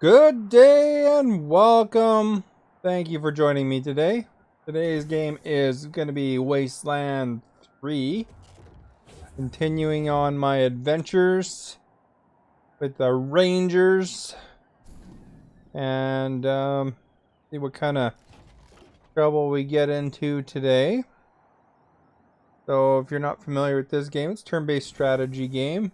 Good day and welcome. Thank you for joining me today. Today's game is going to be Wasteland 3. Continuing on my adventures with the Rangers. And see what kind of trouble we get into today. So if you're not familiar with this game, it's a turn-based strategy game.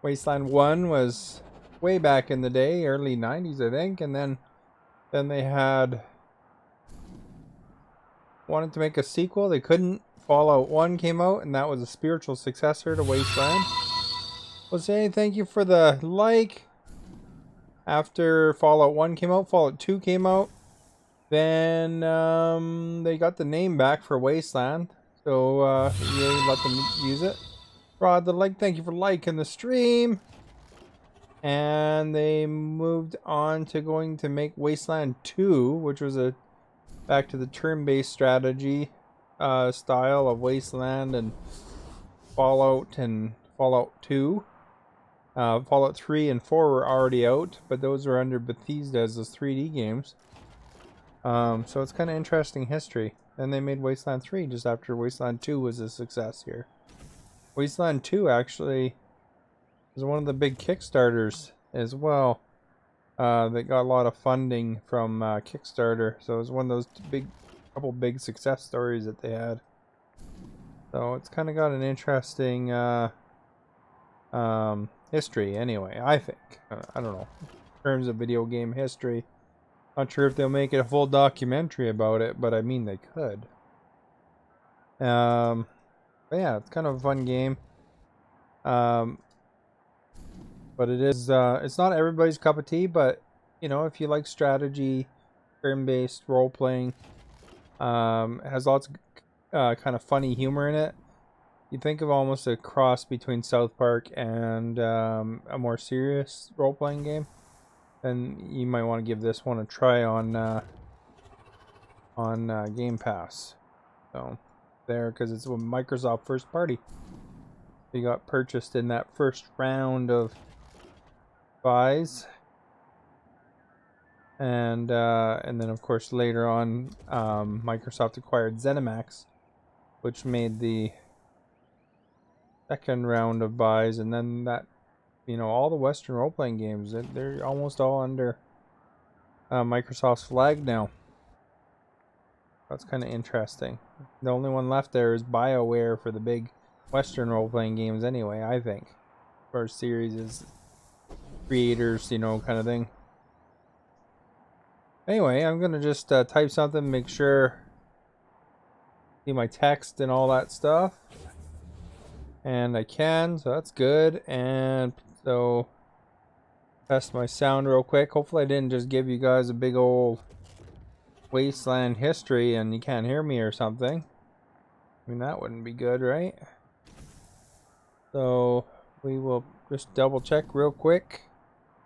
Wasteland 1 was way back in the day, early 90s I think, and then they had wanted to make a sequel. They couldn't. Fallout 1 came out, and that was a spiritual successor to Wasteland. Well, say thank you for the like. After Fallout 1 came out, Fallout 2 came out. Then they got the name back for Wasteland, so you let them use it. Rod the like, thank you for liking the stream. And they moved on to going to make Wasteland 2, which was a back to the turn-based strategy style of Wasteland and Fallout 2. Fallout 3 and 4 were already out, but those were under Bethesda as those 3D games. So it's kind of interesting history. Then they made Wasteland 3 just after Wasteland 2 was a success here. Wasteland 2 actually was one of the big Kickstarters as well. They got a lot of funding from Kickstarter, so it was one of those couple big success stories that they had. So it's kind of got an interesting history anyway, I think. I don't know. In terms of video game history, not sure if they'll make it a full documentary about it, but I mean they could. But yeah, it's kind of a fun game. But it is, it's not everybody's cup of tea, but, you know, if you like strategy, turn-based role-playing, it has lots of kind of funny humor in it. You think of almost a cross between South Park and a more serious role-playing game, then you might want to give this one a try on Game Pass. So, there, because it's a Microsoft first party. They got purchased in that first round of buys, and then of course later on Microsoft acquired ZeniMax, which made the second round of buys, and then that, you know, all the Western role-playing games, they're almost all under Microsoft's flag now. That's kind of interesting. The only one left there is BioWare for the big Western role-playing games anyway, I think, for series is creators, you know, kind of thing. Anyway, I'm gonna just type something, make sure see my text and all that stuff, and I can, so that's good. And so test my sound real quick. Hopefully I didn't just give you guys a big old Wasteland history and you can't hear me or something. I mean, that wouldn't be good, right? So we will just double check real quick.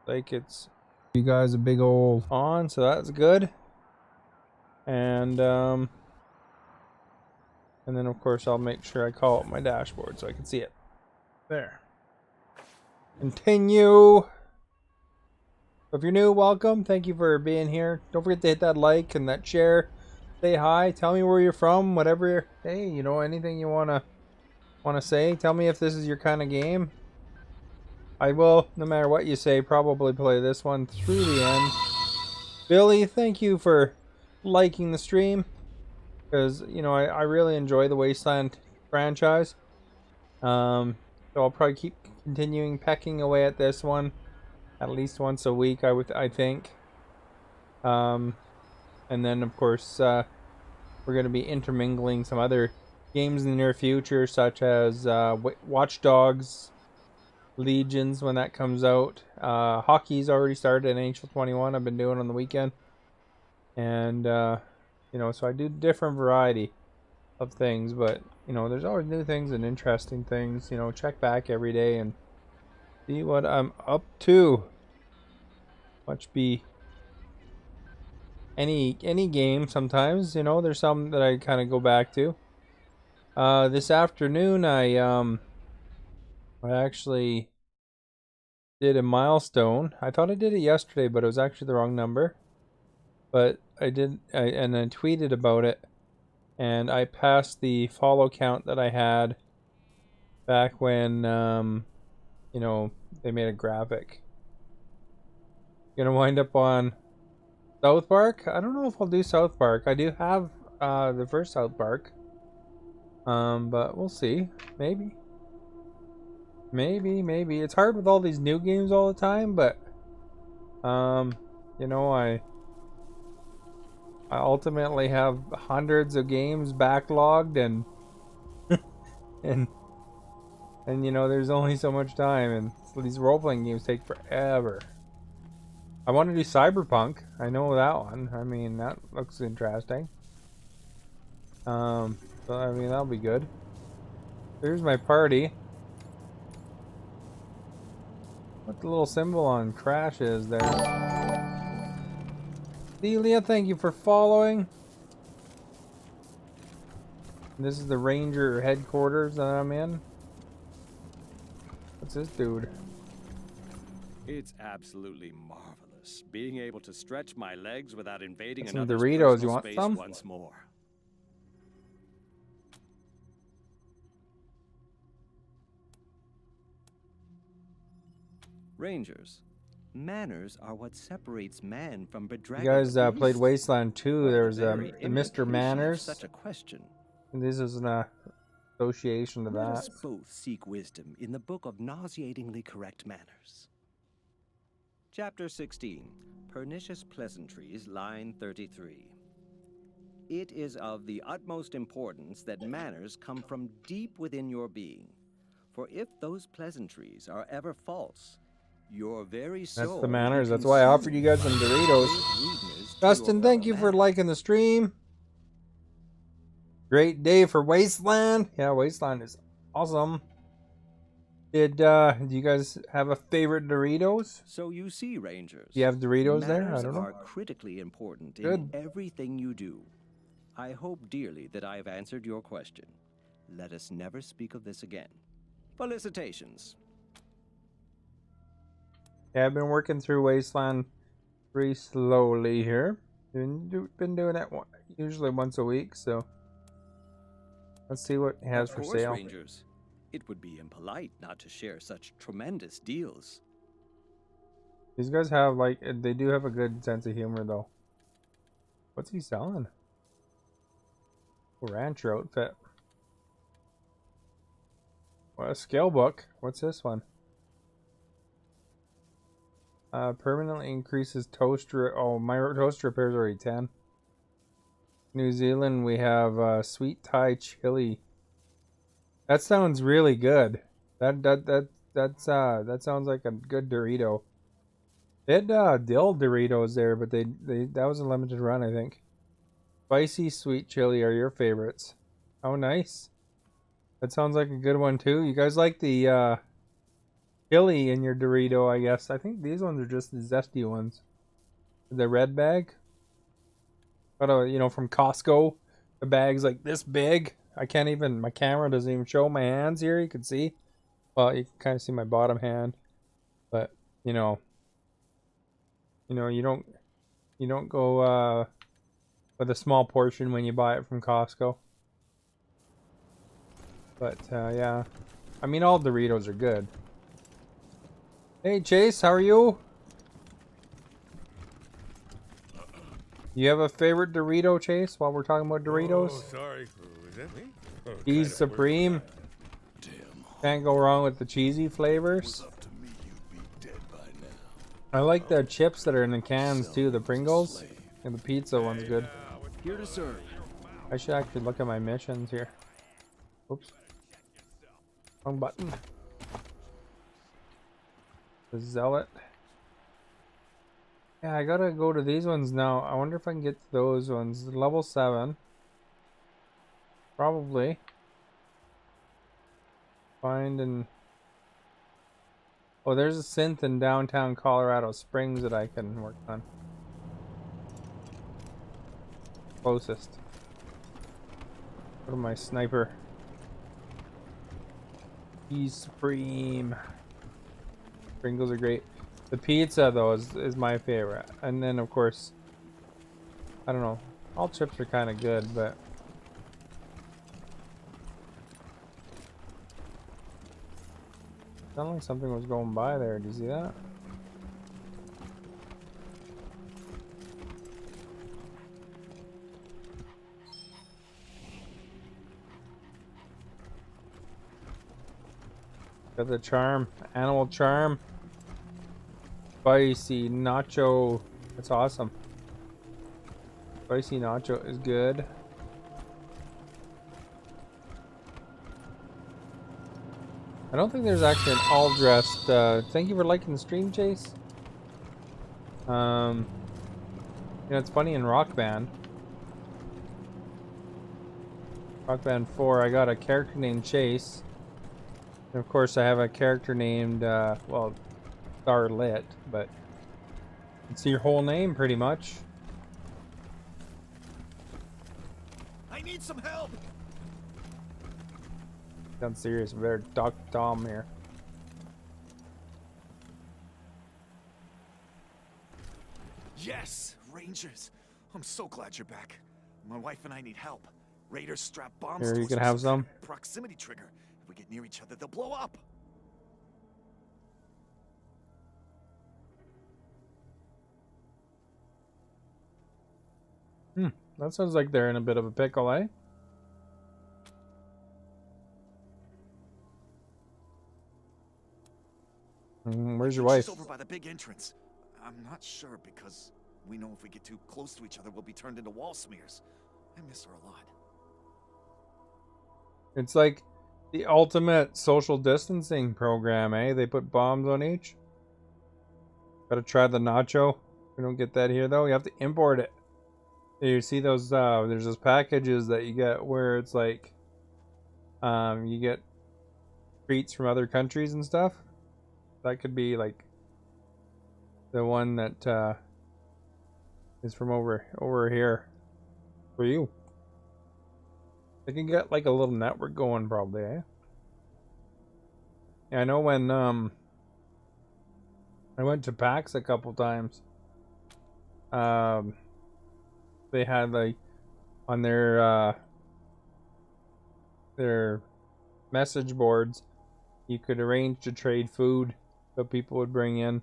Like it's you guys a big old on, so that's good. And then of course I'll make sure I call up my dashboard so I can see it. There. Continue. If you're new, welcome. Thank you for being here. Don't forget to hit that like and that share. Say hi. Tell me where you're from. Whatever. Hey, you know, anything you wanna say. Tell me if this is your kind of game. I will, no matter what you say, probably play this one through the end. Billy, thank you for liking the stream, because, you know, I really enjoy the Wasteland franchise. So I'll probably keep continuing pecking away at this one at least once a week, I think. And then of course we're going to be intermingling some other games in the near future, such as Watch Dogs Legions when that comes out. Hockey's already started in NHL 21. I've been doing on the weekend, and you know, so I do different variety of things, but you know, there's always new things and interesting things. You know, check back every day and see what I'm up to. Much be any game sometimes, you know, there's some that I kind of go back to. This afternoon I actually did a milestone. I thought I did it yesterday, but it was actually the wrong number. But I tweeted about it, and I passed the follow count that I had back when, you know, they made a graphic. Gonna wind up on South Park? I don't know if I'll do South Park. I do have the first South Park. But we'll see. Maybe. Maybe. It's hard with all these new games all the time, but you know, I ultimately have hundreds of games backlogged and and you know, there's only so much time, and so these role-playing games take forever. I want to do Cyberpunk. I know that one. I mean, that looks interesting. So I mean, that'll be good. Here's my party. What the little symbol on crash is there. Delia, thank you for following. This is the Ranger headquarters that I'm in. What's this dude? It's absolutely marvelous being able to stretch my legs without invading some another's Doritos. personal You want space some? once more. Rangers, manners are what separates man from bedraggled You guys played beast. Wasteland 2. There was The the Mr. implication of Manners. such a question. And this is an association to Let that. us both seek wisdom in the book of nauseatingly correct manners. Chapter 16, Pernicious Pleasantries, line 33. It is of the utmost importance that manners come from deep within your being. For if those pleasantries are ever false, your very soul... That's the manners. That's why I offered you guys some Doritos. Dustin, thank you for liking the stream. Great day for Wasteland. Yeah, Wasteland is awesome. Do you guys have a favorite Doritos? So you see, Rangers. Do you have Doritos there? I don't know. Manners are critically important Good. in everything you do. I hope dearly that I have answered your question. Let us never speak of this again. Felicitations. Yeah, I've been working through Wasteland pretty slowly here. Been doing it usually once a week, so let's see what it has for sale. Rangers, it would be impolite not to share such tremendous deals. These guys have, like, they do have a good sense of humor, though. What's he selling? Rancher outfit. What a scale book. What's this one? Permanently increases toaster. Oh, my toaster repair is already 10. New Zealand, we have sweet Thai chili. That sounds really good. That sounds like a good Dorito. They had dill Doritos there, but that was a limited run, I think. Spicy sweet chili are your favorites. Oh, nice. That sounds like a good one too. You guys like the chili in your Dorito, I guess. I think these ones are just the zesty ones. The red bag. But you know, from Costco, the bag's like this big. I can't even, my camera doesn't even show my hands here. You can see. Well, you can kind of see my bottom hand. But, you know, you don't go with a small portion when you buy it from Costco. But yeah, I mean, all Doritos are good. Hey Chase, how are you? You have a favorite Dorito, Chase, while we're talking about Doritos? Oh, sorry. Is that me? Oh, Cheese Supreme. Can't go wrong with the cheesy flavors. I like the chips that are in the cans too, the Pringles. And the pizza one's good. Here to serve. I should actually look at my missions here. Oops. Wrong button. The Zealot. Yeah, I gotta go to these ones now. I wonder if I can get to those ones. Level 7. Probably. Find and... Oh, there's a synth in downtown Colorado Springs that I can work on. Closest. Go to my sniper. He's Supreme. Pringles are great. The pizza though is my favorite. And then of course, I don't know. All chips are kind of good, but sounded like something was going by there. Did you see that? Got the charm, animal charm, spicy nacho. That's awesome. Spicy nacho is good. I don't think there's actually an all dressed. Thank you for liking the stream, Chase. You know, it's funny in Rock Band 4, I got a character named Chase. And of course, I have a character named, well, Starlit, but it's your whole name pretty much. I need some help. Sounds serious. We better talk to Tom here. Yes, Rangers. I'm so glad you're back. My wife and I need help. Raiders strap bombs Here, to you us can with have some. proximity trigger. If we get near each other, they'll blow up. That sounds like they're in a bit of a pickle, eh? Where's your wife? She's over by the big entrance. I'm not sure because we know if we get too close to each other, we'll be turned into wall smears. I miss her a lot. It's like the ultimate social distancing program, eh? They put bombs on each. Gotta try the nacho. We don't get that here though. You have to import it. You see those? There's those packages that you get where it's like, you get treats from other countries and stuff. That could be like the one that is from over here for you. They can get like a little network going probably, eh? Yeah, I know when I went to PAX a couple times. They had like on their message boards, you could arrange to trade food, so people would bring in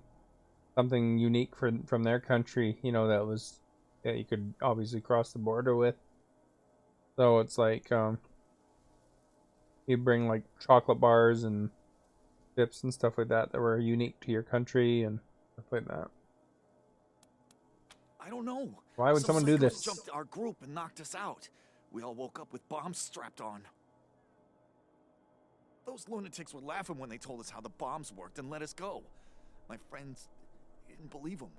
something unique from their country, you know, that was you could obviously cross the border with. So it's like you bring like chocolate bars and chips and stuff like that were unique to your country and stuff like that. I don't know. Why would someone do psychos this? Jumped our group and knocked us out. We all woke up with bombs strapped on. Those lunatics were laughing when they told us how the bombs worked and let us go. My friends didn't believe them.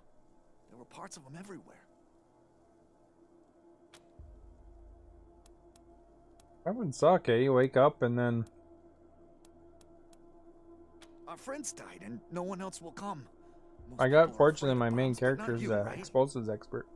There were parts of them everywhere. That would suck, eh? You wake up and then Our friends died and no one else will come. Most I got people are fortunate afraid my of main bombs, but not character's you, right? explosives expert.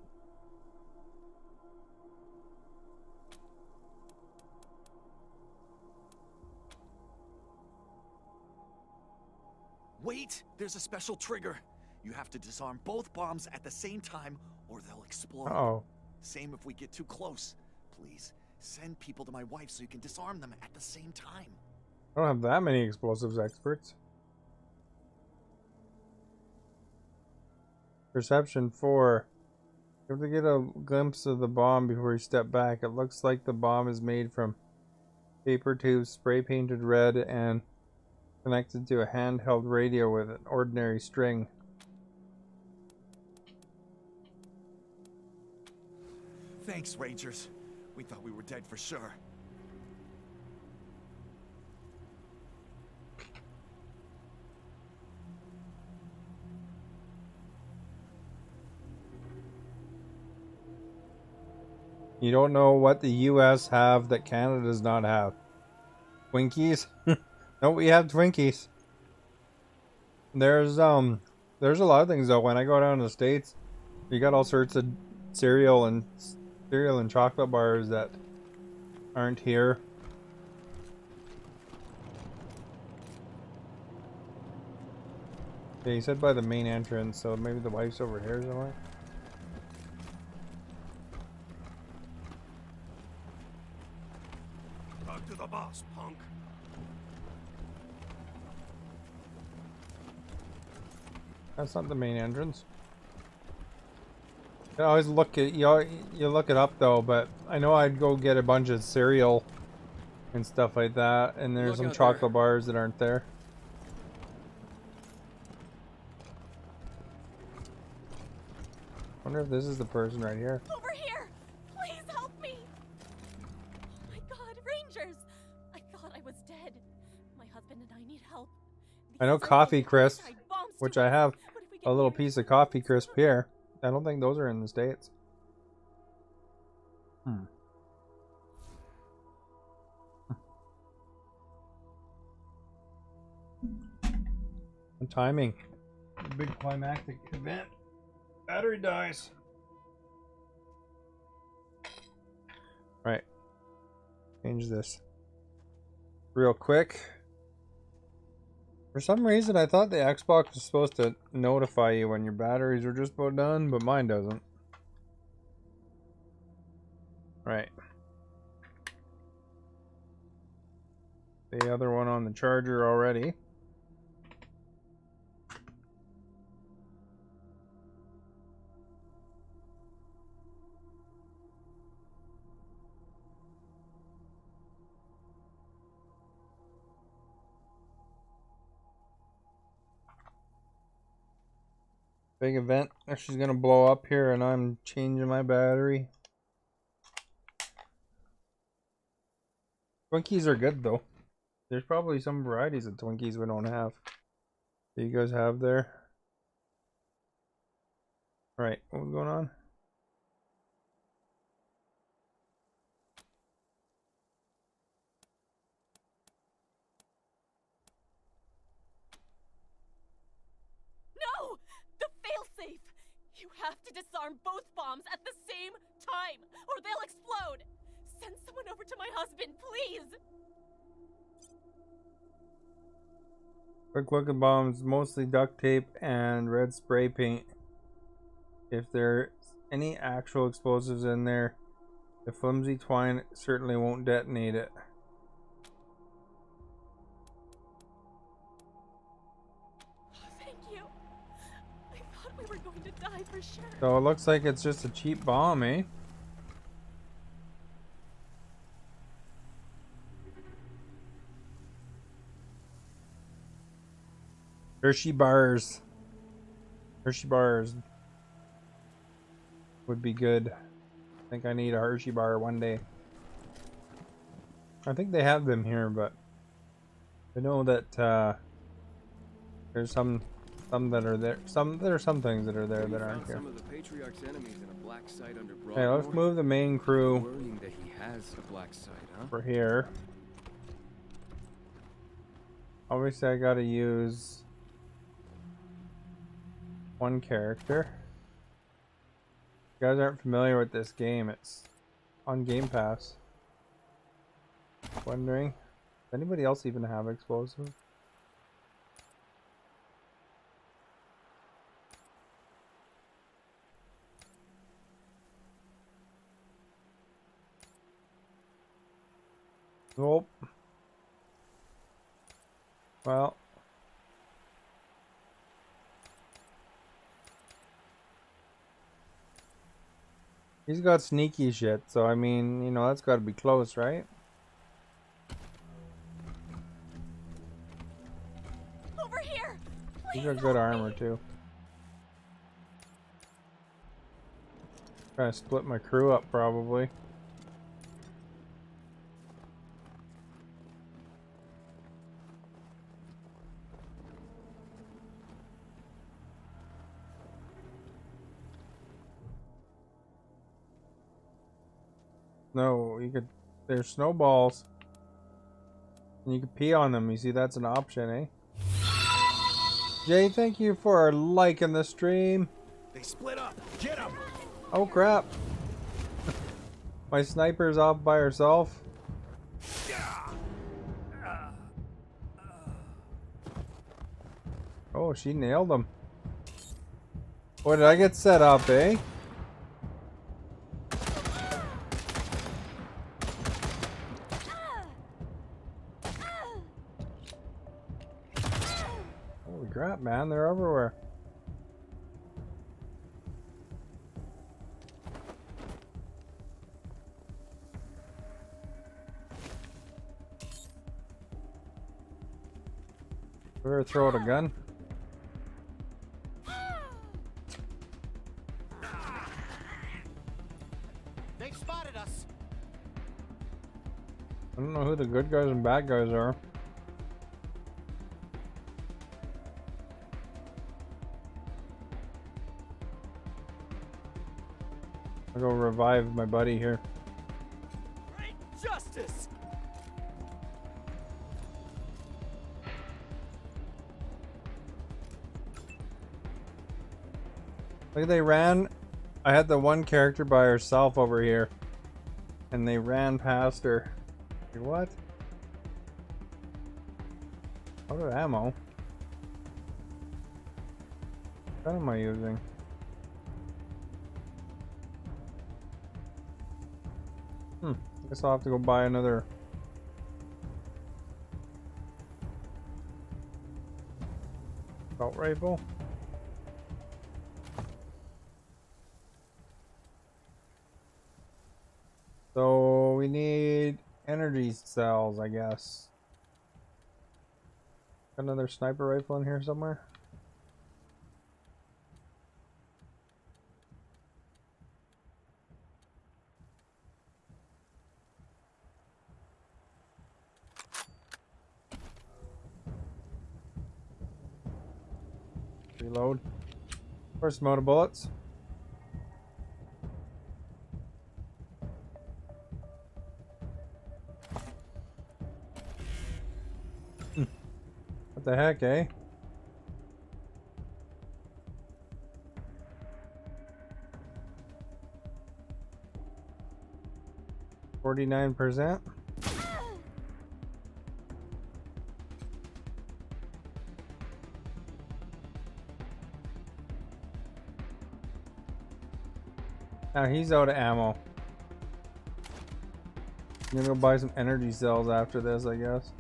Wait, there's a special trigger. You have to disarm both bombs at the same time or they'll explode. Uh-oh. Same if we get too close. Please, send people to my wife so you can disarm them at the same time. I don't have that many explosives experts. Perception 4. You have to get a glimpse of the bomb before you step back. It looks like the bomb is made from paper tubes spray painted red and connected to a handheld radio with an ordinary string. Thanks, Rangers. We thought we were dead for sure. You don't know what the US have that Canada does not have. Twinkies? No, we have Twinkies. There's a lot of things though. When I go down to the States, you got all sorts of cereal and chocolate bars that aren't here. Yeah, he said by the main entrance, so maybe the wife's over here somewhere. Talk to the boss, punk. That's not the main entrance. You always look at you look it up though, but I know I'd go get a bunch of cereal and stuff like that, and there's some chocolate bars that aren't there. Wonder if this is the person right here. Over here! Please help me! Oh my god, Rangers! I thought I was dead. My husband and I need help. I know These coffee circles crisp, tried bombs to which us. I have What if we get a little near piece it? of coffee crisp here. I don't think those are in the States. Timing. Big climactic event. Battery dies. Right. Change this real quick. For some reason, I thought the Xbox was supposed to notify you when your batteries were just about done, but mine doesn't. Right. The other one on the charger already. Big event. She's gonna blow up here and I'm changing my battery. Twinkies are good though. There's probably some varieties of Twinkies we don't have. Do you guys have there? Right, what's going on? No! The failsafe! You have to disarm both bombs at the same time, or they'll explode! Send someone over to my husband, please! Quick look at bombs, mostly duct tape and red spray paint. If there's any actual explosives in there, the flimsy twine certainly won't detonate it. Thank you. I thought we were going to die for sure. So it looks like it's just a cheap bomb, eh? Hershey bars. Hershey bars would be good. I think I need a Hershey bar one day. I think they have them here, but I know that there's some that are there. There are some things that are there that aren't here. Some of the Patriarch's enemies in a black site under Okay, let's move the main crew Worrying that he has a black site, huh? over here. Obviously, I gotta use one character. If you guys aren't familiar with this game, it's on Game Pass. Wondering, does anybody else even have explosives? Nope. Well. He's got sneaky shit, so I mean, you know, that's gotta be close, right? Over here! He's Please got good help armor me. too. Trying to split my crew up probably. No, you could. There's snowballs. And you can pee on them. You see, that's an option, eh? Jay, thank you for liking the stream. They split up. Get them. Oh crap. My sniper's off by herself. Oh, she nailed him. Boy, did I get set up, eh? Holy crap, man, they're everywhere. Better throw out a gun. They've spotted us. I don't know who the good guys and bad guys are. I'll go revive my buddy here. Justice. Look, they ran. I had the one character by herself over here, and they ran past her. Like, what? Out of ammo. What gun am I using? I guess I'll have to go buy another. Assault rifle. So we need energy cells, I guess. Another sniper rifle in here somewhere. Reload. First mode of bullets. What the heck, eh? %. Now he's out of ammo. I'm gonna go buy some energy cells after this, I guess.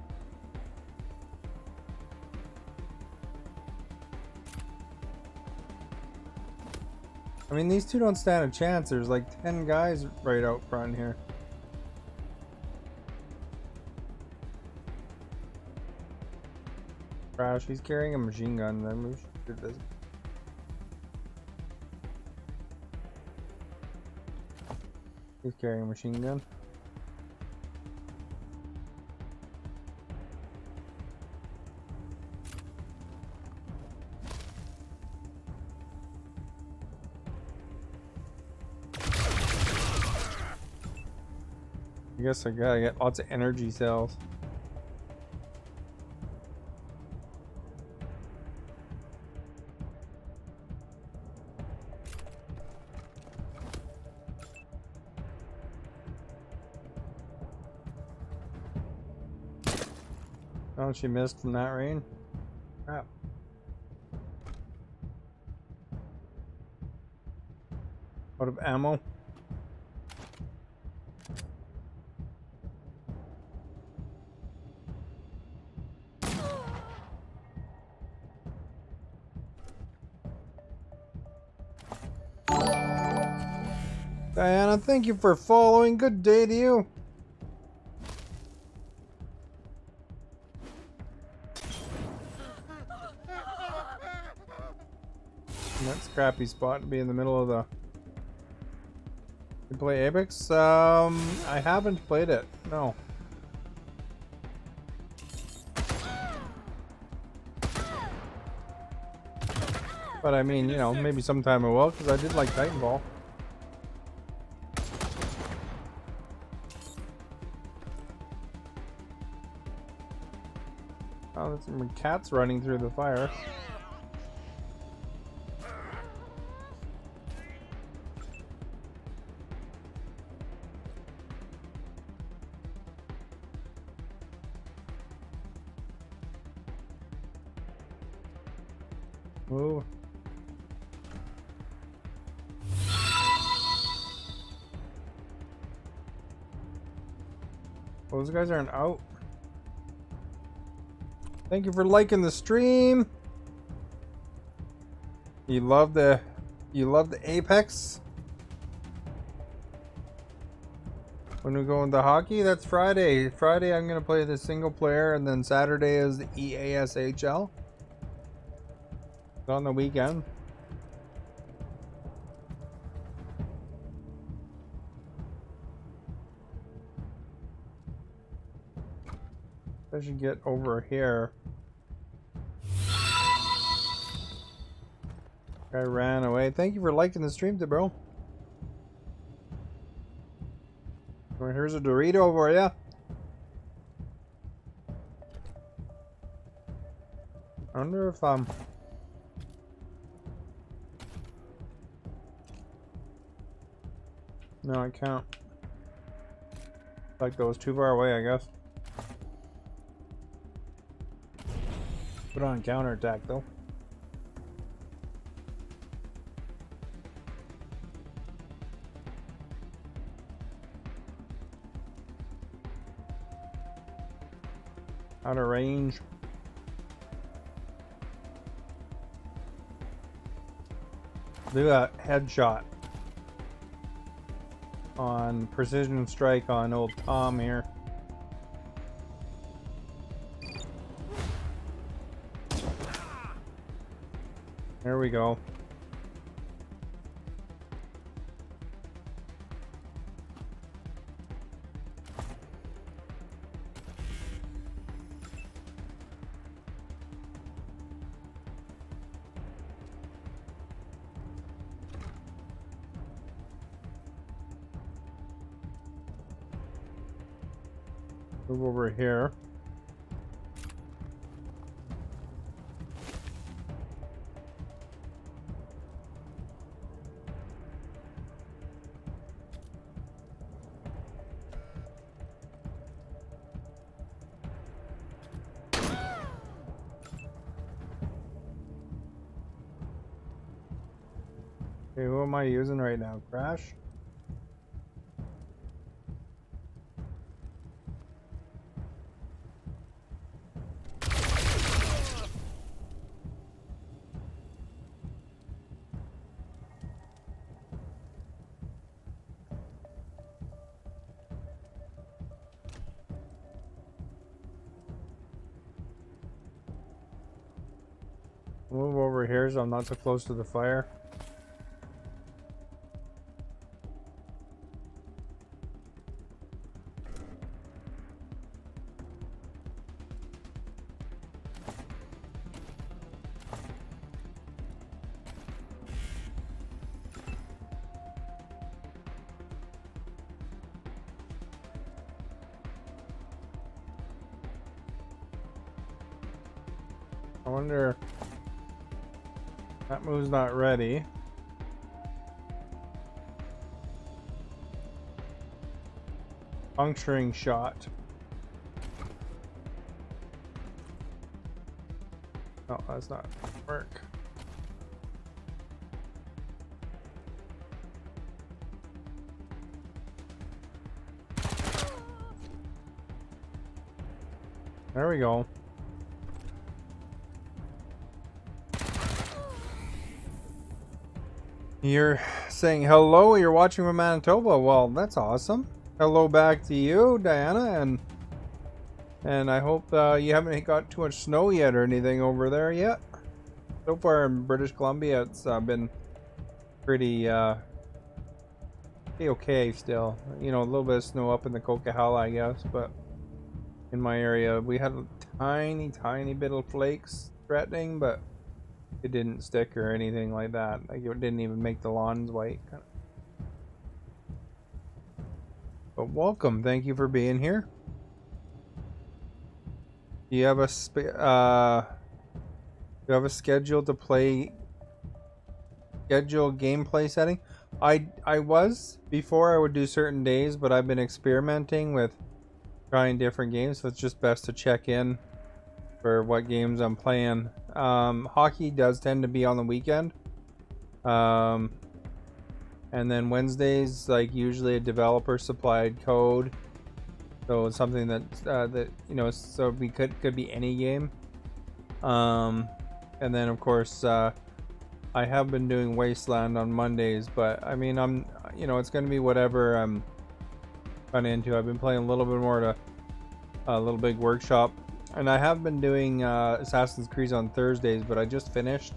I mean, these two don't stand a chance. There's like 10 guys right out front here. Crash, he's carrying a machine gun. Then we should do this. He's carrying a machine gun. I guess I gotta get lots of energy cells. Oh, she missed from that rain. Crap. Out of ammo. Diana, thank you for following. Good day to you. That's a crappy spot to be in the middle of the... You play Apex? I haven't played it. No. But I mean, you know, maybe sometime I will, because I did like Titanfall. Oh, there's some cats running through the fire. Move. Those guys aren't out. Thank you for liking the stream. You love the Apex? When we go into hockey, that's Friday. Friday I'm gonna play the single player, and then Saturday is the EASHL. It's on the weekend. I should get over here. Guy ran away. Thank you for liking the stream, bro. Well, here's a Dorito for ya. I wonder if no, I can't. Like that was too far away, I guess. Put on counterattack though. Out of range. Do a headshot on precision strike on old Tom here. There we go. Move over here. Okay, who am I using right now? Crash? Move over here so I'm not so close to the fire. I wonder... That move's not ready. Puncturing shot. No, that's not work. There we go. You're saying hello, you're watching from Manitoba. Well, that's awesome. Hello back to you, Diana, and I hope you haven't got too much snow yet or anything over there yet. So far in British Columbia, it's been pretty okay still. You know, a little bit of snow up in the Coquihalla, I guess, but in my area we had a tiny bit of flakes threatening, but it didn't stick or anything like that. Like, it didn't even make the lawns white. But welcome, thank you for being here. Do you have a schedule to play? Schedule gameplay setting? I was before. I would do certain days, but I've been experimenting with trying different games, so it's just best to check in for what games I'm playing. Hockey does tend to be on the weekend. And then Wednesdays, like usually a developer supplied code. So it's something that that you know, so we could be any game. And then of course I have been doing Wasteland on Mondays, but I mean it's gonna be whatever I'm kind of into. I've been playing a little bit more to Little Big Workshop, and I have been doing Assassin's Creed on Thursdays, but I just finished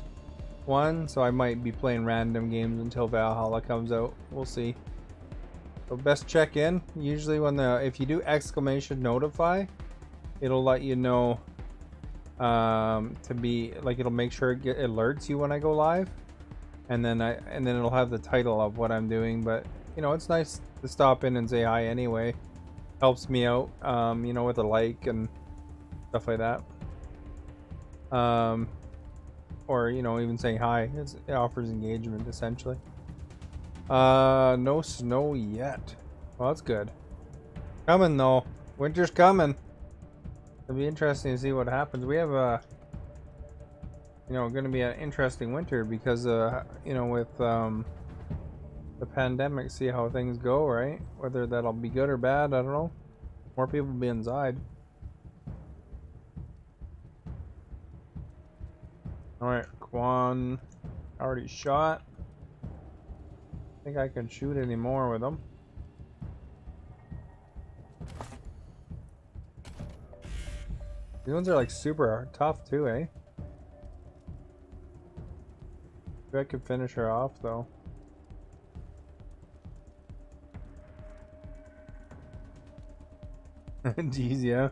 one, so I might be playing random games until Valhalla comes out. We'll see. So best check in. Usually when if you do exclamation notify, it'll let you know to be like, it'll make sure it alerts you when I go live, and then it'll have the title of what I'm doing. But it's nice to stop in and say hi anyway. Helps me out, with a like and stuff like that. Or even saying hi, it offers engagement essentially. No snow yet. Well, that's good. Coming though. Winter's coming. It'll be interesting to see what happens. We have going to be an interesting winter because with the pandemic, see how things go, right? Whether that'll be good or bad, I don't know. More people be inside. Alright, Quan already shot. I think I can shoot any more with them. These ones are like super tough too, eh? Maybe I could finish her off though. Jeez, yeah.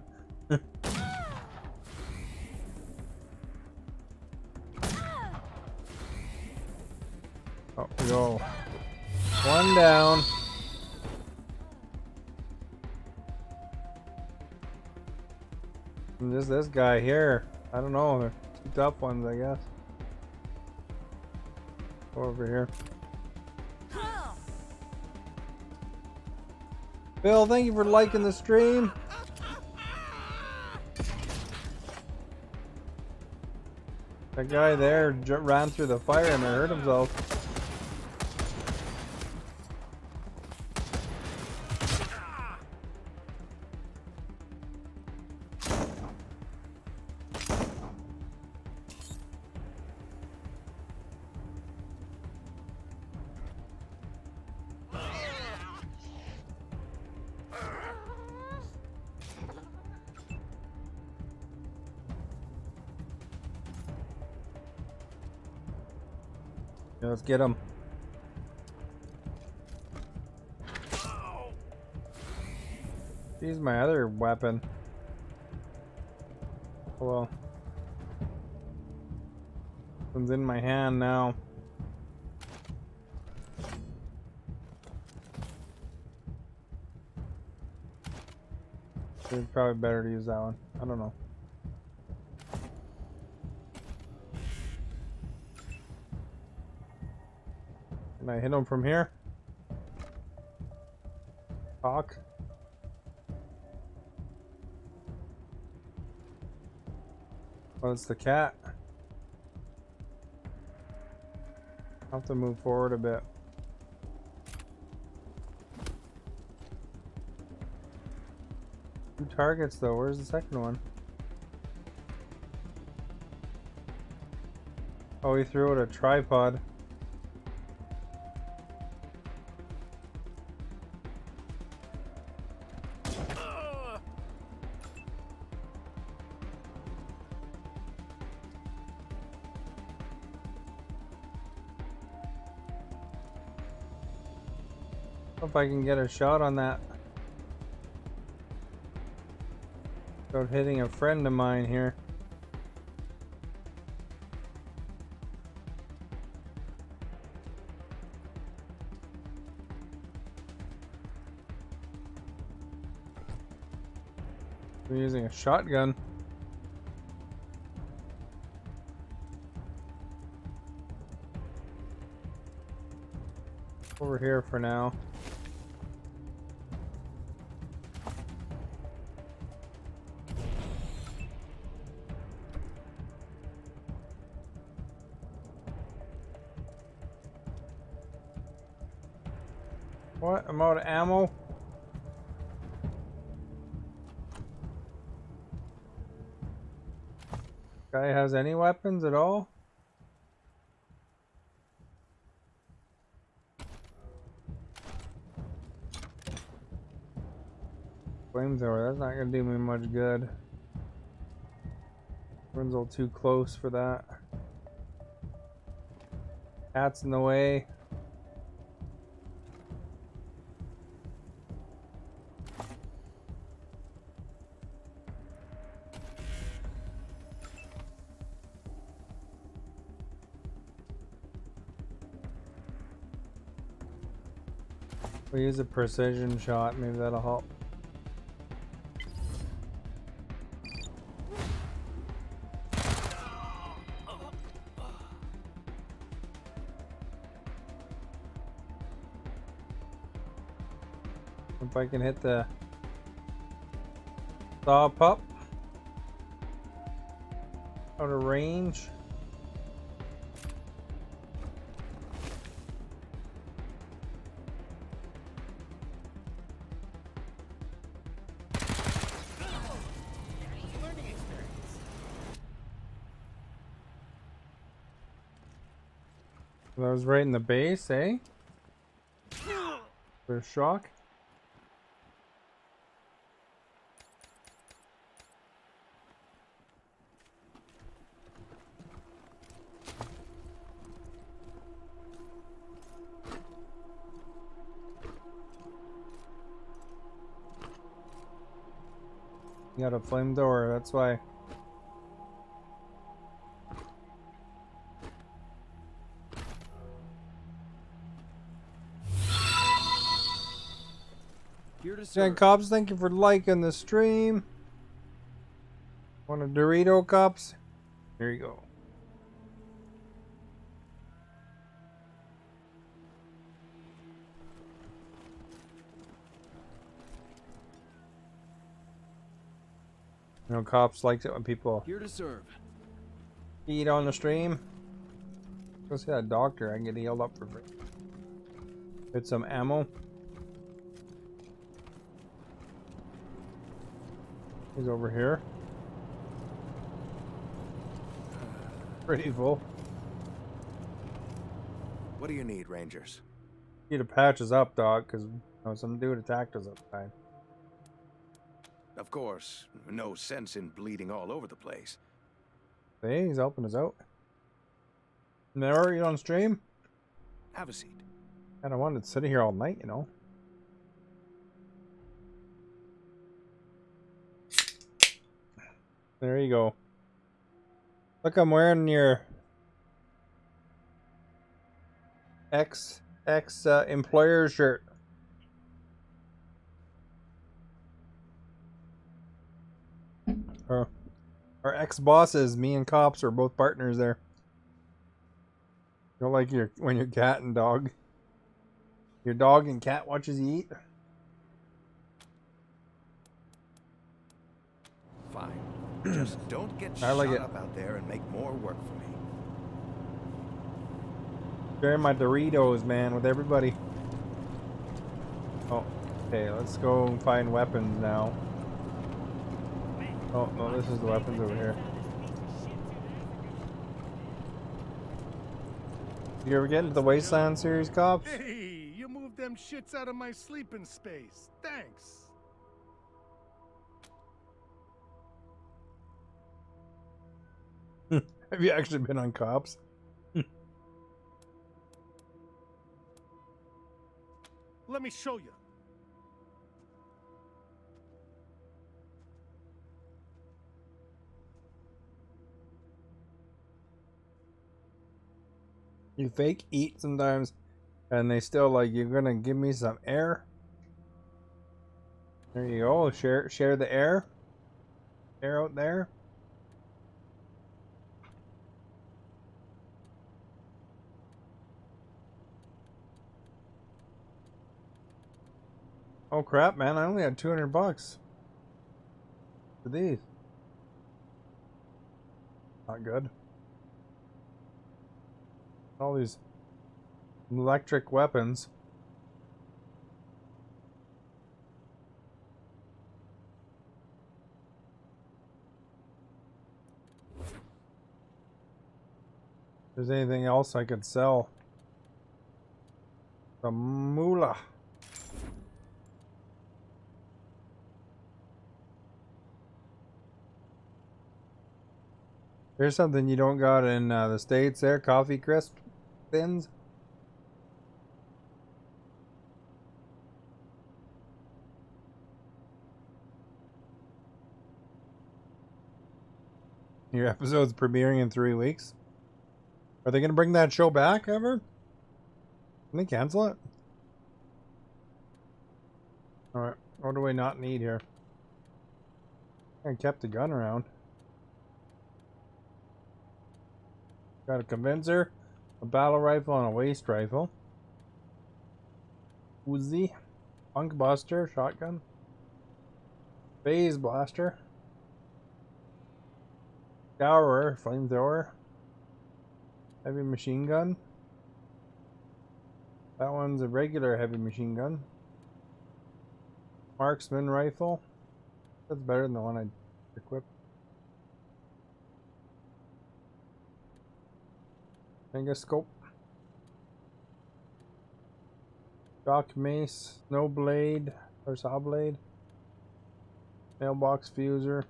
Oh, we go. One down. And just this guy here. I don't know. They're two tough ones, I guess. Go over here. Bill, thank you for liking the stream. That guy there ran through the fire and hurt himself. Let's get him. He's my other weapon. Oh, well. One's in my hand now. It's probably better to use that one. I don't know. Can I hit him from here? Talk. Oh, it's the cat. I'll have to move forward a bit. Two targets though. Where's the second one? Oh, he threw it a tripod. If I can get a shot on that without hitting a friend of mine here. I'm using a shotgun. Over here for now. What? I'm out of ammo? Guy has any weapons at all? Flamethrower, that's not gonna do me much good. Runs a little too close for that. Cat's in the way. We'll use a precision shot, maybe that'll help. If I can hit the saw pup out of range. Learning experience. That was right in the base, eh? For shock. You got a flamethrower, that's why. Here to Yeah, serve. cops, thank you for liking the stream. Want a Dorito, cops? Here you go. You know, cops likes it when people Here to serve. eat on the stream. Go see that doctor. I can get healed up for free. Get some ammo. He's over here. Pretty full. What do you need, Rangers? Need to patch us up, dog, because some dude attacked us outside. Of course, no sense in bleeding all over the place. Hey, he's helping us out. Never eat on stream? Have a seat. I don't want to sit here all night, you know. There you go. Look, I'm wearing your ex employer shirt. Our ex bosses, me and cops, are both partners there. You don't like when your cat and dog, your dog and cat watches you eat. Fine. Just don't get I like shot it. up out there and make more work for me. Sharing my Doritos, man, with everybody. Oh, okay, let's go and find weapons now. Oh, no, this is the weapons over here. You ever get into the Wasteland series, cops? Hey, you moved them shits out of my sleeping space. Thanks. Have you actually been on cops? Let me show you. You fake eat sometimes, and they still like, you're gonna give me some air. There you go. Share the air. Air out there. Oh crap, man! I only had $200 for these. Not good. All these electric weapons. there's anything else I could sell. The moolah. There's something you don't got in the States there, coffee crisp thins. Your episode's premiering in 3 weeks. Are they going to bring that show back ever? Can they cancel it? Alright, what do we not need here? I kept the gun around. Got a convincer, a battle rifle, and a waste rifle. Uzi, punk buster, shotgun, phase blaster, scourer, flamethrower, heavy machine gun. That one's a regular heavy machine gun. Marksman rifle. That's better than the one I equipped. Scope. Shock mace, snow blade, or saw blade. Mailbox fuser.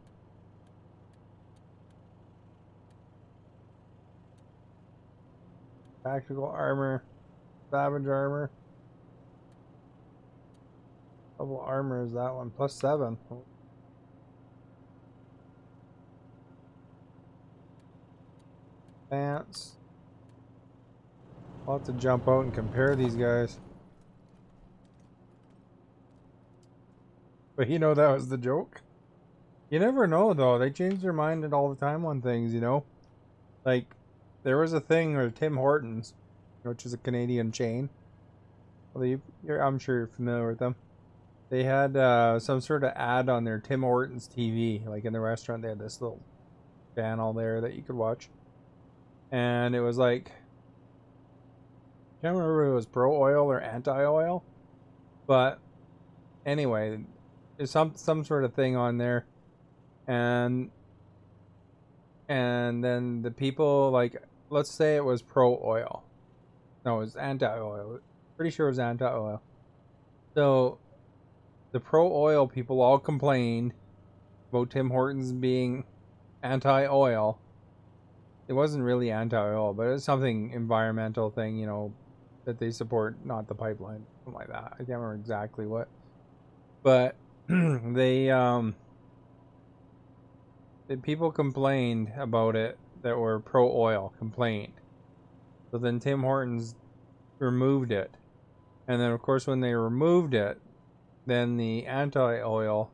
Tactical armor. Savage armor. Double armor is that one. +7. Pants. I'll have to jump out and compare these guys. But you know that was the joke. You never know though. They change their mind all the time on things, you know? Like, there was a thing where Tim Hortons, which is a Canadian chain. Well, I'm sure you're familiar with them. They had some sort of ad on their Tim Hortons TV. Like in the restaurant, they had this little channel there that you could watch. And it was like, I can't remember if it was pro oil or anti oil, but anyway, there's some sort of thing on there, and then the people, like, let's say it was pro oil, no, it was anti oil. Pretty sure it was anti oil. So the pro oil people all complained about Tim Hortons being anti oil. It wasn't really anti oil, but it was something environmental thing, you know, that they support, not the pipeline, something like that. I can't remember exactly what, but the people complained about it that were pro oil, complained. So then Tim Hortons removed it, and then of course when they removed it, then the anti-oil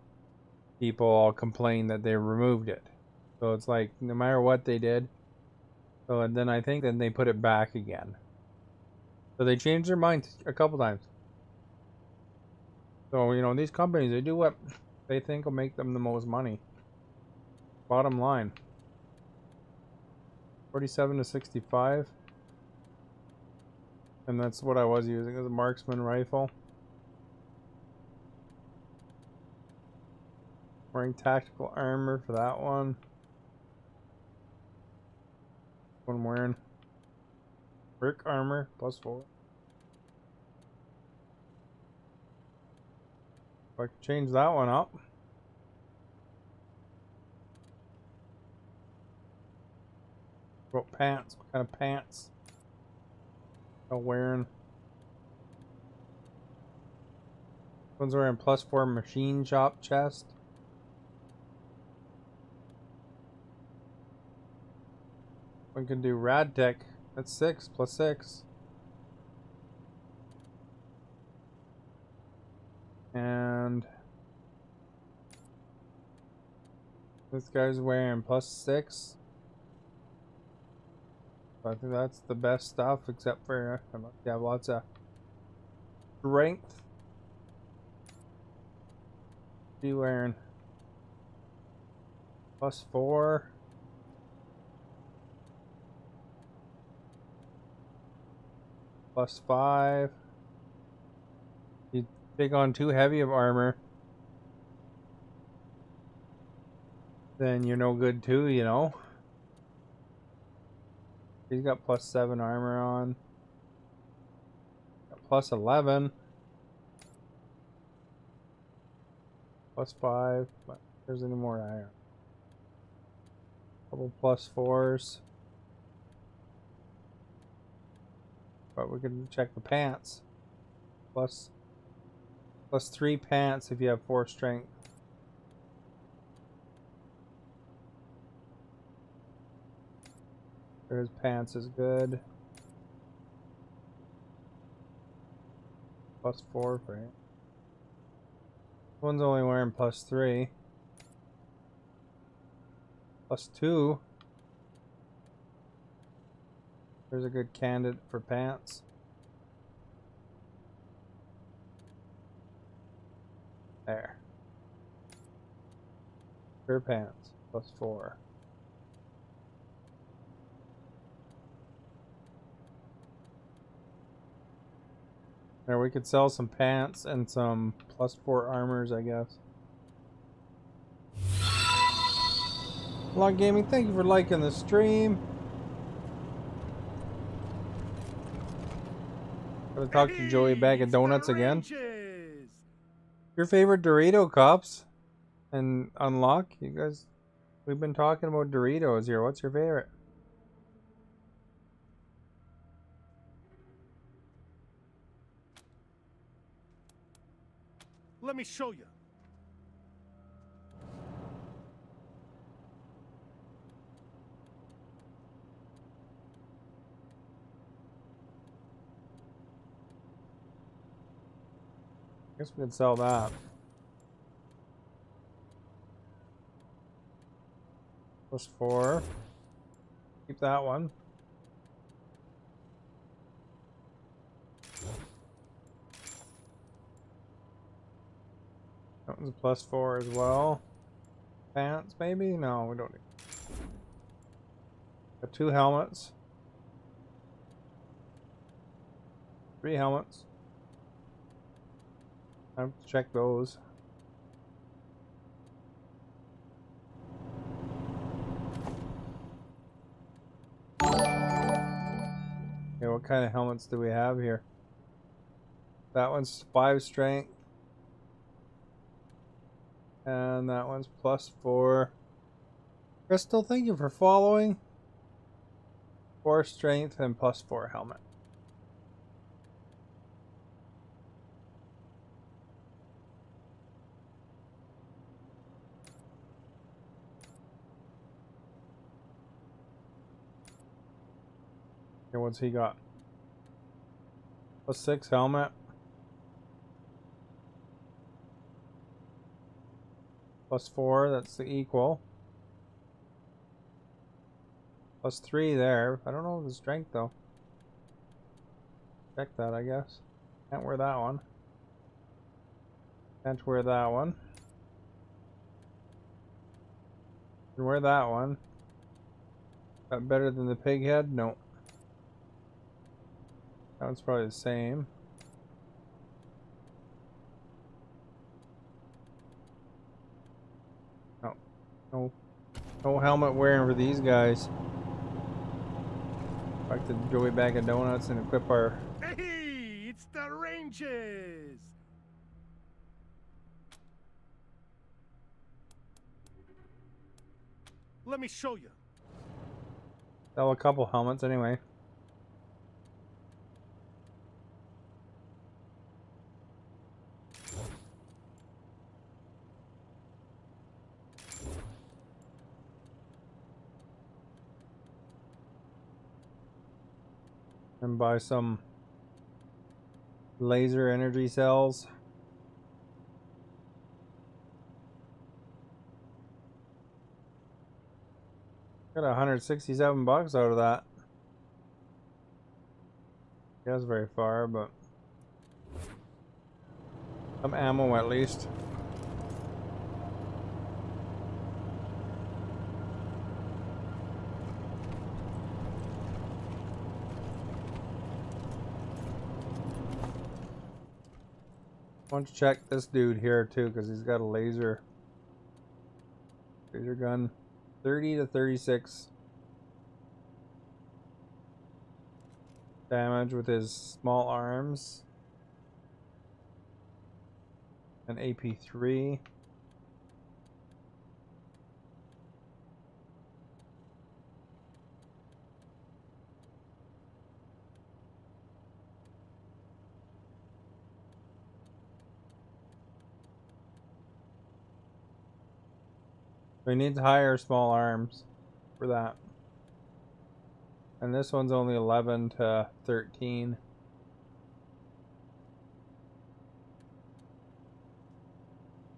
people all complained that they removed it. So it's like no matter what they did. So and then I think then they put it back again. So they changed their mind a couple times. So, you know, these companies, they do what they think will make them the most money. Bottom line. 47 to 65. And that's what I was using as a marksman rifle. Wearing tactical armor for that one. I'm wearing brick armor +4. If I could change that one up. What about pants? What kind of pants? I'm wearing. One's wearing +4 machine shop chest. One can do rad tech. That's 6 +6. And this guy's wearing +6. I think that's the best stuff, except for you have lots of strength. Be wearing +4. +5. You take on too heavy of armor, then you're no good too, you know. He's got +7 armor on. Got +11. +5. But if there's any more iron. Couple +4s. But we can check the pants. +3 pants if you have 4 strength. His pants is good. +4 for him. One's only wearing +3. +2. There's a good candidate for pants. There. Pure pants. +4. There, we could sell some pants and some +4 armors, I guess. Long Gaming, thank you for liking the stream. Gotta talk to Joey Bag of Donuts again. Your favorite Dorito cups and unlock? You guys, we've been talking about Doritos here. What's your favorite? Let me show you. Guess we could sell that. +4. Keep that one. That one's a +4 as well. Pants, maybe? No, we don't need. Got 2 helmets. 3 helmets. I have to check those. Okay, what kind of helmets do we have here? That one's 5 strength. And that one's +4. Crystal, thank you for following. 4 strength and +4 helmet. Okay, what's he got? +6 helmet. +4, that's the equal. +3 there. I don't know the strength though. Check that, I guess. Can't wear that one. Can't wear that one. Can wear that one. Got better than the pig head? No. That one's probably the same. No helmet wearing for these guys. Back to Joey Bag of Donuts and equip our... Hey, it's the Rangers! Let me show you. Sell a couple helmets anyway. And buy some laser energy cells. Got $167 out of that. That's very far, but some ammo at least. I want to check this dude here too, because he's got a laser gun. 30 to 36. damage with his small arms. An AP3. We need higher small arms for that. And this one's only 11 to 13.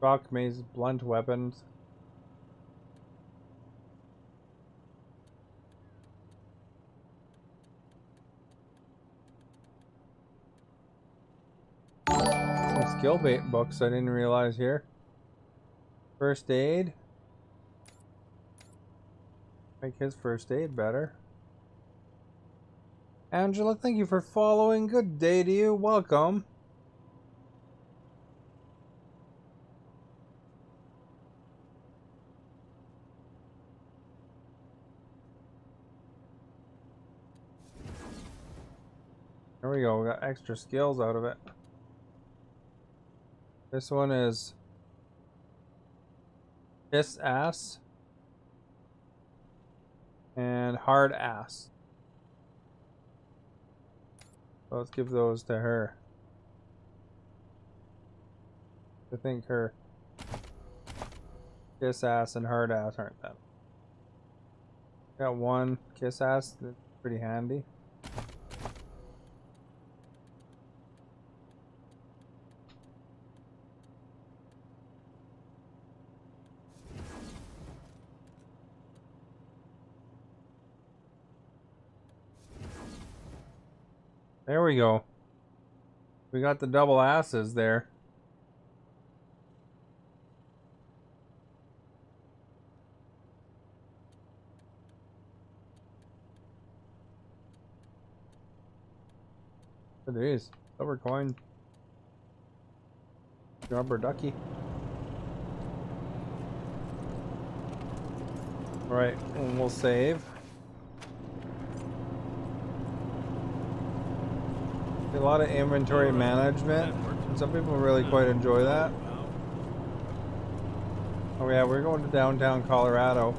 Shock maze, blunt weapons. Some skill bait books I didn't realize here. First aid. Make his first aid better. Angela, thank you for following. Good day to you. Welcome. There we go. We got extra skills out of it. This one is Kiss Ass and Hard Ass. So let's give those to her. I think her Kiss Ass and Hard Ass aren't that. Got one Kiss Ass that's pretty handy. There we go. We got the double asses there. It is. Silver coin. Rubber ducky. Alright, and we'll save. A lot of inventory management. Some people really quite enjoy that. Oh yeah, we're going to downtown Colorado.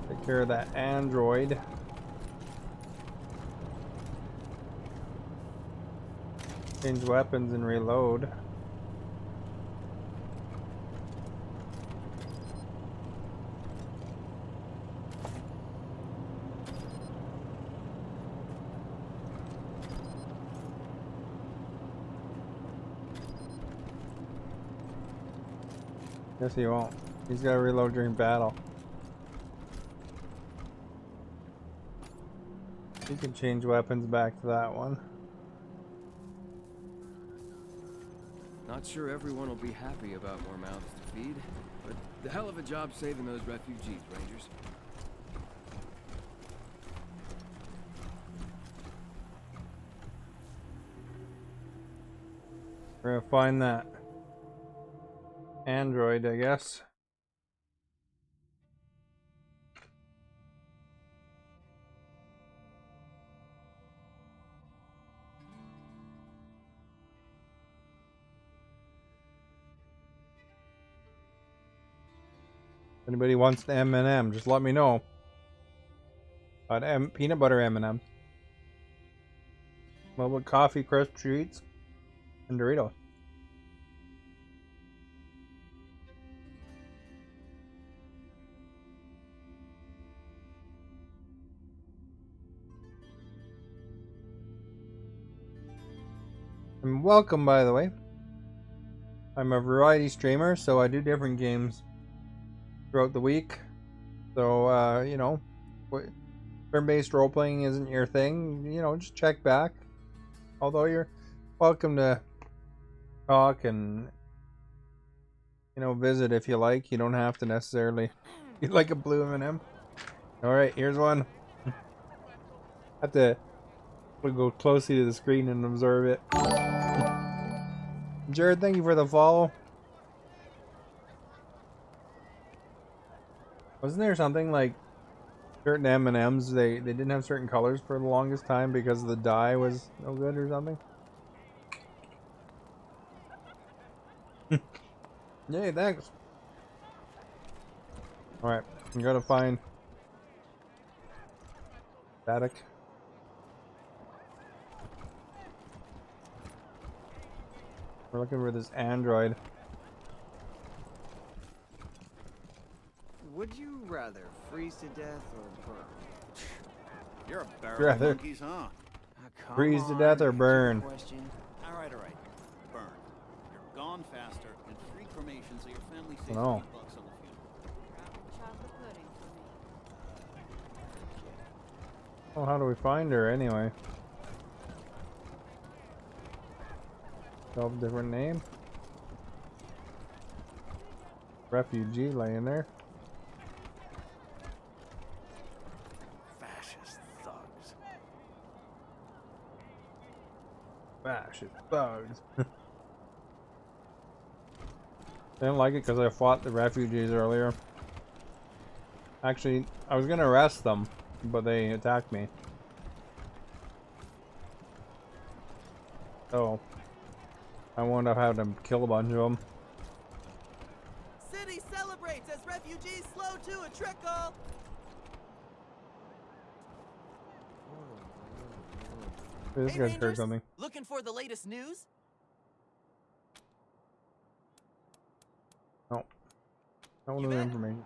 Take care of that android. Change weapons and reload. Guess he won't. He's got to reload during battle. You can change weapons back to that one. Not sure everyone will be happy about more mouths to feed, but the hell of a job saving those refugees, Rangers. We're gonna find that android, I guess. Anybody wants the M&M, just let me know. Peanut butter M&M. What about coffee, crisp treats, and Doritos? And welcome, by the way. I'm a variety streamer, so I do different games throughout the week. So, you know, turn-based role-playing isn't your thing, you know, just check back. Although you're welcome to talk and, you know, visit if you like. You don't have to necessarily be like a blue M&M. Alright, here's one. Have to go closely to the screen and observe it. Jared, thank you for the follow. Wasn't there something like certain M&Ms, they didn't have certain colors for the longest time because the dye was no good or something. Yay, thanks. Alright, I'm gonna find static. We're looking for this android. Would you rather freeze to death or burn? You're a barrel of Rather monkeys, huh? Come freeze to on, death or answer the burn. question. All right. Burn. You're gone faster and free cremation, so your family saves No. $8 on the funeral. Chocolate pudding for me. Oh, how do we find her anyway? 12 different name. Refugee laying there. Fascist thugs. Fascist thugs. I didn't like it because I fought the refugees earlier. Actually, I was gonna arrest them, but they attacked me. So I wound up having to kill a bunch of them. City celebrates as refugees slow to a trickle. This Hey, guy's heard Rangers, something. looking for the latest news? No. No You new bet. information.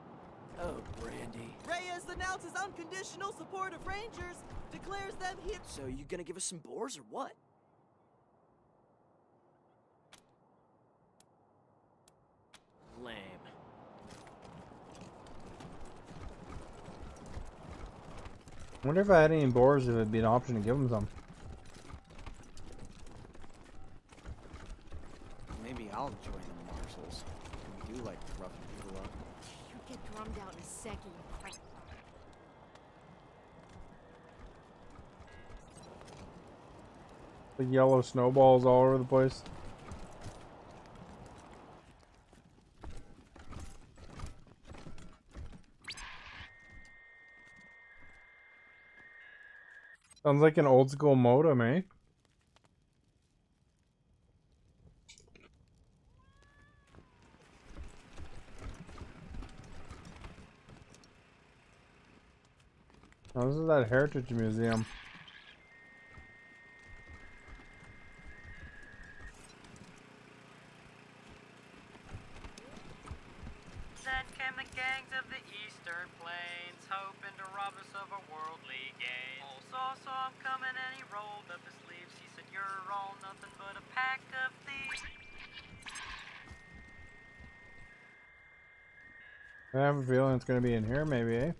Oh, Brandy. Reyes announces unconditional support of Rangers, declares them he... So you gonna give us some boars or what? Lame. I wonder if I had any boars, if it'd be an option to give them some. Maybe I'll join the marshals. I do like roughing people up. You get drummed out in a second, you crank. The yellow snowballs all over the place. Sounds like an old school modem, eh? Oh, this is that Heritage Museum. Then came the gangs of the Eastern Plains, hoping to rob us of our worldly gains. Saw him coming and he rolled up his sleeves. He said, "You're all nothing but a pack of thieves." I have a feeling it's gonna be in here, maybe, eh?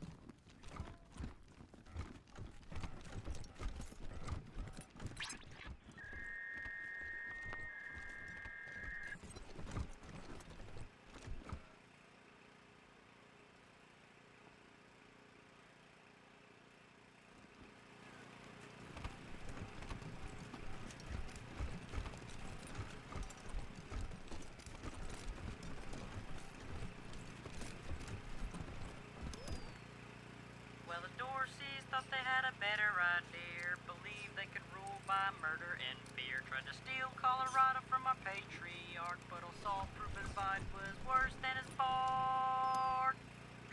Well, the Dorseys thought they had a better idea. Believed they could rule by murder and fear. Tried to steal Colorado from our patriarch, but all Saul proved his fight was worse than his part.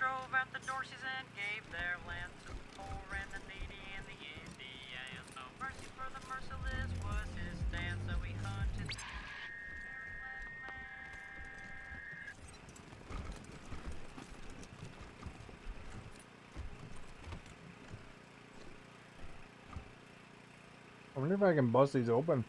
Drove out the Dorseys and gave their land to the poor and the needy and the Indians. No mercy for the merciless was his stand, so he hunted the very last man. I wonder if I can bust these open.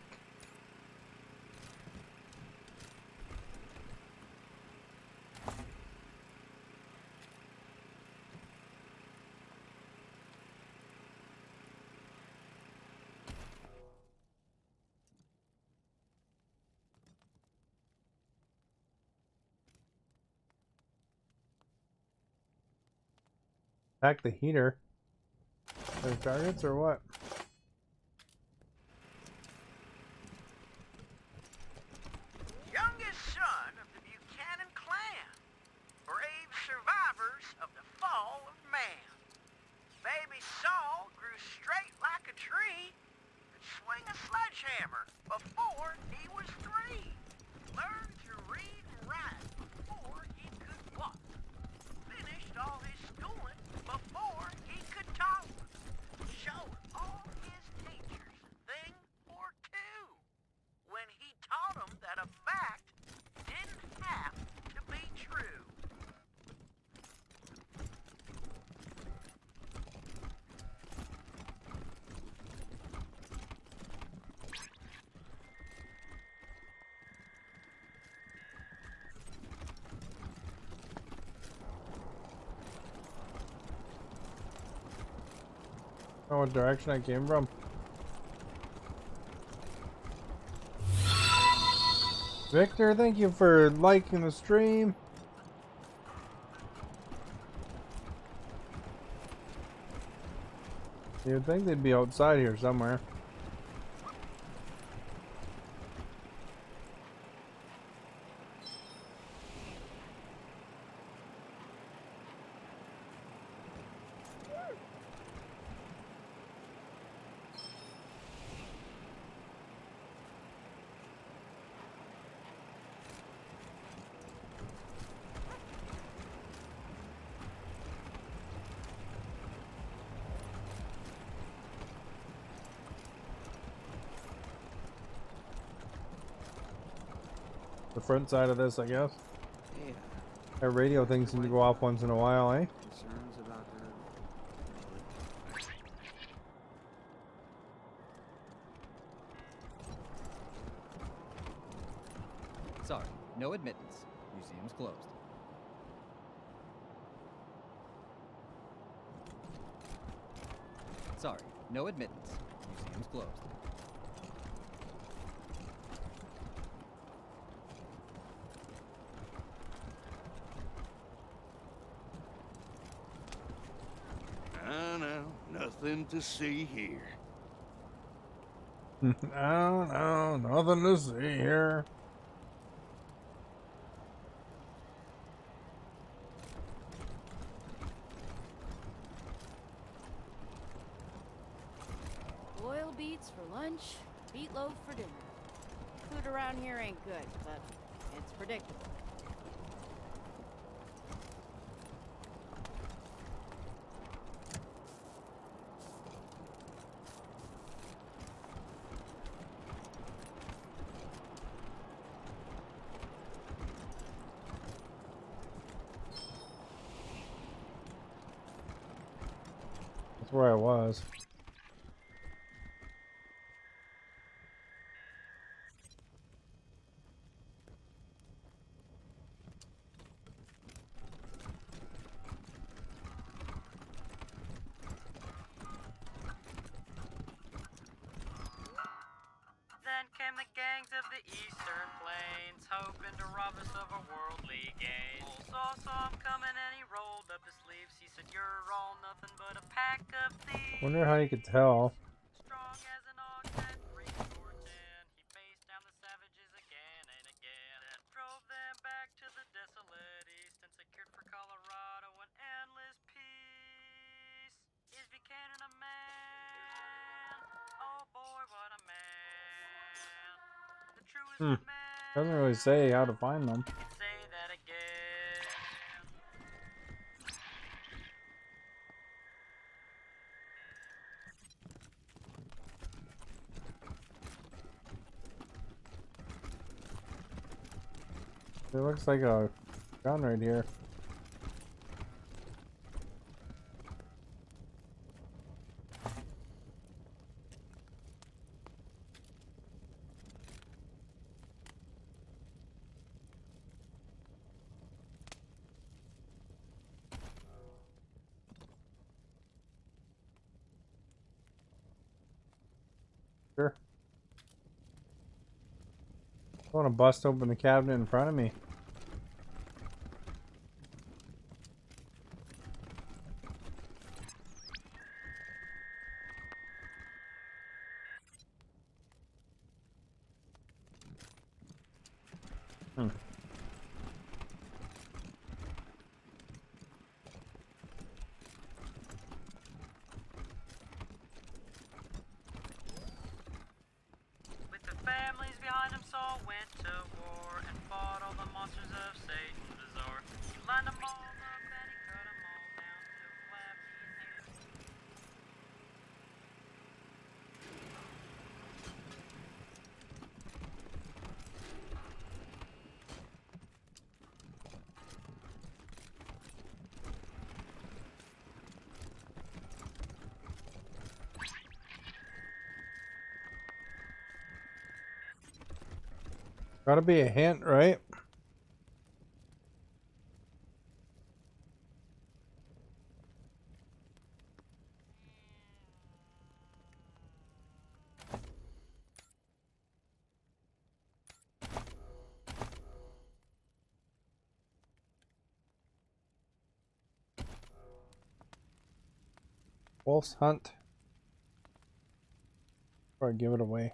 Attack the heater. There's targets or what? Youngest son of the Buchanan clan, brave survivors of the fall of man. know what direction I came from. Victor, thank you for liking the stream. You'd think they'd be outside here somewhere. The front side of this, I guess. Yeah. That radio thing seems to go off once in a while, eh? Concerns about her. Sorry, no admittance. Museum's closed. Sorry, no admittance. Museum's closed. No, nothing to see here. No, nothing to see here. Boiled beets for lunch, meatloaf for dinner. Food around here ain't good, but it's predictable. That's where I was. Then came the gangs of the Eastern Plains, hoping to rob us of our worldly gains. Saw some coming and he rolled up his sleeves. He said, "You're all nothing but a pack of thieves." Wonder how you could tell. Strong as an ox at 3 or 10, he faced down the savages again and again, and drove them back to the desolate east and secured for Colorado an endless peace. Is Buchanan a man? Oh boy, what a man! The truest of men. Doesn't really say how to find them. Say that again. It looks like a gun right here. Sure. I want to bust open the cabinet in front of me. With the families behind him, Saul went to war and fought all the monsters of Satan's bazaar. He lined them all up and he cut them all down to flap in his. Gotta be a hint, right? Wolf's Hunt. Or give it away.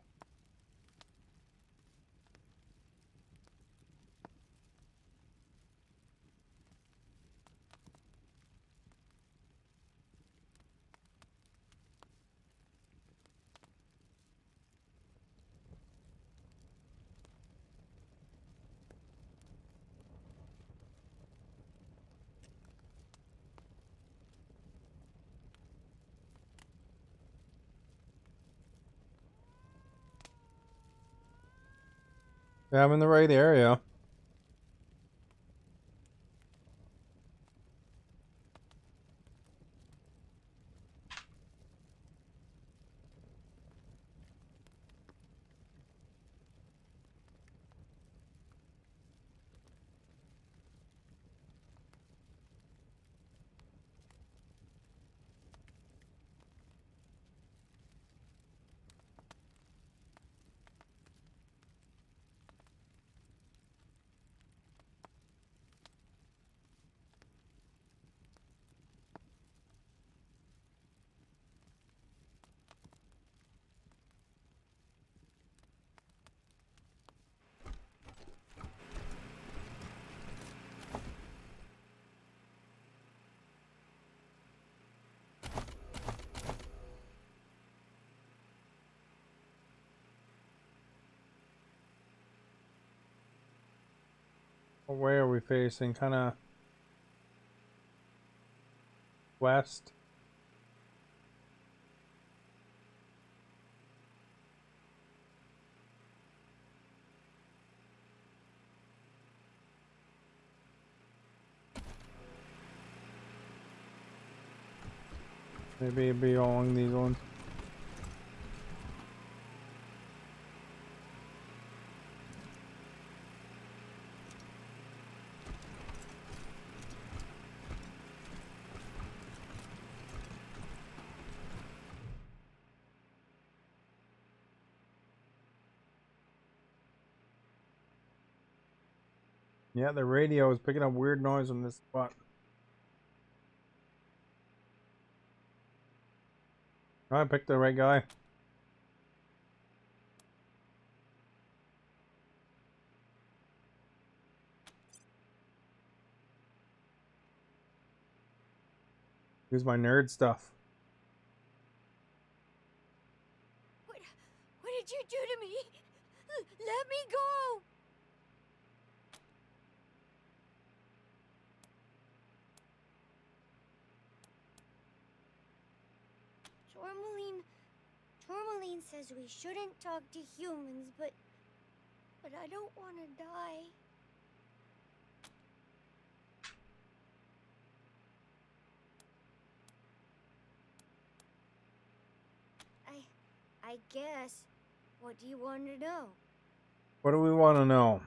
Yeah, I'm in the right area. What way are we facing? Kind of west. Maybe it'd be along these ones. Yeah, the radio is picking up weird noise on this spot. I picked the right guy. Use my nerd stuff. What did you do to me? Let me go! Tourmaline says we shouldn't talk to humans, but I don't want to die. I guess. What do you want to know? What do we want to know?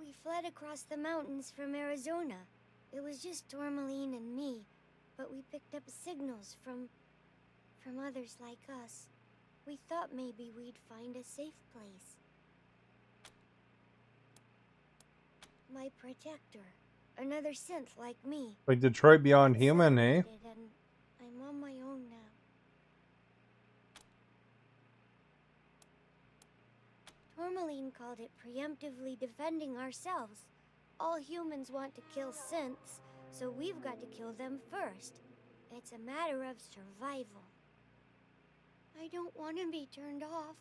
We fled across the mountains from Arizona. It was just Tourmaline and me, but we picked up signals from others like us. We thought maybe we'd find a safe place. My protector, another synth like me. Like Detroit Beyond Human, eh? And I'm on my own now. Tourmaline called it preemptively defending ourselves. All humans want to kill synths, so we've got to kill them first. It's a matter of survival. I don't want to be turned off.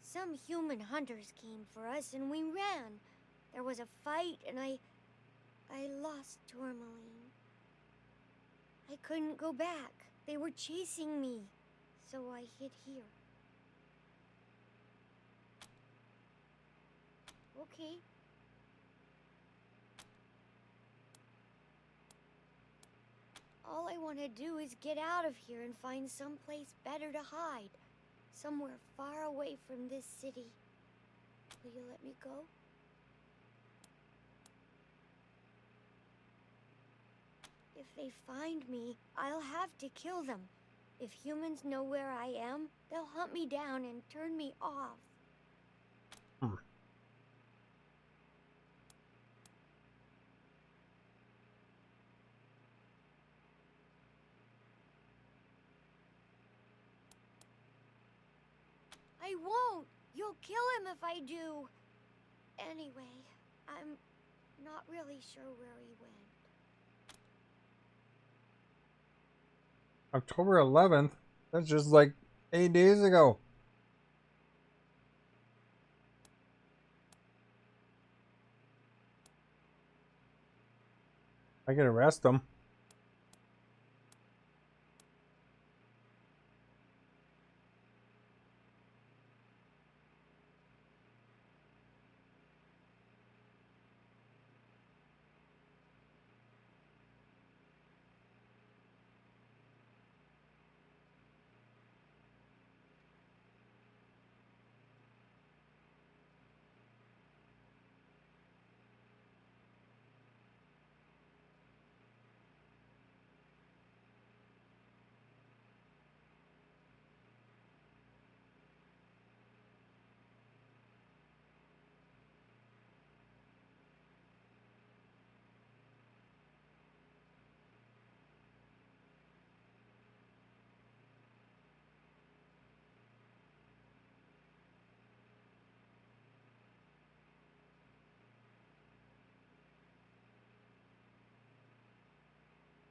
Some human hunters came for us and we ran. There was a fight and I lost Tourmaline. I couldn't go back. They were chasing me, so I hid here. Okay. All I want to do is get out of here and find someplace better to hide. Somewhere far away from this city. Will you let me go? If they find me, I'll have to kill them. If humans know where I am, they'll hunt me down and turn me off. I won't. You'll kill him if I do. Anyway, I'm not really sure where he went. October 11th? That's just like 8 days ago. I can arrest him.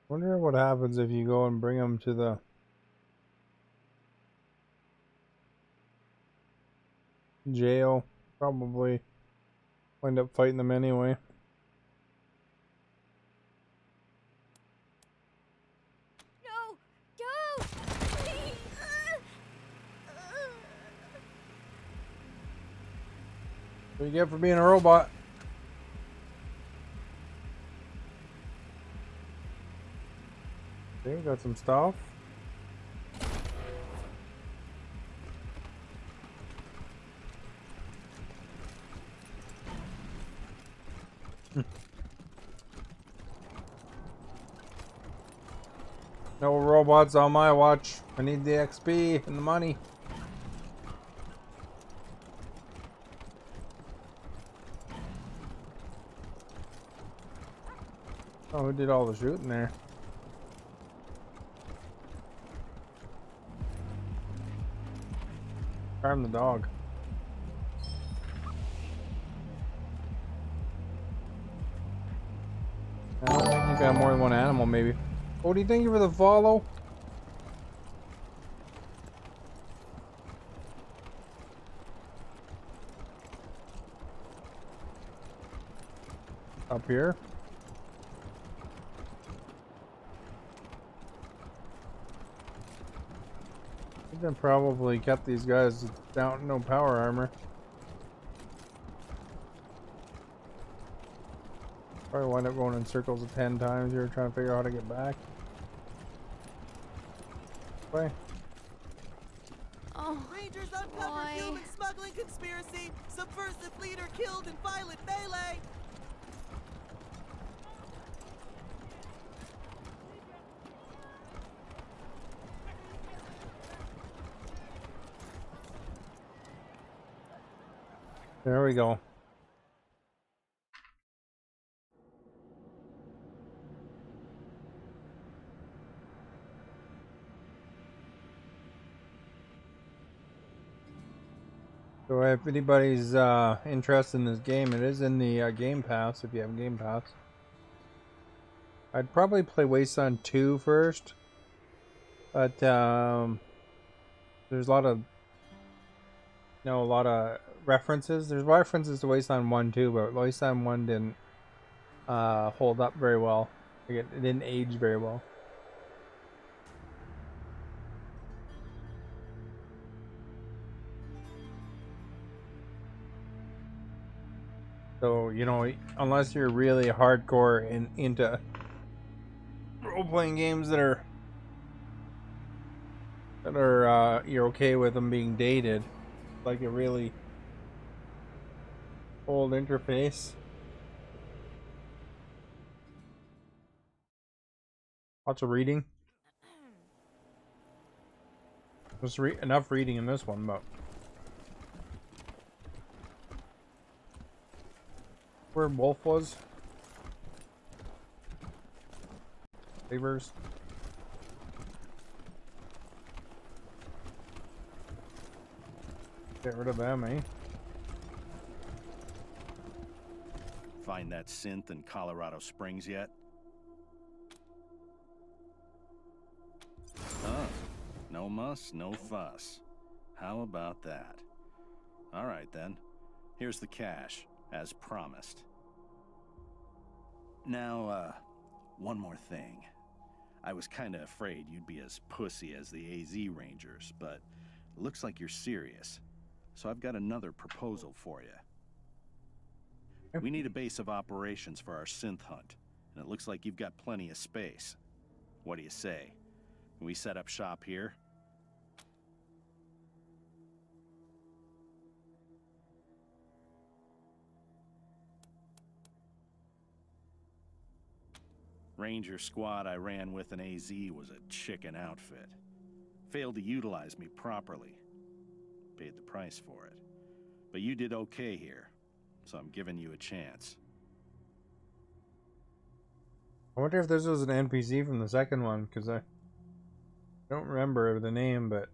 Wonder what happens if you go and bring him to the jail. Probably wind up fighting them anyway. No! Don't! Please! What do you get for being a robot? Okay, got some stuff. No robots on my watch. I need the XP and the money. Oh, who did all the shooting there? Arm the dog. I don't think you got more than one animal, maybe. Oh, do you think you for the follow? Up here? You can probably kept these guys down, no power armor. Probably wind up going in circles of 10 times here trying to figure out how to get back. Play. Oh, Rangers uncover human smuggling conspiracy. Subversive leader killed in violent melee. There we go. So if anybody's interested in this game, it is in the Game Pass, if you have Game Pass. I'd probably play Wasteland 2 first. But there's a lot of references. There's references to Wasteland 1 too, but Wasteland 1 didn't hold up very well. Like it didn't age very well. So, you know, unless you're really hardcore into role-playing games that are you're okay with them being dated, like a really old interface. Lots of reading. There's enough reading in this one, but Where Wolf was? Favors. Get rid of them, eh? Find that synth in Colorado Springs yet? Oh, no muss, no fuss. How about that? All right then. Here's the cash, as promised. Now, one more thing. I was kinda afraid you'd be as pussy as the AZ Rangers, but it looks like you're serious. So I've got another proposal for you. We need a base of operations for our synth hunt, and it looks like you've got plenty of space. What do you say? Can we set up shop here? Ranger squad I ran with in AZ was a chicken outfit. Failed to utilize me properly. Paid the price for it. But you did okay here, so I'm giving you a chance. I wonder if this was an NPC from the second one, because I don't remember the name, but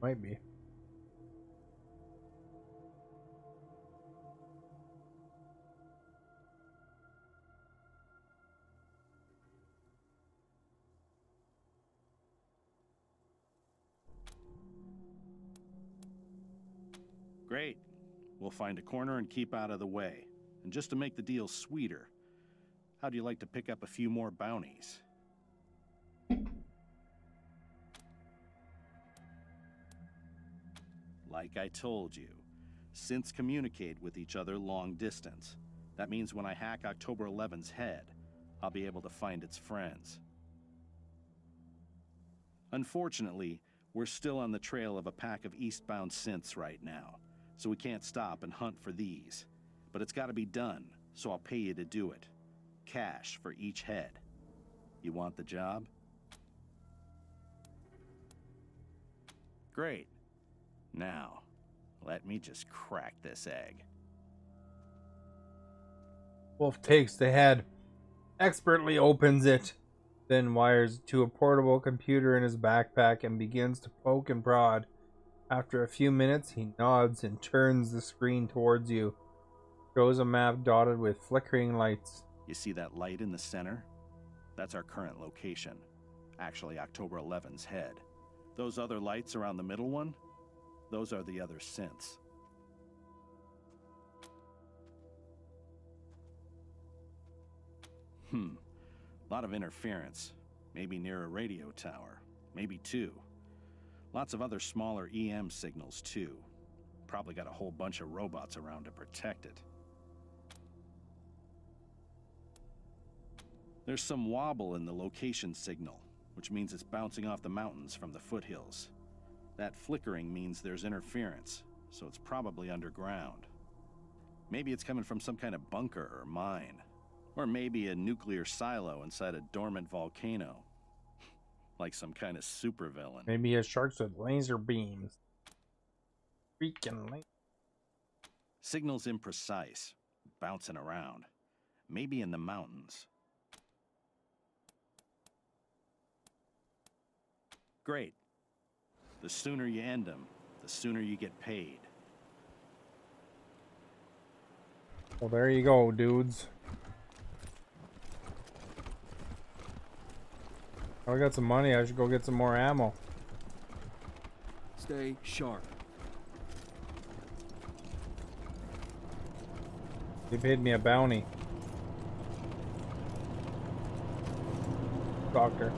might be. Great. We'll find a corner and keep out of the way. And just to make the deal sweeter, how'd you like to pick up a few more bounties? Like I told you, synths communicate with each other long distance. That means when I hack October 11's head, I'll be able to find its friends. Unfortunately, we're still on the trail of a pack of eastbound synths right now, so we can't stop and hunt for these. But it's got to be done, so I'll pay you to do it. Cash for each head. You want the job? Great. Now, let me just crack this egg. Wolf takes the head, expertly opens it, then wires it to a portable computer in his backpack and begins to poke and prod. After a few minutes, he nods and turns the screen towards you. Shows a map dotted with flickering lights. You see that light in the center? That's our current location. Actually, October 11's head. Those other lights around the middle one? Those are the other synths. Lot of interference. Maybe near a radio tower. Maybe two. Lots of other smaller EM signals, too. Probably got a whole bunch of robots around to protect it. There's some wobble in the location signal, which means it's bouncing off the mountains from the foothills. That flickering means there's interference, so it's probably underground. Maybe it's coming from some kind of bunker or mine. Or maybe a nuclear silo inside a dormant volcano. Like some kind of supervillain. Maybe he has sharks with laser beams. Freaking laser. Signal's imprecise, bouncing around. Maybe in the mountains. Great. The sooner you end them, the sooner you get paid. Well, there you go, dudes. I got some money. I should go get some more ammo. Stay sharp. They paid me a bounty. Doctor.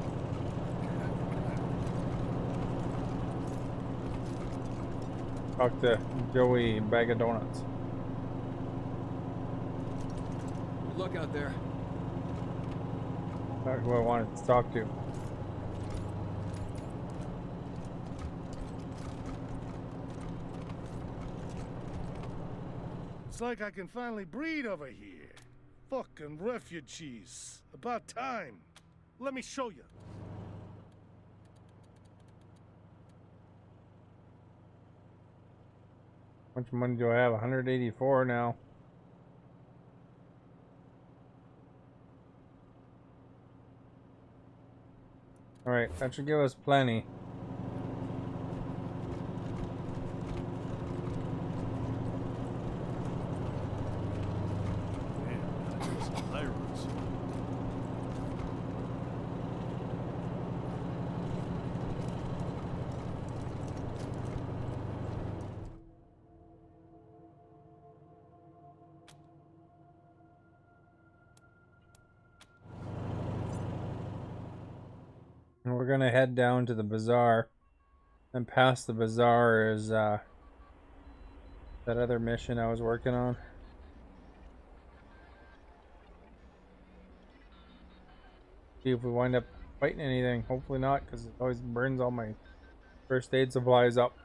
Talk to Joey Bag of Donuts. Good luck out there. That's who I wanted to talk to. It's like I can finally breathe over here. Fucking refugees. About time. Let me show you. How much money do I have? 184 now. Alright, that should give us plenty. And we're gonna head down to the bazaar. And past the bazaar is that other mission I was working on. See if we wind up fighting anything. Hopefully not, because it always burns all my first aid supplies up.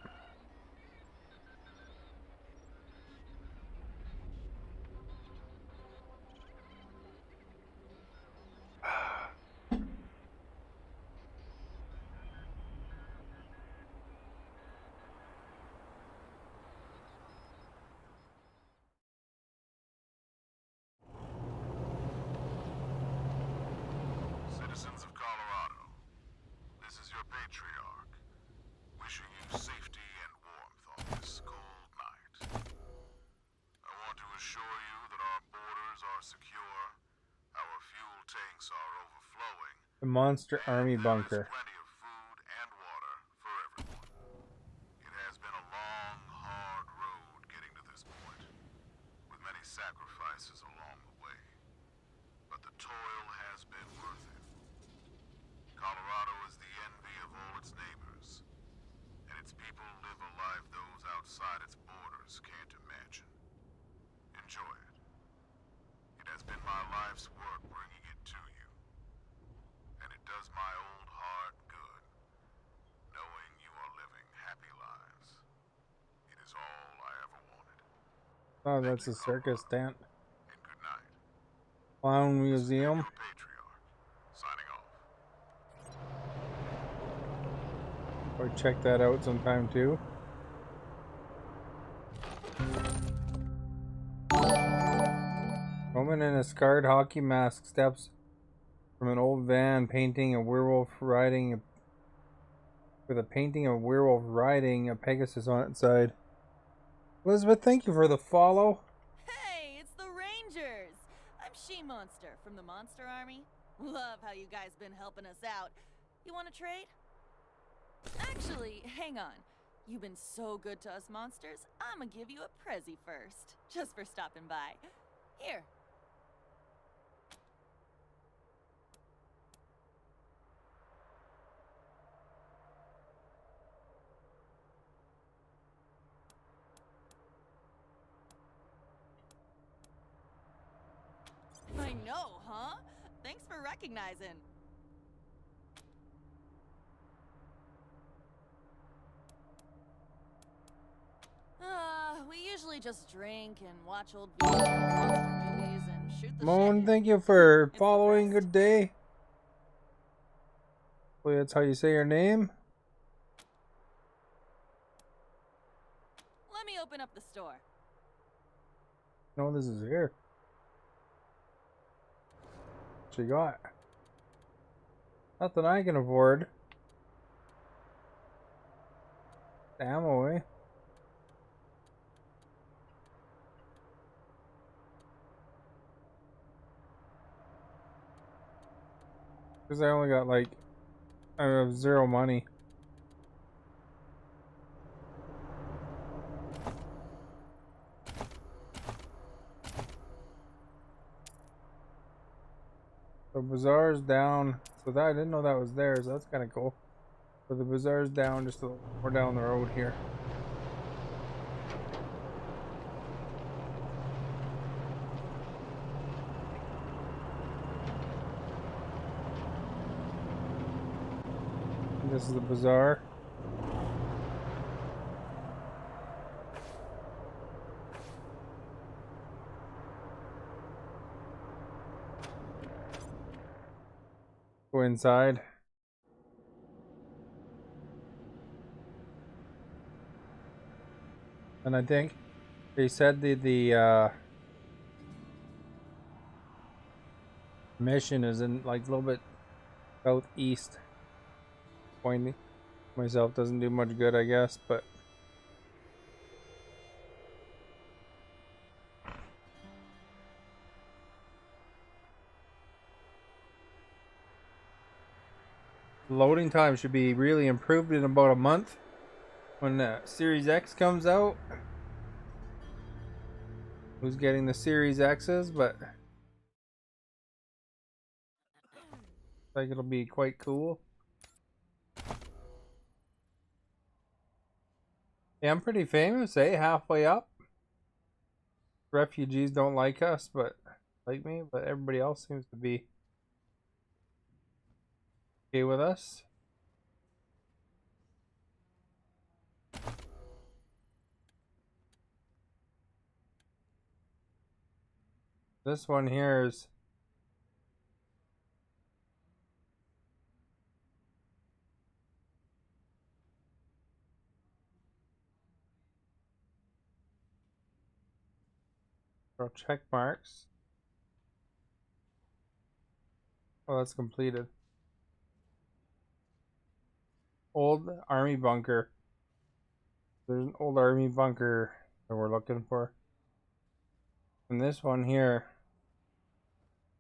Citizens of Colorado, this is your patriarch, wishing you safety and warmth on this cold night. I want to assure you that our borders are secure, our fuel tanks are overflowing, The Monster Army bunker. plenty of food and water for everyone. It has been a long, hard road getting to this point, with many sacrifices along the way. But the toil has been worth it. Colorado is the envy of all its neighbors, and its people live a life those outside its borders can't imagine. Enjoy it. It has been my life's work bringing it to you, and it does my old heart good, knowing you are living happy lives. It is all I ever wanted. Oh, that's a circus tent. And good night. Clown museum. Signing off. Or check that out sometime too. Woman in a scarred hockey mask steps from an old van painting a werewolf riding with a painting of a werewolf riding a Pegasus on its side. Elizabeth, thank you for the follow. Hey, it's the Rangers! I'm She-Monster from the Monster Army. Love how you guys been helping us out. You want to trade? Actually, hang on. You've been so good to us monsters, I'm gonna give you a prezi first. Just for stopping by. Here. I know, huh? Thanks for recognizing. We usually just drink and watch old videos and monster movies and shoot the Moan, shit. thank you for following. Good day. Hopefully that's how you say your name. Let me open up the store. No, this is here. What you got? Nothing I can afford. Ammo, eh? Because I only got like, I have 0 money. The bazaar's down. So that I didn't know that was there, so that's kind of cool. So the bazaar's down just a little more down the road here. This is the bazaar. Go inside. And I think they said the mission is in like a little bit southeast. Pointing myself doesn't do much good, I guess, but loading time should be really improved in about a month when the Series X comes out. Who's getting the Series X's, but I think it'll be quite cool. Yeah, I'm pretty famous, eh? Halfway up. Refugees don't like us, but like me, but everybody else seems to be okay with us. This one here is check marks. Oh, that's completed. Old army bunker. There's an old army bunker that we're looking for. And this one here,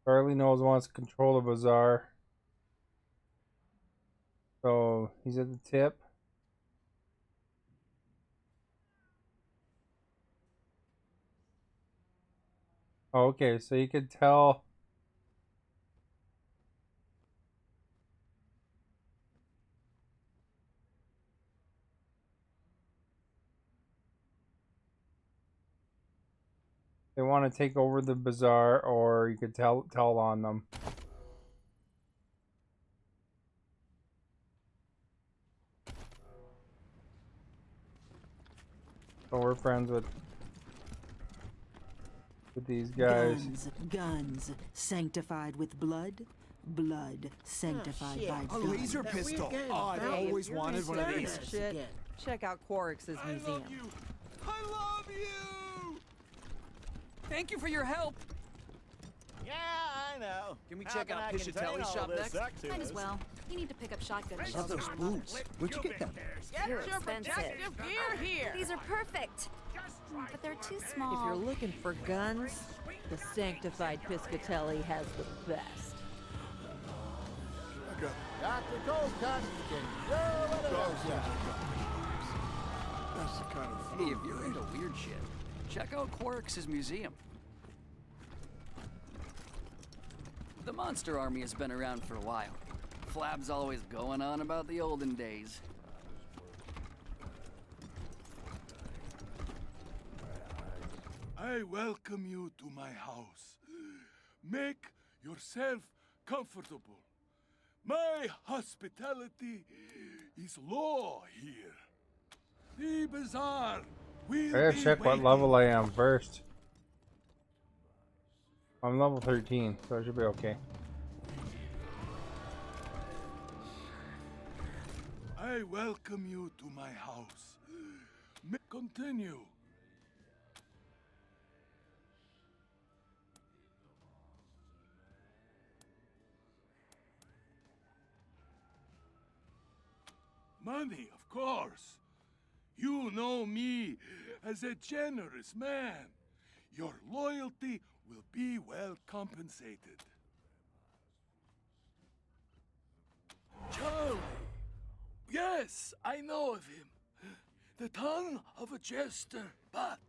Charlie knows wants to control the bazaar. So he's at the tip. Oh, okay, so you could tell they want to take over the bazaar, or you could tell on them. So we're friends with these guys. Guns sanctified with blood, blood sanctified by A blood. laser pistol. Oh, I've always wanted one of these. Shit. Check out Quarix's museum. I love you! Thank you for your help. Yeah, I know. Can we How check can out I contain Piscatelli's all shop this next? Might as well. You need to pick up shotgun Love shells. those boots. Where'd you get them? Get They're your expensive. protective gear here. These are perfect. But they're too If small. you're looking for guns, the sanctified Piscatelli has the best. Dr. Colcott can go whatever. That's the kind of Hey, if you're into weird shit, check out Quarix's museum. The Monster Army has been around for a while. Flab's always going on about the olden days. I welcome you to my house. Make yourself comfortable. My hospitality is law here. The bazaar will I gotta be check what waiting. level I am first. I'm level 13, so I should be okay. I welcome you to my house. Continue. Money, of course. You know me as a generous man. Your loyalty will be well compensated. Charlie! Yes, I know of him. The tongue of a jester, but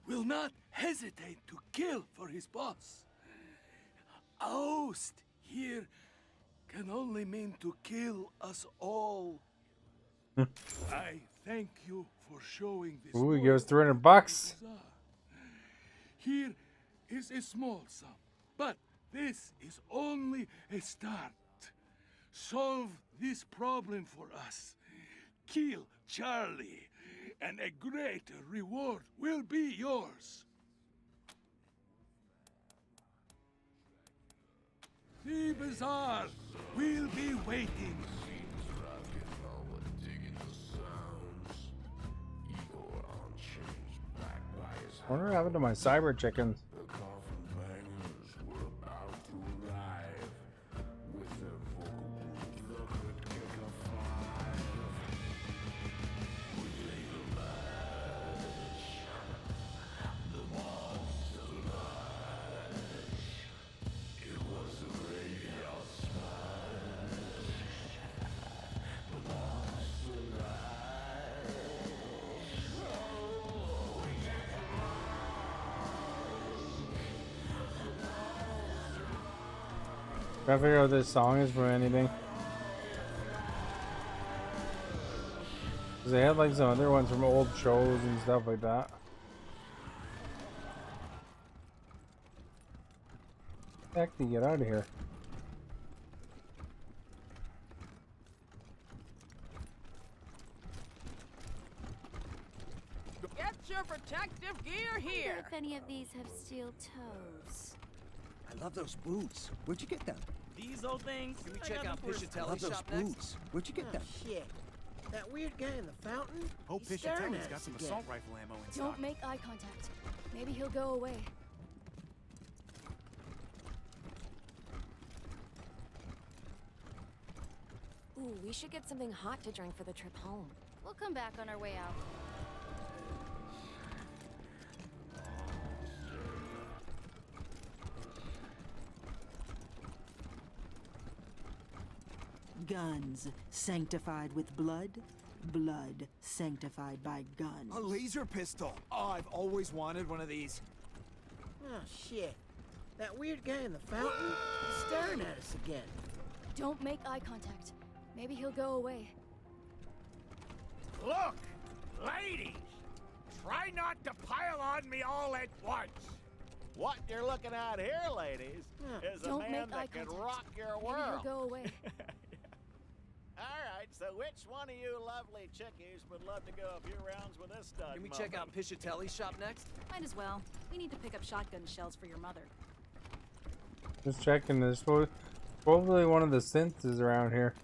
will not hesitate to kill for his boss. Oust here can only mean to kill us all. I thank you for showing this. Ooh, he gives $300. Here is a small sum, but this is only a start. Solve this problem for us. Kill Charlie, and a greater reward will be yours. The bazaar will be waiting. I wonder what happened to my cyber chickens. Trying to figure out what this song is from anything. Cause they had like some other ones from old shows and stuff like that. Heck, to get out of here. Get your protective gear I wonder here. if any of these have steel toes. I love those boots. Where'd you get them? These old things. Can we I check got out them for- I Piscatelli's love those shop next? boots. Where'd you get them? Shit. That weird guy in the fountain? Hope He's staring Piscatelli's at got us some again. assault rifle ammo in stock. Don't make eye contact. Maybe he'll go away. Ooh, we should get something hot to drink for the trip home. We'll come back on our way out. Guns sanctified with blood, blood sanctified by guns. A laser pistol. Oh, I've always wanted one of these. Oh, shit. That weird guy in the fountain? He's staring at us again. Don't make eye contact. Maybe he'll go away. Look, ladies, try not to pile on me all at once. What you're looking at here, ladies, is a Don't man make eye that can contact. rock your Maybe world. he'll go away. All right, so which one of you lovely chickies would love to go a few rounds with this stud? Can we check out Piscatelli's shop next? Might as well. We need to pick up shotgun shells for your mother. Just checking. There's probably one of the synths is around here.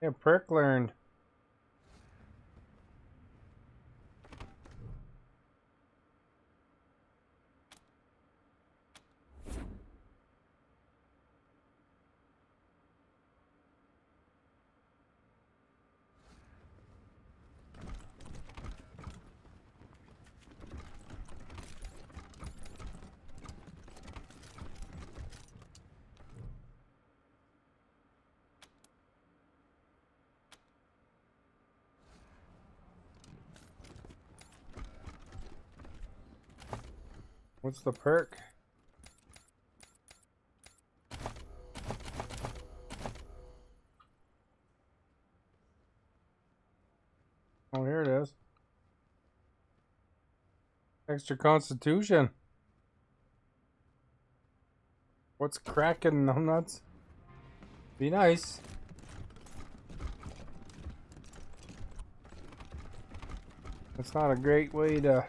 Yeah, Prick learned. What's the perk? Oh, here it is. Extra constitution. What's cracking, numbnuts? Be nice. That's not a great way to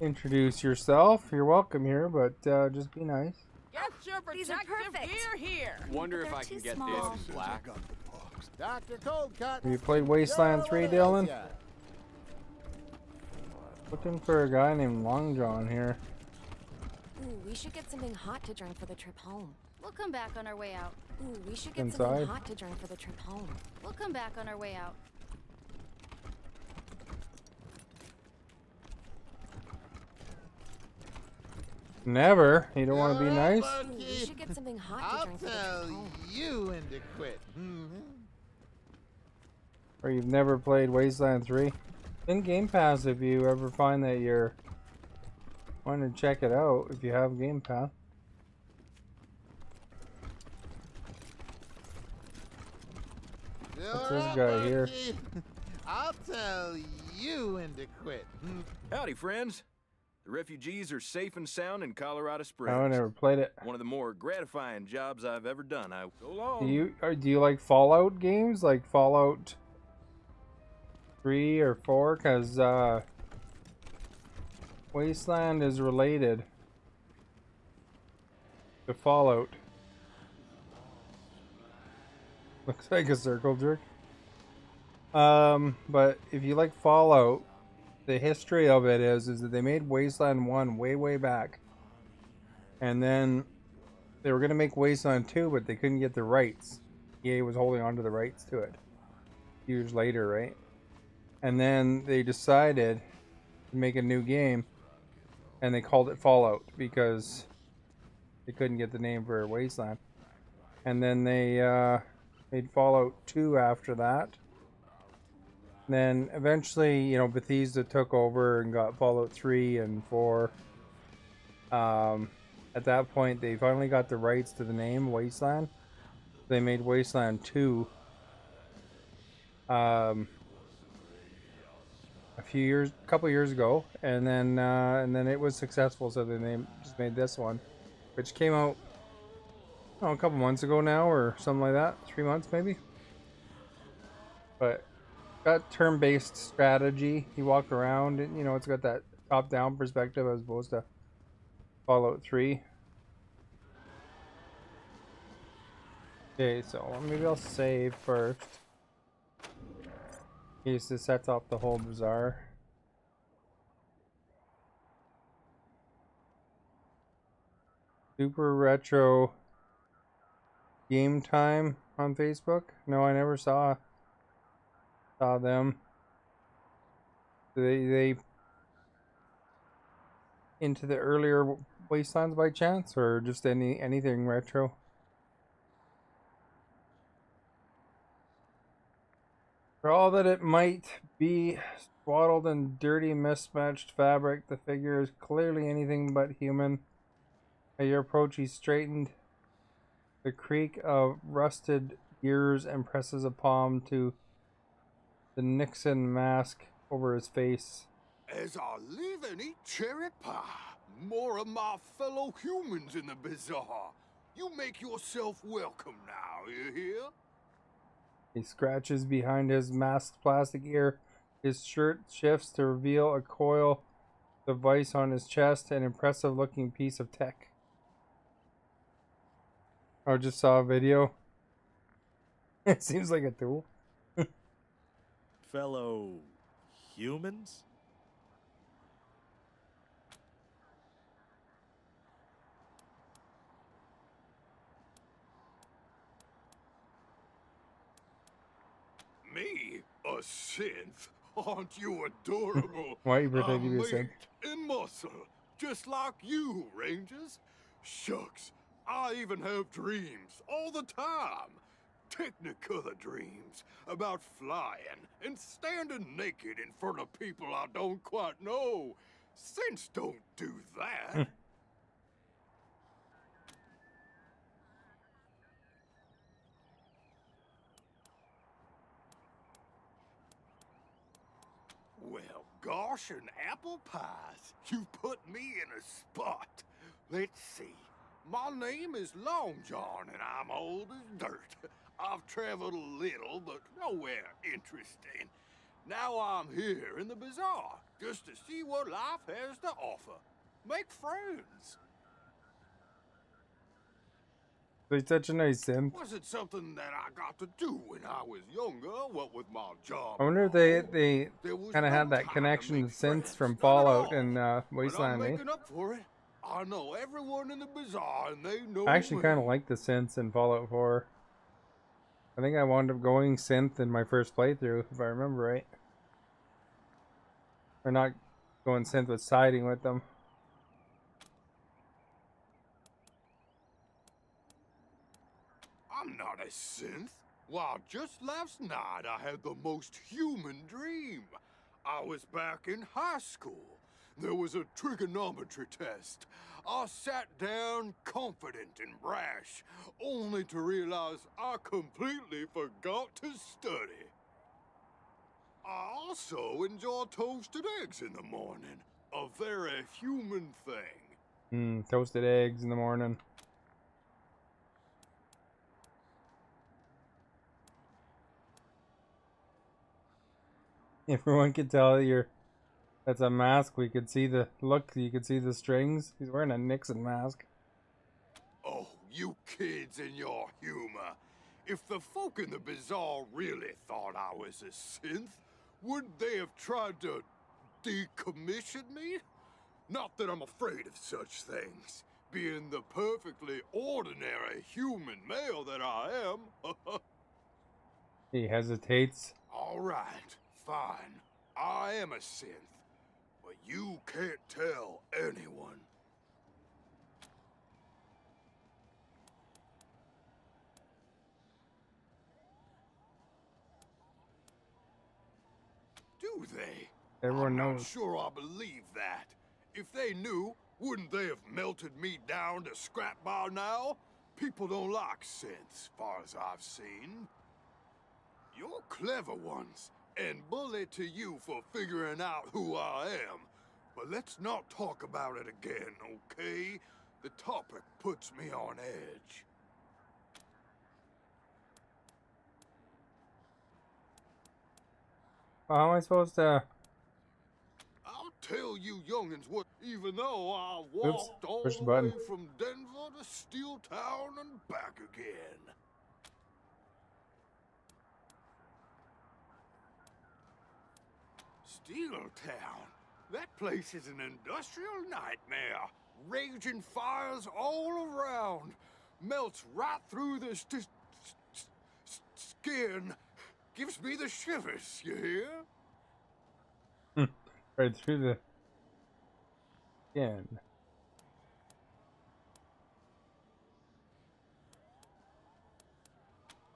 introduce yourself. You're welcome here, but just be nice. Get your protective gear here. Wonder if I can get this in black. Dr. Coldcut. Have you played Wasteland 3, Dylan? Looking for a guy named Long John here. Ooh, we should get something hot to drink for the trip home. We'll come back on our way out. Ooh, we should get Inside. something hot to drink for the trip home. We'll come back on our way out. Never. You don't want to be nice? Ooh, we should get something hot to drink for the trip home. You when to quit. Or you've never played Wasteland 3? In Game Pass if you ever find that you're wanting to check it out, if you have Game Pass. What's this guy here? I'll tell you when to quit. Howdy, friends. The refugees are safe and sound in Colorado Springs. I never played it. One of the more gratifying jobs I've ever done. So long. Do you like Fallout games? Like Fallout 3 or 4? Because Wasteland is related to Fallout. Looks like a circle jerk. But if you like Fallout, the history of it is that they made Wasteland 1 way back. And then they were going to make Wasteland 2, but they couldn't get the rights. EA was holding on to the rights to it. Years later, right? And then they decided to make a new game. and they called it Fallout because they couldn't get the name for Wasteland. And then they made Fallout 2 after that. Then eventually, you know, Bethesda took over and got Fallout 3 and 4. At that point, they finally got the rights to the name Wasteland. They made Wasteland 2 a couple years ago, and then it was successful, so then they just made this one, which came out a couple months ago now, or something like that, 3 months maybe. But got turn-based strategy. You walk around, and you know it's got that top-down perspective as opposed to Fallout 3. Okay, so maybe I'll save first. In case this sets off the whole bazaar. Super Retro Game Time on Facebook? No, I never saw them. They into the earlier Wastelands by chance, or just anything retro? For all that it might be swaddled in dirty, mismatched fabric, the figure is clearly anything but human. At your approach, he straightened the creak of rusted gears and presses a palm to the Nixon mask over his face. As I live and eat cherry pie, more of my fellow humans in the bazaar. You make yourself welcome now, you hear? He scratches behind his masked plastic ear. His shirt shifts to reveal a coil device on his chest, an impressive looking piece of tech. I just saw a video. It seems like a tool. Fellow humans? Me? A synth? Aren't you adorable? Why you pretend to I'm be a synth? meat and muscle, just like you, Rangers. Shucks, I even have dreams all the time. Technicolor dreams about flying and standing naked in front of people I don't quite know. Synths don't do that. Well, gosh, and apple pies. You put me in a spot. Let's see. My name is Long John, and I'm old as dirt. I've traveled a little, but nowhere interesting. Now I'm here in the bazaar, just to see what life has to offer. Make friends. He's such a nice synth. Was it something that I got to do when I was younger? What with my job? I wonder if they kind of had that connection to synths from Fallout and But I'm Wasteland, eh? making up for it. I know everyone in the bazaar, and they know I actually me. kind of like the synths in Fallout 4. I think I wound up going synth in my first playthrough, if I remember right. Or not going synth, but siding with them. I'm not a synth. Why, just last night I had the most human dream. I was back in high school. There was a trigonometry test. I sat down confident and brash, only to realize I completely forgot to study. I also enjoy toasted eggs in the morning. A very human thing. Toasted eggs in the morning. Everyone could tell that's a mask. We could see the look. You could see the strings. He's wearing a Nixon mask. Oh, you kids and your humor. If the folk in the bazaar really thought I was a synth, wouldn't they have tried to decommission me? Not that I'm afraid of such things, being the perfectly ordinary human male that I am. He hesitates. All right, fine. I am a synth. But You can't tell anyone. Do they? Everyone I'm not knows. sure I believe that. If they knew, wouldn't they have melted me down to scrap by now? People don't like synths, far as I've seen. You're clever ones, and bully to you for figuring out who I am. But let's not talk about it again, okay? The topic puts me on edge. Well, how am I supposed to? I'll tell you youngins what, even though I Oops, walked all push the the way button. from Denver to Steel Town and back again. Steel Town? That place is an industrial nightmare. Raging fires all around. Melts right through the skin. Gives me the shivers, you hear? Right through the skin.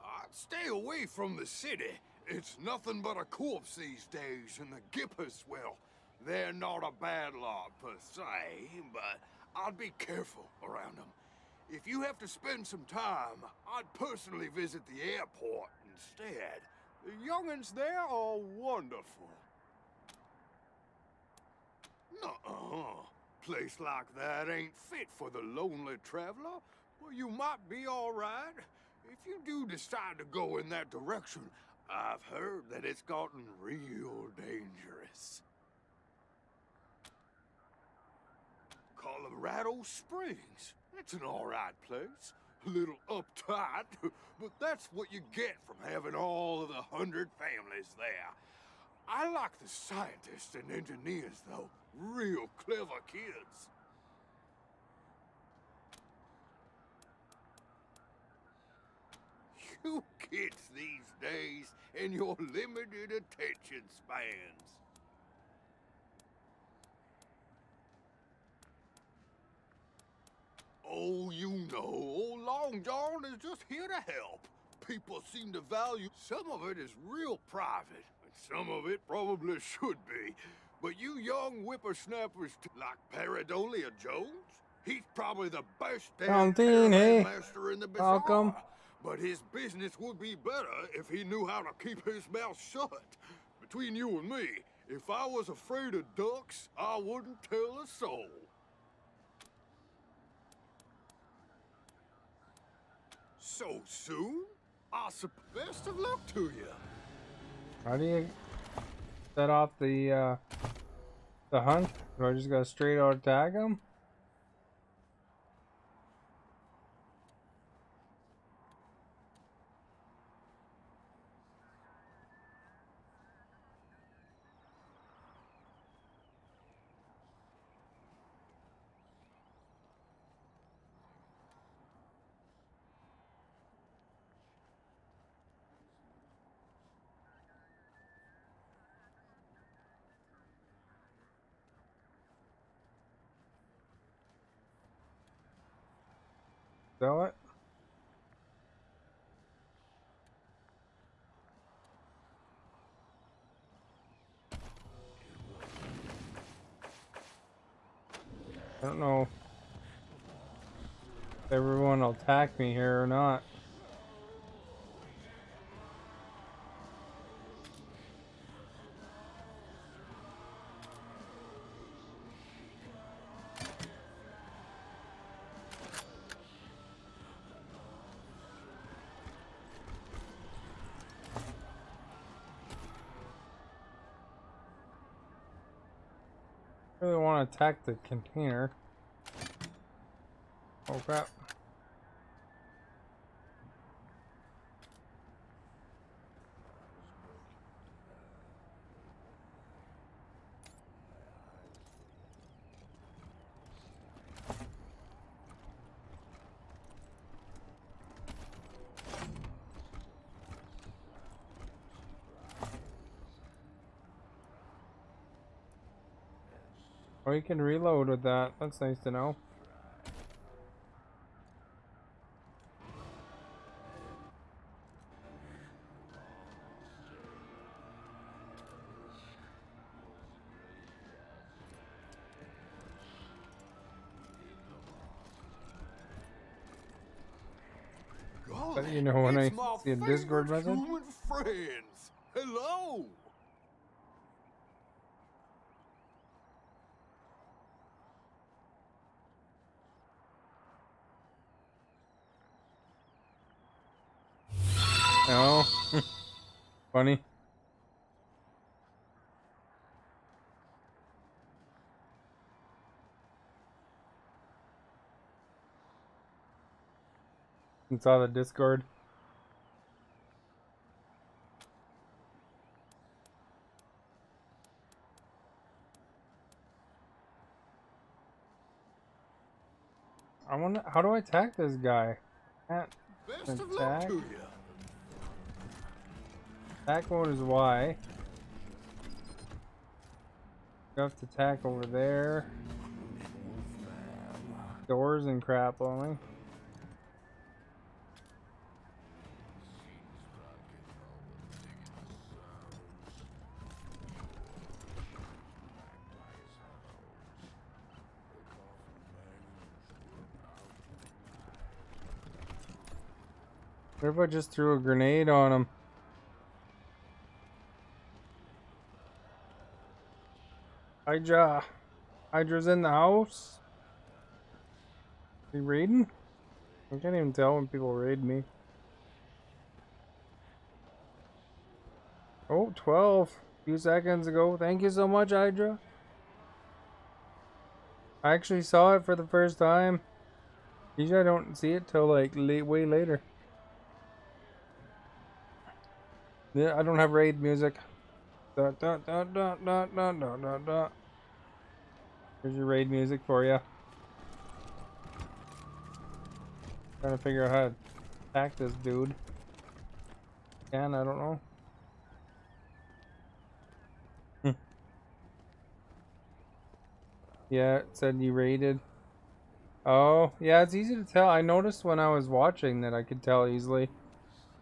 I'd stay away from the city. It's nothing but a corpse these days, and the Gippers, well, they're not a bad lot per se, but I'd be careful around them. If you have to spend some time, I'd personally visit the airport instead. The young'uns there are wonderful. Nuh-uh. Place like that ain't fit for the lonely traveler. Well, you might be all right. If you do decide to go in that direction, I've heard that it's gotten real dangerous. Colorado Springs. It's an all right place. A little uptight, but that's what you get from having all of the 100 families there. I like the scientists and engineers, though. Real clever kids. You kids these days and your limited attention spans. Oh, you know, old Long John is just here to help. People seem to value some of it is real private, and some of it probably should be. But you young whippersnappers like Paradolia Jones, he's probably the best damn Valentine, hey. master in the Welcome. bazaar. But his business would be better if he knew how to keep his mouth shut. Between you and me, if I was afraid of ducks, I wouldn't tell a soul. So soon? Best of luck to you. How do you set off the hunt? Do I just go straight out tag him? Sell it? I don't know if everyone will attack me here or not. I really want to attack the container. Oh crap. Oh, you can reload with that. That's nice to know. But you know, when I It's my see a Discord favorite message, human friends. Hello. no, funny. You saw the Discord. I wonder, how do I attack this guy? Can't Best of luck attack. to you. Attack mode is Y. You have to attack over there. Doors and crap only. What if I just threw a grenade on him? Hydra. Hydra's in the house. Are you raiding? I can't even tell when people raid me. Oh, 12. A few seconds ago. Thank you so much, Hydra. I actually saw it for the first time. Usually I don't see it till like way later. Yeah, I don't have raid music. Da, da, da, da, da, da, da, da, da. Here's your raid music for you. Trying to figure out how to attack this dude. Can I don't know. Yeah, it said you raided. Oh, yeah, it's easy to tell. I noticed when I was watching that I could tell easily.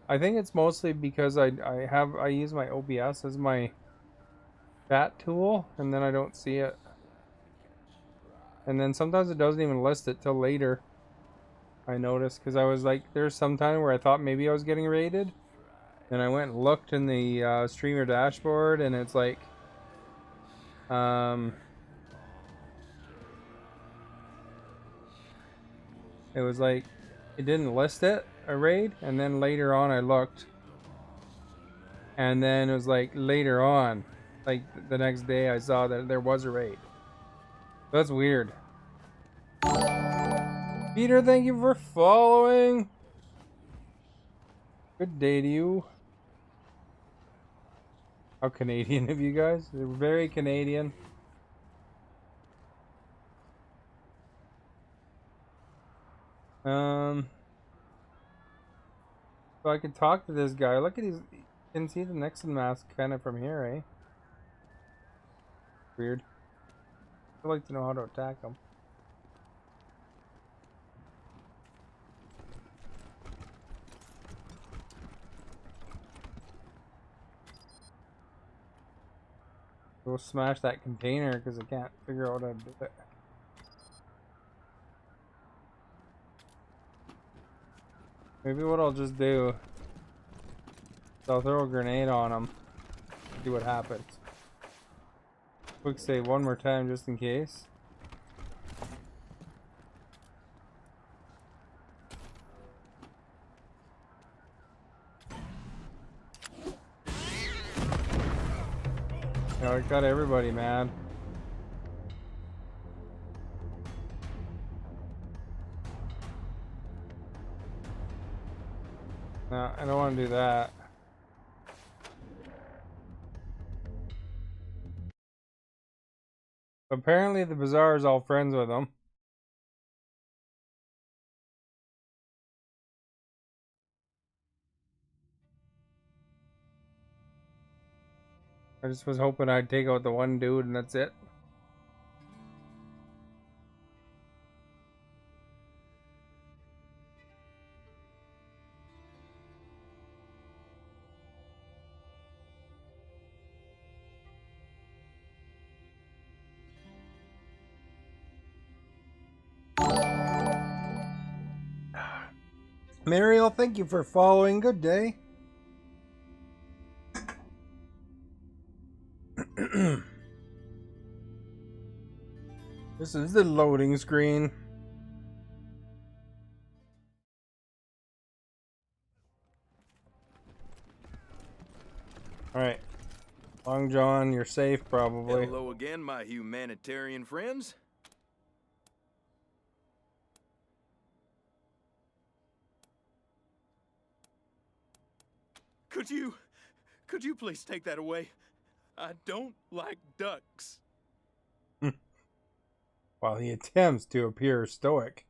I think it's mostly because I use my OBS as my chat tool, and then I don't see it. And then sometimes it doesn't even list it till later. I noticed because I was like, there's some time where I thought maybe I was getting raided, and I went and looked in the streamer dashboard, and it's like, it was like, it didn't list it a raid, and then later on I looked, and then it was like later on, like the next day I saw that there was a raid. That's weird. Peter, thank you for following. Good day to you. How Canadian of you guys? They're very Canadian. So I could talk to this guy. Look at his. You can see the Nixon mask kind of from here, eh? Weird. I'd like to know how to attack him. We'll smash that container because I can't figure out how to do it. Maybe what I'll just do is I'll throw a grenade on him. See what happens. Quick save one more time just in case. I got everybody mad. No, I don't want to do that. Apparently the Bazaar is all friends with him. I just was hoping I'd take out the one dude and that's it. Mariel, thank you for following. Good day. This is the loading screen. Alright. Long John, you're safe probably. Hello again, my humanitarian friends. Could you please take that away? I don't like ducks. While he attempts to appear stoic,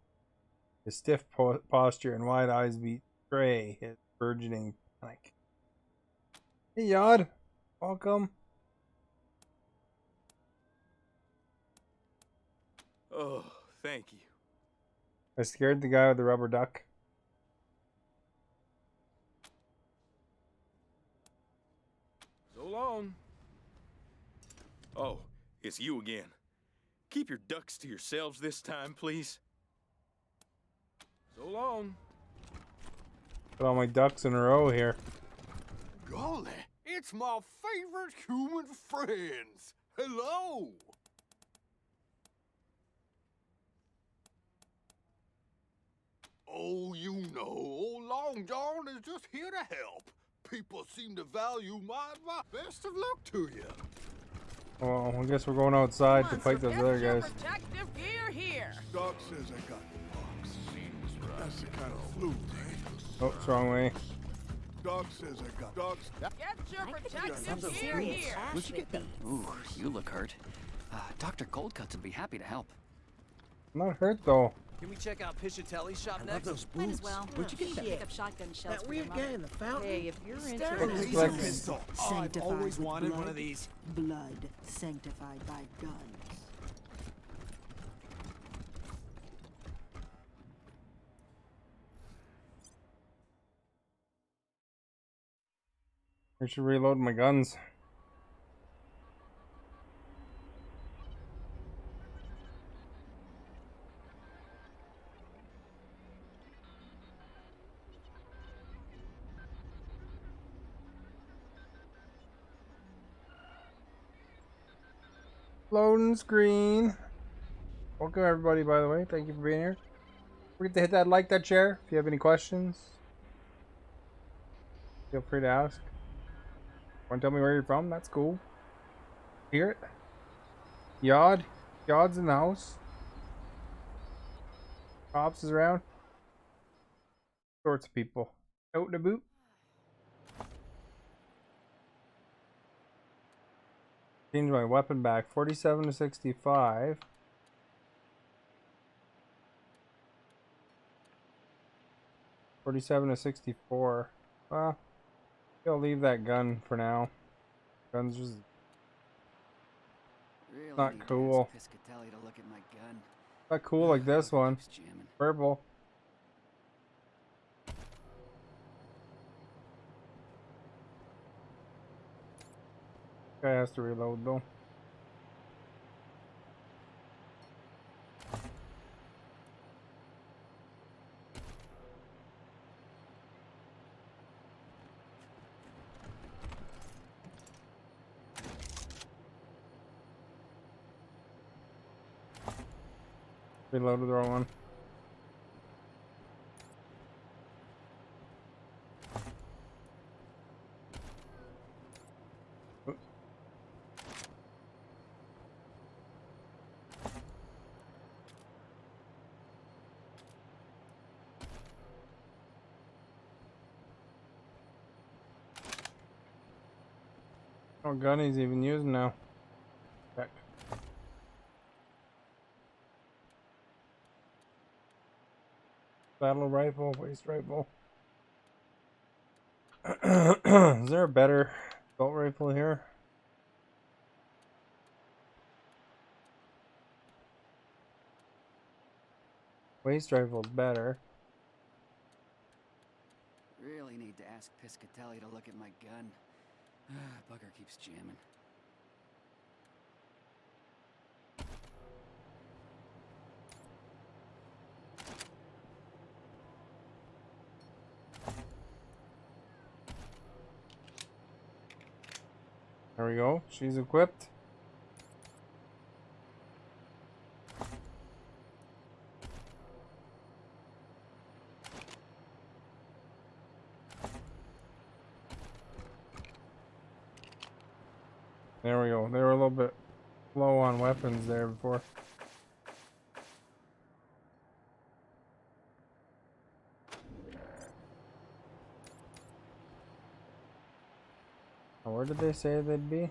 his stiff posture and wide eyes betray his burgeoning panic. Hey Yod, welcome. Oh, thank you. I scared the guy with the rubber duck. So long. Oh, it's you again. Keep your ducks to yourselves this time, please. So long. Put all my ducks in a row here. Golly, it's my favorite human friends. Hello. Oh, you know, old Long John is just here to help. People seem to value my best of luck to you. Well, I guess we're going outside to fight those other guys. Protective gear here. Doc says I got the box. Seems right. That's the kind of flu, right? Oh, it's wrong way. Doc says I got dogs. Get your protective gear here. Where'd you get that? Ooh, you look hurt. Dr. Coldcuts would be happy to help. I'm not hurt though. Can we check out Piscitelli's shop next? those boots. Might as well. Where'd you get that? Pick up shotgun shells That for your weird mother. guy in the fountain. Hey, if you're Staring interested. at Like- me. Pistol. Oh, I've Sanctified always with wanted blood, one of these. Blood sanctified by guns. I should reload my guns. Loading screen. Welcome everybody, by the way. Thank you for being here. Forget to hit that like, that share. If you have any questions, feel free to ask. Want to tell me where you're from? That's cool. Hear it? Yod. Yod's in the house. Cops is around. Sorts of people. Out and about. Change my weapon back. 47 to 65. $47 to 64. Well, I'll leave that gun for now. Gun's just Really not need to cool. ask Piscitelli to look at my gun. Not cool like this one. Keeps jamming. Purple. Guy has to reload though. Reloaded the wrong one. What gun he's even using now? Check. Battle rifle, waist rifle. Is there a better assault rifle here? Waist rifle's better. Really need to ask Piscitelli to look at my gun. Bugger keeps jamming. There we go. She's equipped. There we go. They were a little bit low on weapons there before. Where did they say they'd be?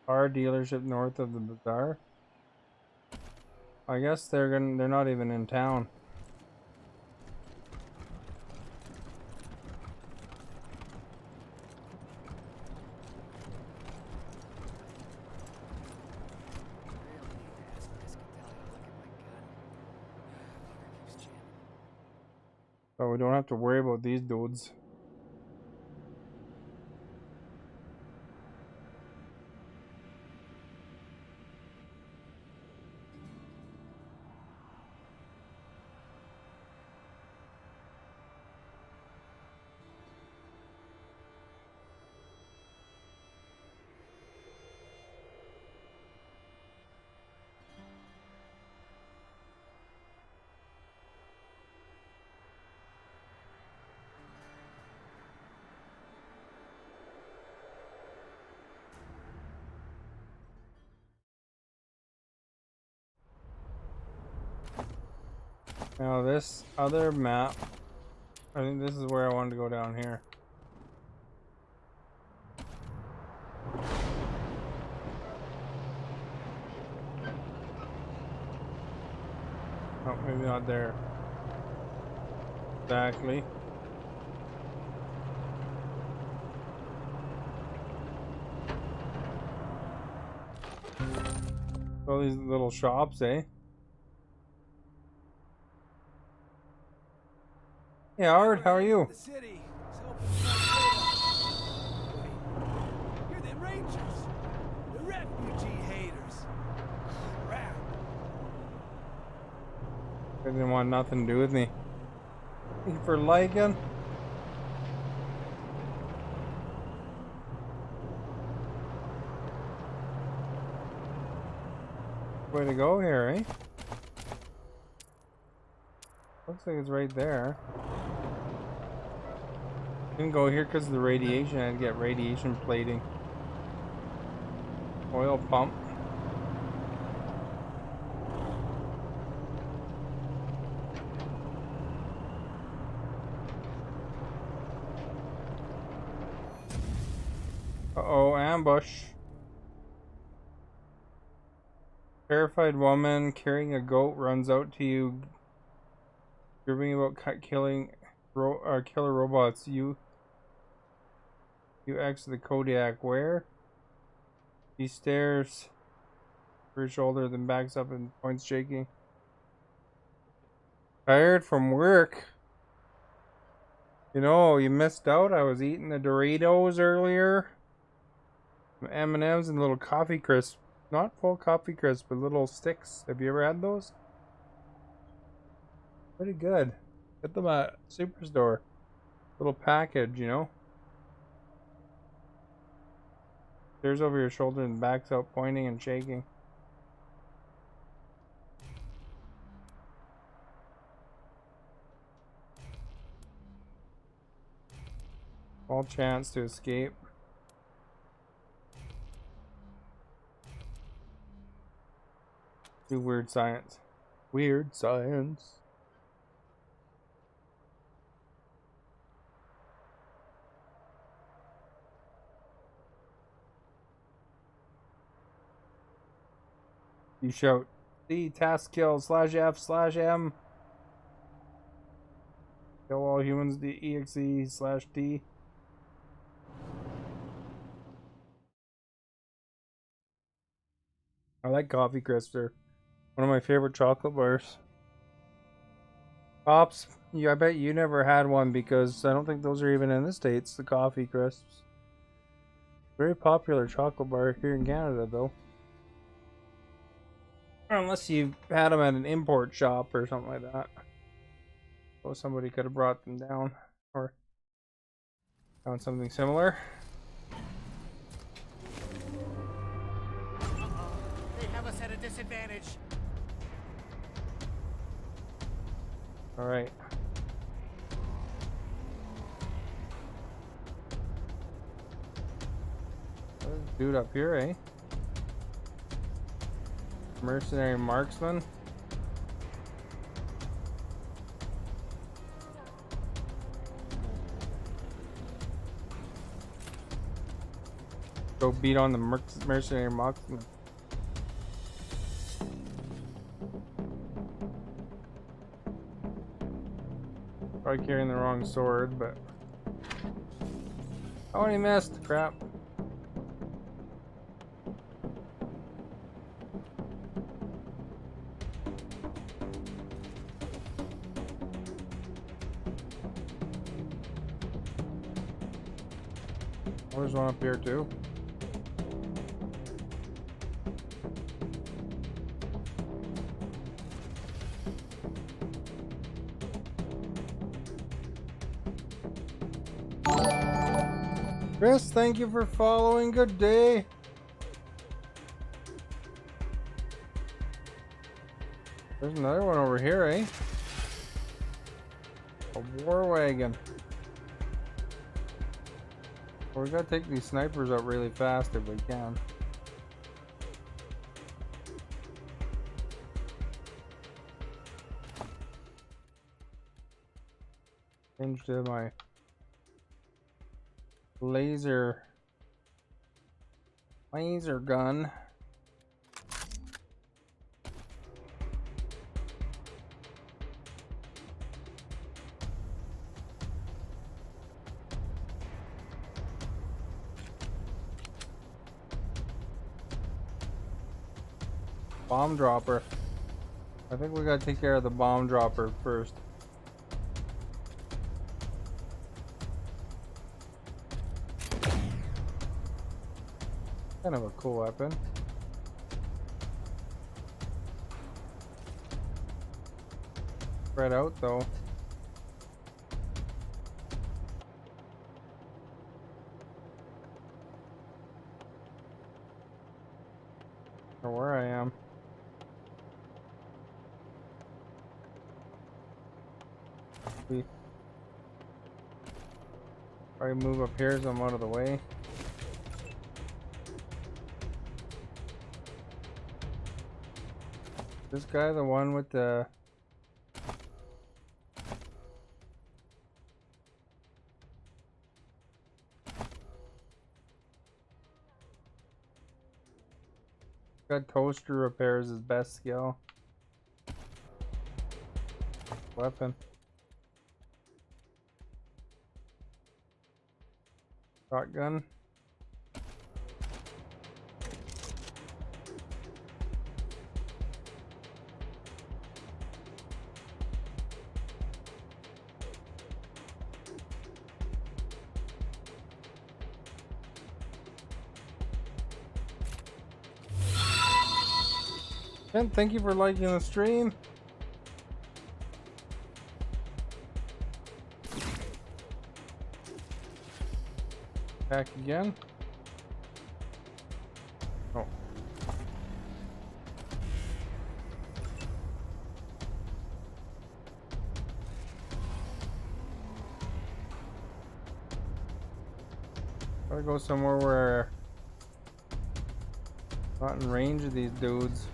Car dealership north of the bazaar. I guess they're not even in town. So we don't have to worry about these dudes. Now this other map, I think this is where I wanted to go down here. Oh, maybe not there. Exactly. All these little shops, eh? Hey Howard, how are you? The city is hoping Wait, you're the Rangers, the refugee haters. Crap. They didn't want nothing to do with me. Thank you for liking. Way to go here, eh? Looks like it's right there. Didn't go here because of the radiation. I had to get radiation plating. Oil pump. Uh-oh, ambush. Terrified woman carrying a goat runs out to you, screaming about killing killer robots. You exit the Kodiak. Where? He stares over his shoulder, then backs up and points, shaking. Tired from work. You know, you missed out. I was eating the Doritos earlier. M&M's and little coffee crisps. Not full coffee crisps, but little sticks. Have you ever had those? Pretty good. Get them at Superstore. Little package, you know. Stares over your shoulder and backs up, pointing and shaking. All chance to escape. Do weird science. Weird science. You shout C task kill /F/M. Kill all humans EXE/D. I like coffee crisps. They're one of my favorite chocolate bars. Pops. Yeah, I bet you never had one because I don't think those are even in the States, the coffee crisps. Very popular chocolate bar here in Canada, though. Unless you had them at an import shop or something like that. So somebody could have brought them down or found something similar. They have us at a disadvantage. Alright. There's a dude up here, eh? Mercenary marksman. Go beat on the mercenary marksman. Probably carrying the wrong sword, but... Oh, he missed. Crap. There's one up here too. Chris, thank you for following. Good day. There's another one over here, eh? A war wagon. Well, we gotta take these snipers out really fast if we can. Change to my laser gun. Bomb dropper. I think we gotta take care of the bomb dropper first. Kind of a cool weapon. Spread out though. Or where I am. Probably move up here so I'm out of the way. This guy the one with the got toaster repairs his best skill. Weapon. Shotgun. And thank you for liking the stream. Back again. Oh. Gotta go somewhere where not in range of these dudes.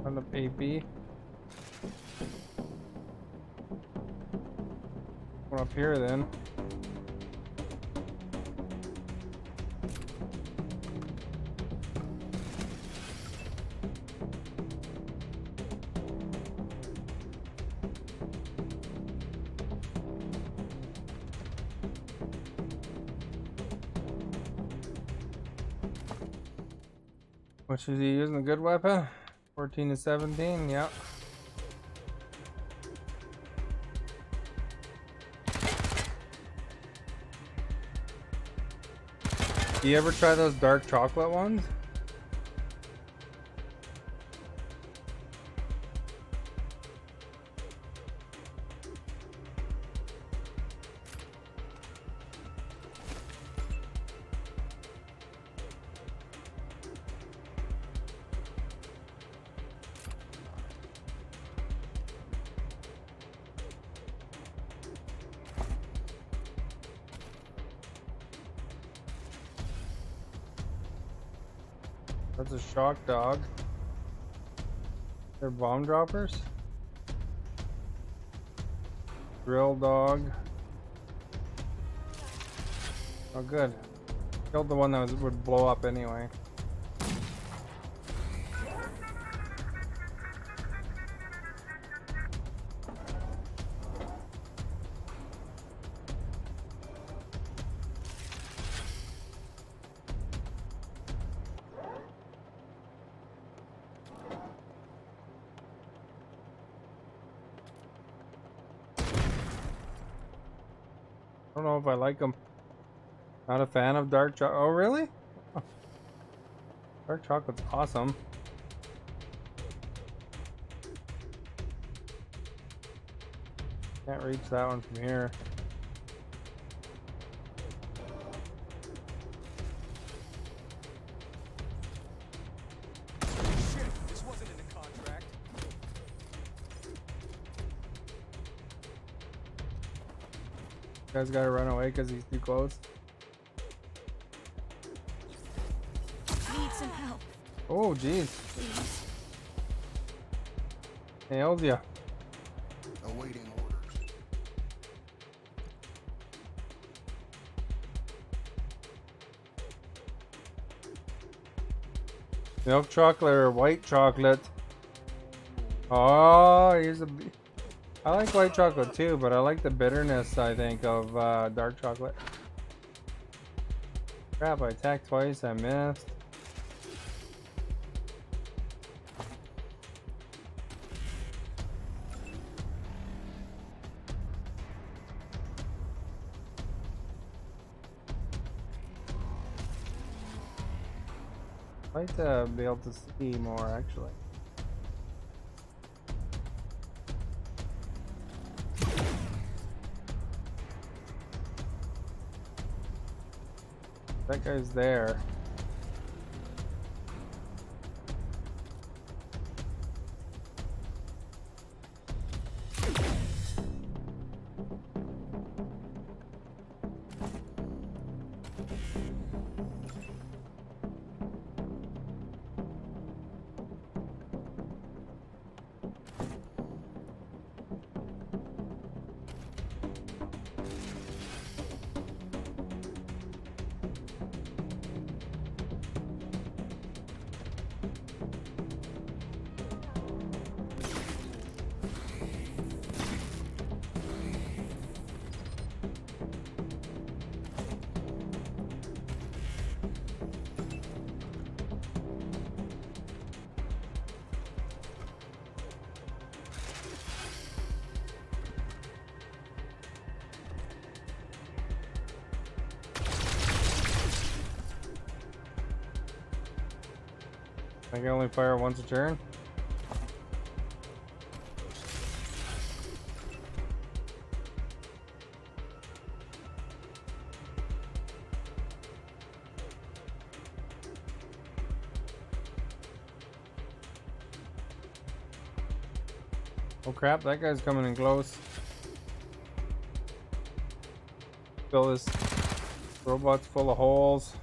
On the AP. One up here then. Which is he using a good weapon? 14 to 17, yep. Do you ever try those dark chocolate ones? That's a shock dog. They're bomb droppers. Drill dog. Oh, good. Killed the one that would blow up anyway. I don't know if I like them. Not a fan of dark chocolate. Oh, really? Oh. Dark chocolate's awesome. Can't reach that one from here. Shit, this wasn't in the contract. You guys gotta run away because he's too close. Need some help. Oh, jeez. Please. Nailed ya. Awaiting orders. Milk chocolate or white chocolate? Oh, here's a... I like white chocolate too, but I like the bitterness, I think, of dark chocolate. Crap, I attacked twice, I missed. I'd like to be able to see more, actually. That guy's there. I can only fire once a turn. Oh crap, that guy's coming in close. Fill this robot's full of holes.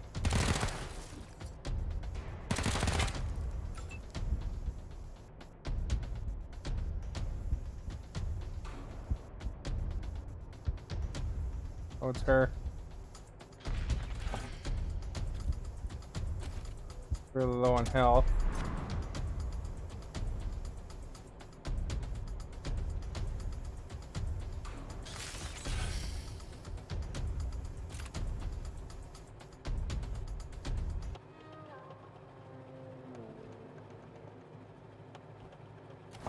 Oh, it's her. Really low on health.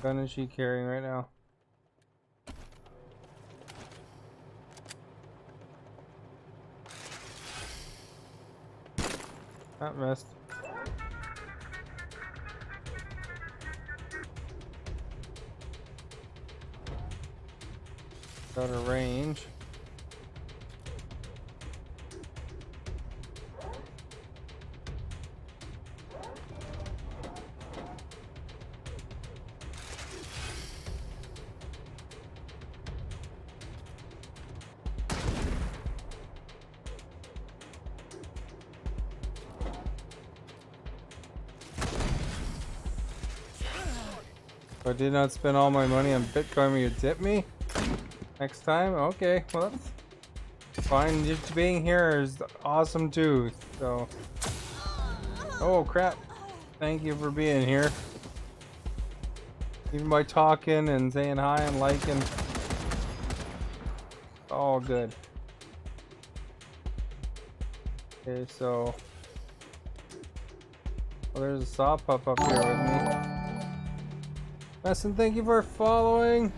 gun is she carrying right now? That missed. Got a range. If I did not spend all my money on Bitcoin, will you tip me next time? Okay, well that's fine. Just being here is awesome too. So, oh crap! Thank you for being here. Even by talking and saying hi and liking, all good. Okay, so there's a saw pup up here with me. Weston, thank you for following.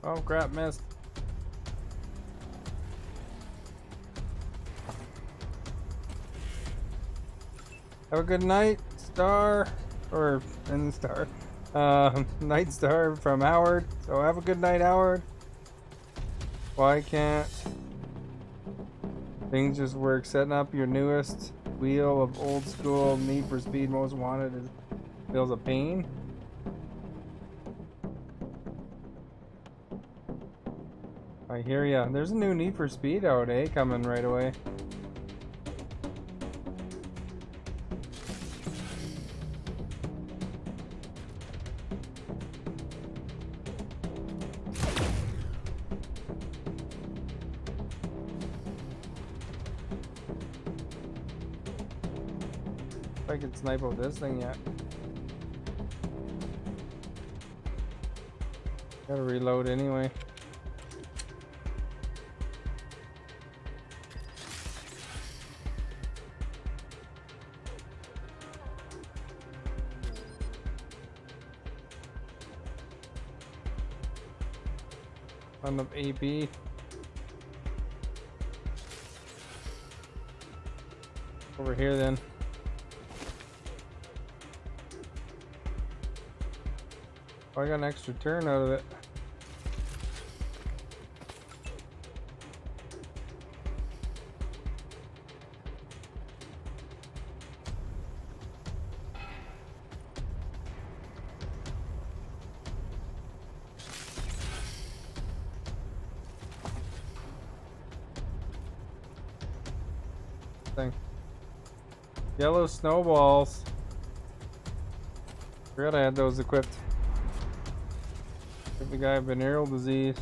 Oh crap, missed. Have a good night, Star. Or, and Star. Night Star from Howard. So have a good night, Howard. Why can't things just work? Setting up your newest wheel of old school Need for Speed Most Wanted feels a pain. I hear ya. There's a new Need for Speed out, eh? Coming right away. If I could snipe out this thing yet. Gotta reload anyway. On the AP. Over here then. Oh, I got an extra turn out of it. Thing. Yellow snowballs. Forgot I had those equipped. Give the guy venereal disease.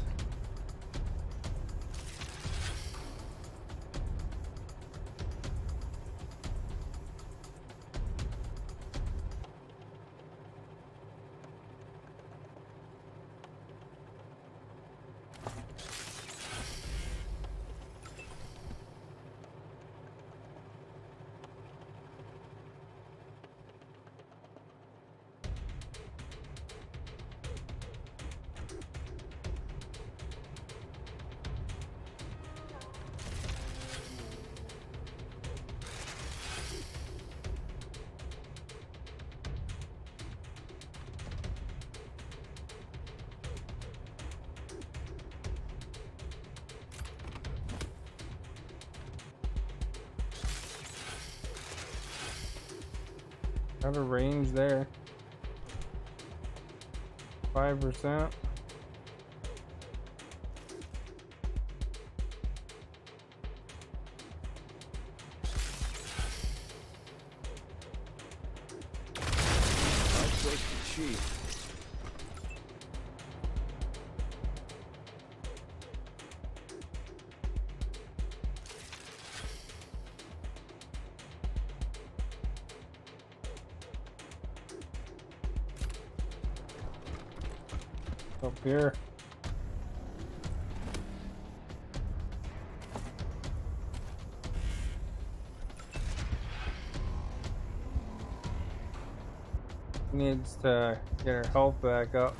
Got a range there. 5%. That's close to cheap. Up here. needs to get her health back up.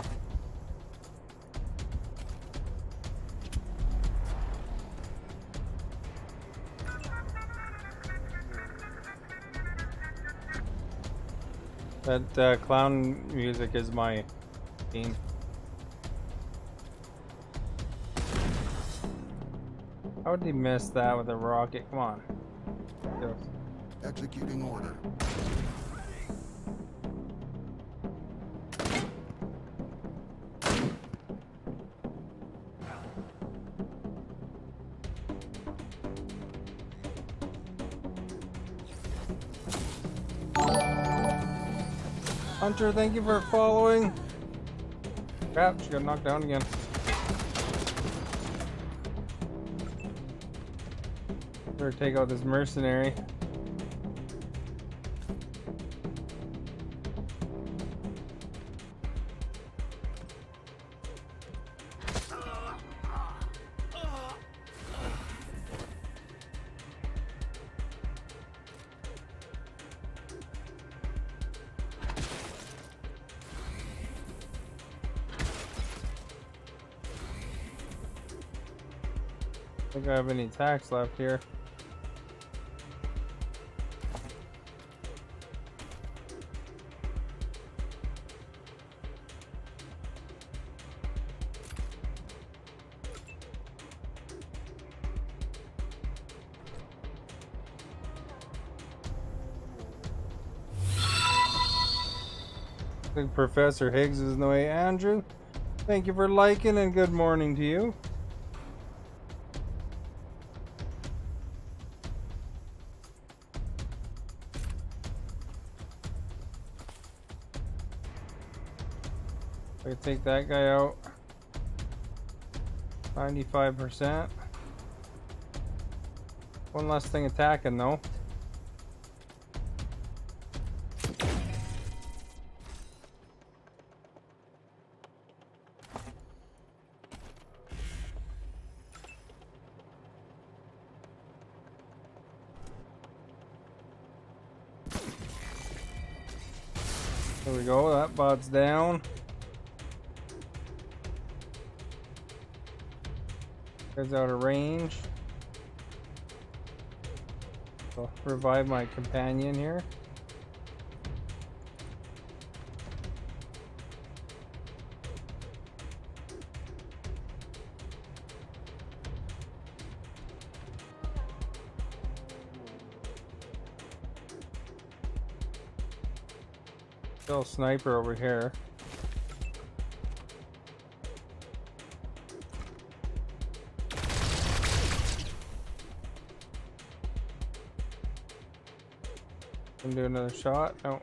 That clown music is my theme. How would he miss that with a rocket? Come on. Yes. Executing order. Hunter, thank you for following. Crap, she got knocked down again. Better take out this mercenary. I don't think I have any attacks left here. I think Professor Higgs is in the way. Andrew, thank you for liking and good morning to you. I can take that guy out. 95%. One less thing attacking though. There we go, that bot's down. Guy's out of range. So revive my companion here. Still a sniper over here. Can do another shot. No.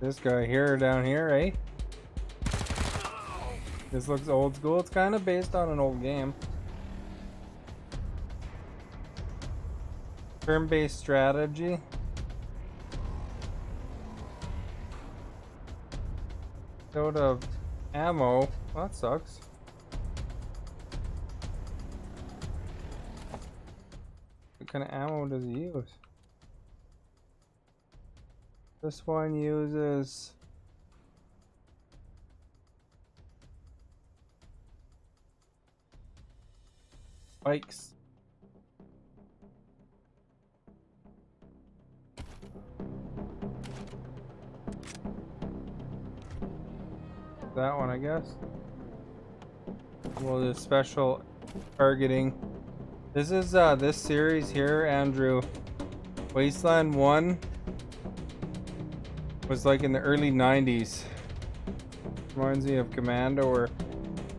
This guy here, down here, eh? This looks old school. It's kind of based on an old game. Turn-based strategy. Out of ammo. Well, that sucks. What kind of ammo does he use? This one uses spikes. That one, I guess. Well, the special targeting. This is this series here, Andrew. Wasteland 1 was like in the early 90s. Reminds me of Commando or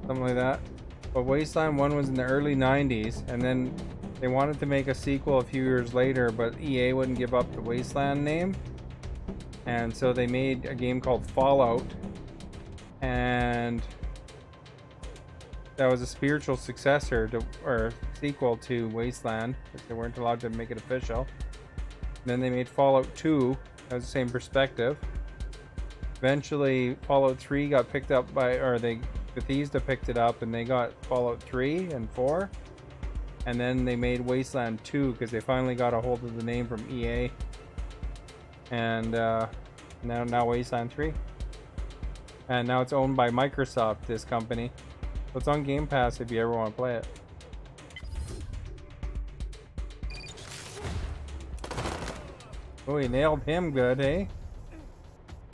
something like that. But Wasteland 1 was in the early 90s, and then they wanted to make a sequel a few years later, but EA wouldn't give up the Wasteland name. And so they made a game called Fallout. And that was a spiritual successor to, or sequel to Wasteland, but they weren't allowed to make it official. And then they made Fallout 2. That was the same perspective. Eventually, Fallout 3 got picked up by, or Bethesda picked it up, and they got Fallout 3 and 4. And then they made Wasteland 2 because they finally got a hold of the name from EA. And now Wasteland 3. And now it's owned by Microsoft, this company. So it's on Game Pass if you ever want to play it. Oh, he nailed him good, eh?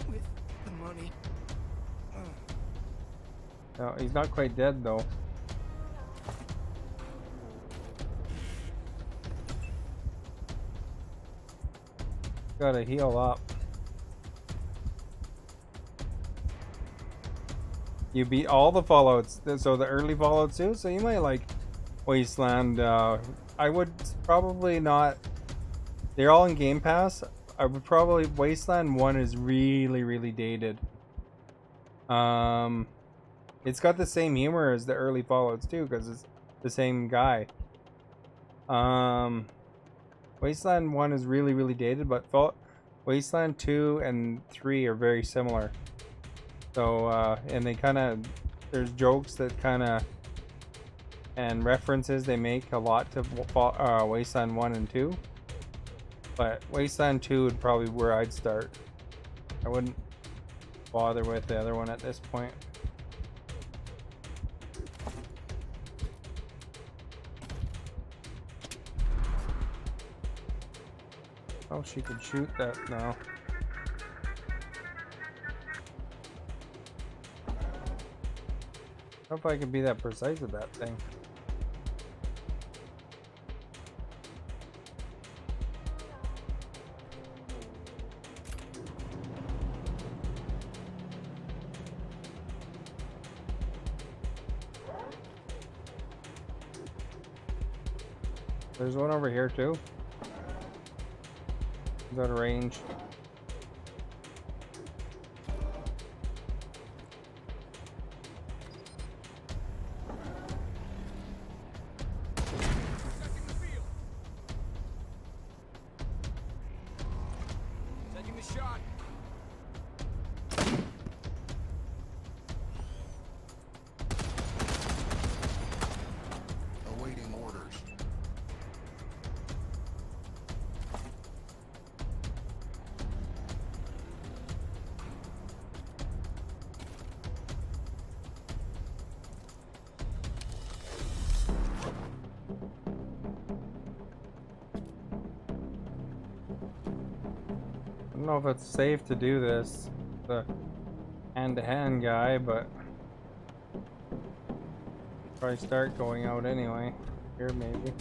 With the money. No, he's not quite dead though. Gotta heal up. You beat all the Fallouts, so the early Fallouts too, so you might like Wasteland. I would probably not. They're all in Game Pass. I would probably Wasteland 1 is really dated. It's got the same humor as the early Fallouts too, because it's the same guy. Wasteland 1 is really dated, but Wasteland 2 and 3 are very similar. So, and they kind of, there's jokes that kind of, and references they make a lot to Wasteland 1 and 2. But Wasteland 2 would probably be where I'd start. I wouldn't bother with the other one at this point. Oh, she could shoot that now. I don't know if I could be that precise with that thing. There's one over here too. He's out of range. Taking the shot. Awaiting orders. I don't know if it's safe to do this, the hand-to-hand guy, but probably start going out anyway. Here, maybe.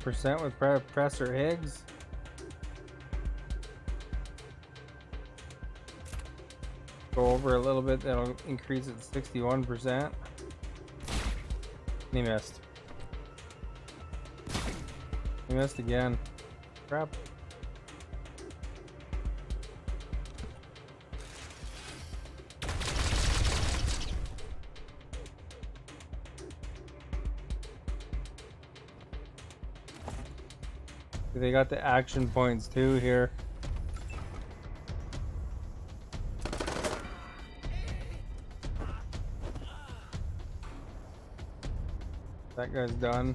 %, with Professor Higgs. Go over a little bit, that'll increase it to 61%. He missed. He missed again. Crap. They got the action points too here. That guy's done.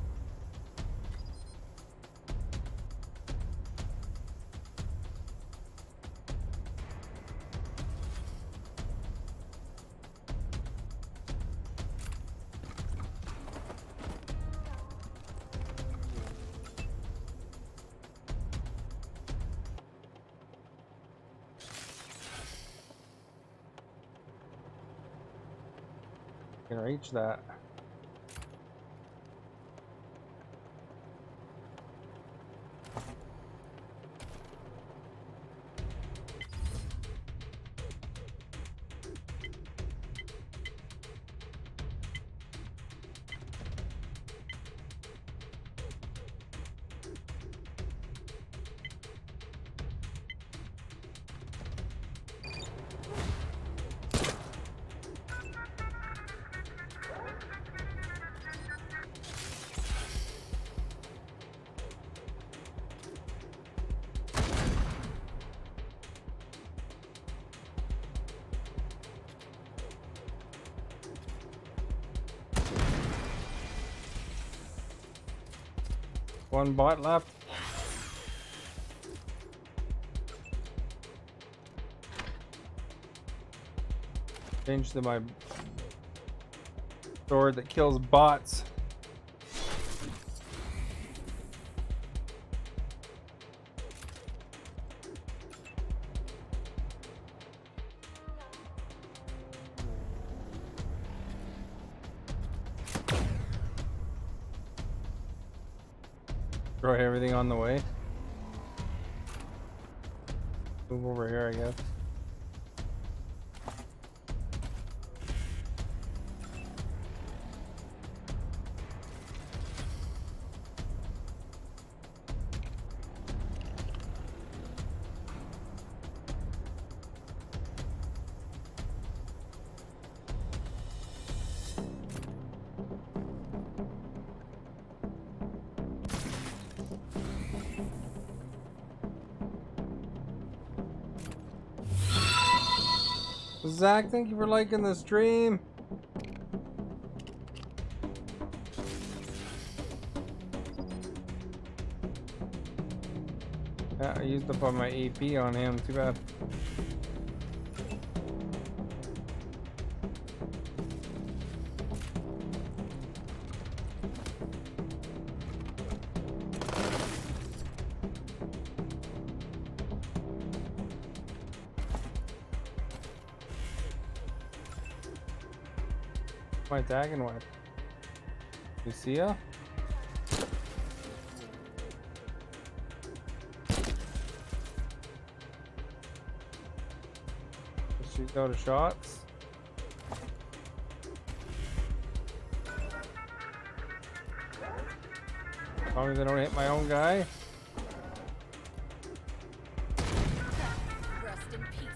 Can reach that. One bot left. Change to my sword that kills bots. Destroy everything on the way. Move over here, I guess. Zach, thank you for liking the stream. Yeah, I used up all my AP on him, too bad. My attacking with? Lucia? Shoot out of shots. As long as I don't hit my own guy. Rest in pieces.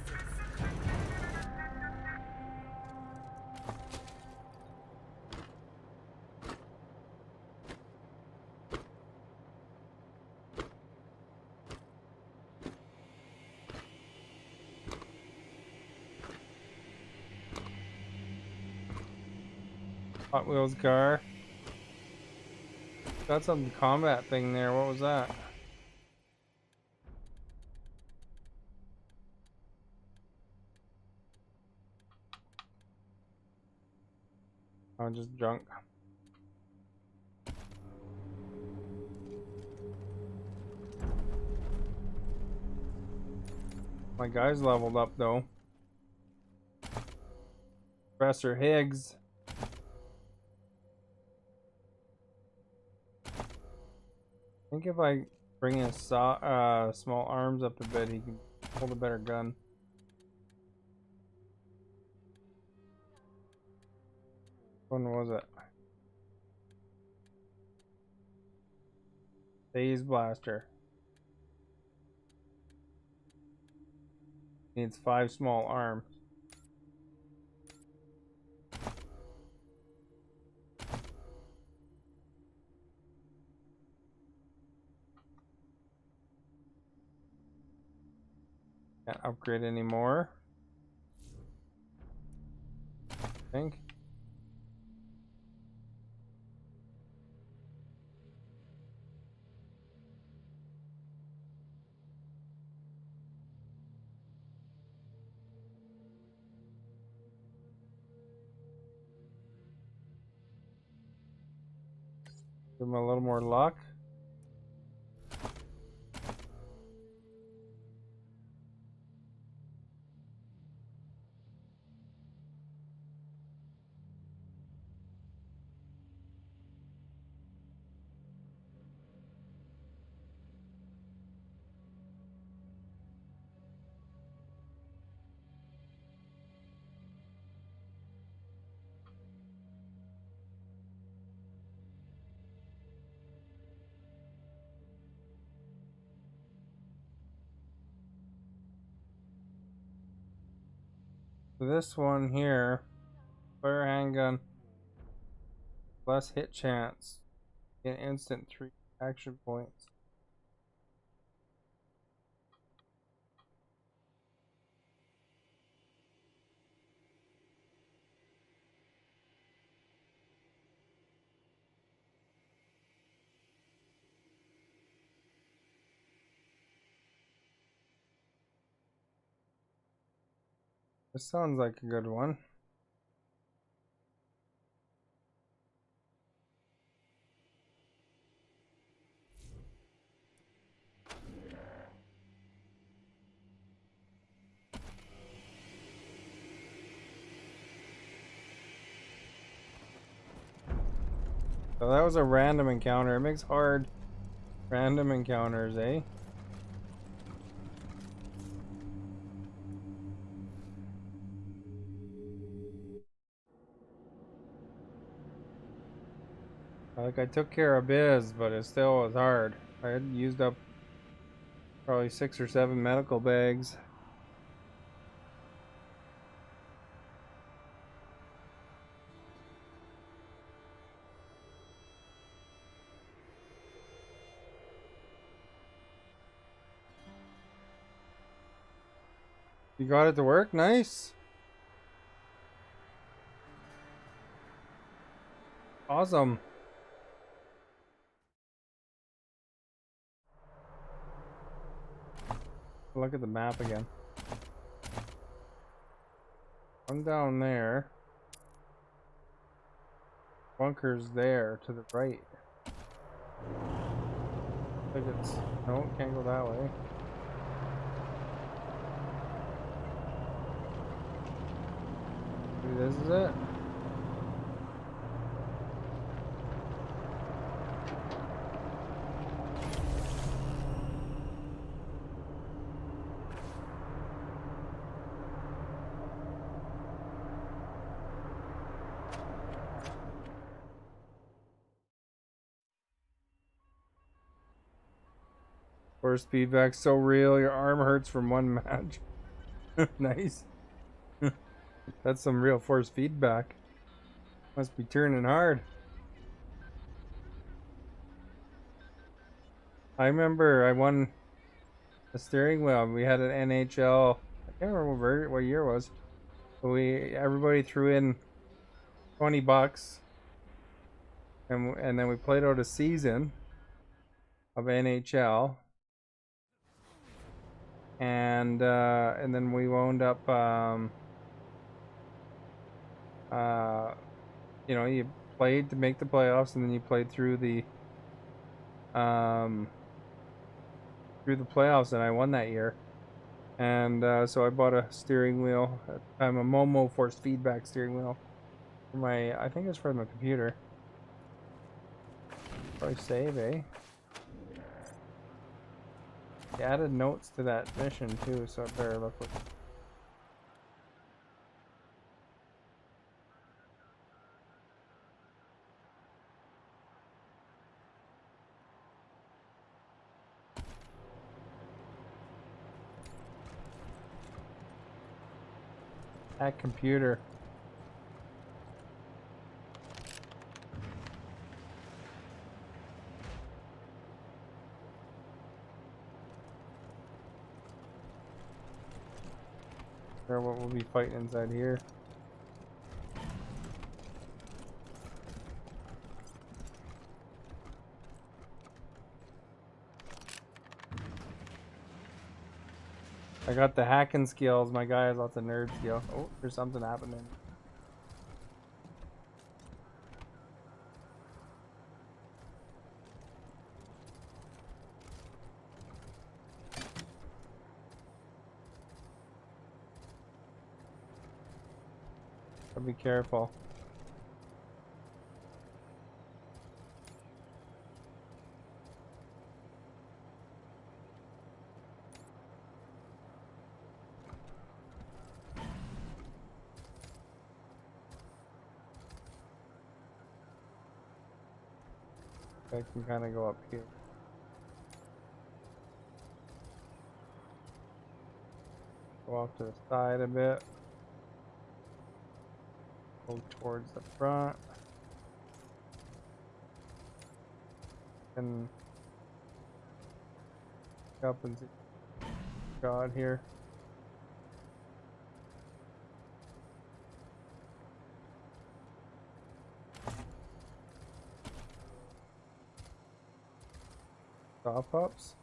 Hot Wheels car. Got some combat thing there. What was that? Oh, just junk. My guy's leveled up though. Professor Higgs. I think if I bring his small arms up a bit, he can hold a better gun. When was it? Phase blaster. Needs 5 small arms. Can't upgrade anymore. I think. Give him a little more luck. This one here, fire handgun, less hit chance, get instant 3 action points. This sounds like a good one. So that was a random encounter. It makes hard random encounters, eh? Like, I took care of Biz, but it still was hard. I had used up probably 6 or 7 medical bags. You got it to work? Nice. Awesome. Look at the map again. I'm down there. Bunker's there to the right. I think it's... No, can't go that way. Maybe this is it? Force feedback's so real, your arm hurts from one match. Nice. That's some real force feedback. Must be turning hard. I remember I won a steering wheel. We had an NHL. I can't remember what year it was. But everybody threw in $20, and then we played out a season of NHL. And then we wound up you know, you played to make the playoffs, and then you played through the playoffs, and I won that year. And so I bought a steering wheel at the time, a Momo force feedback steering wheel for my, I think it's for my computer. Probably save, eh? They added notes to that mission too, so I better look with that computer. Or what we'll be fighting inside here. I got the hacking skills. My guy has lots of nerd skill. Oh, there's something happening. So be careful. I can kind of go up here. Go off to the side a bit. Go towards the front. And up and see God here. Stop ups.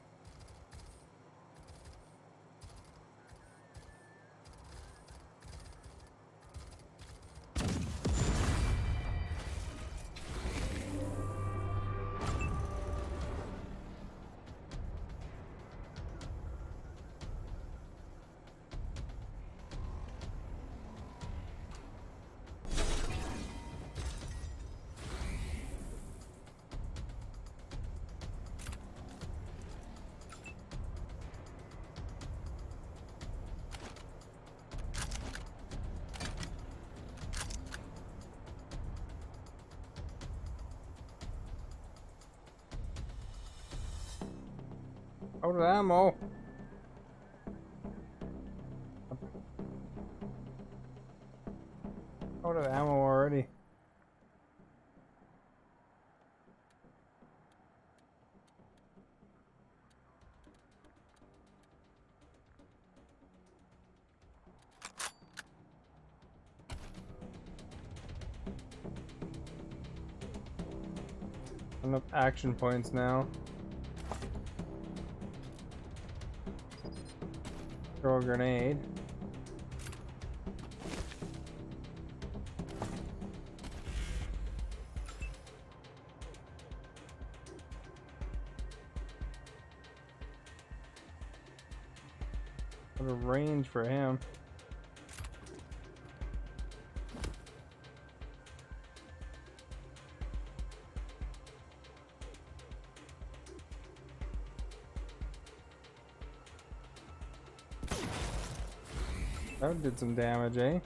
Out of ammo. Out of ammo already. Enough action points now. Throw a grenade. What a range for him. That did some damage, eh?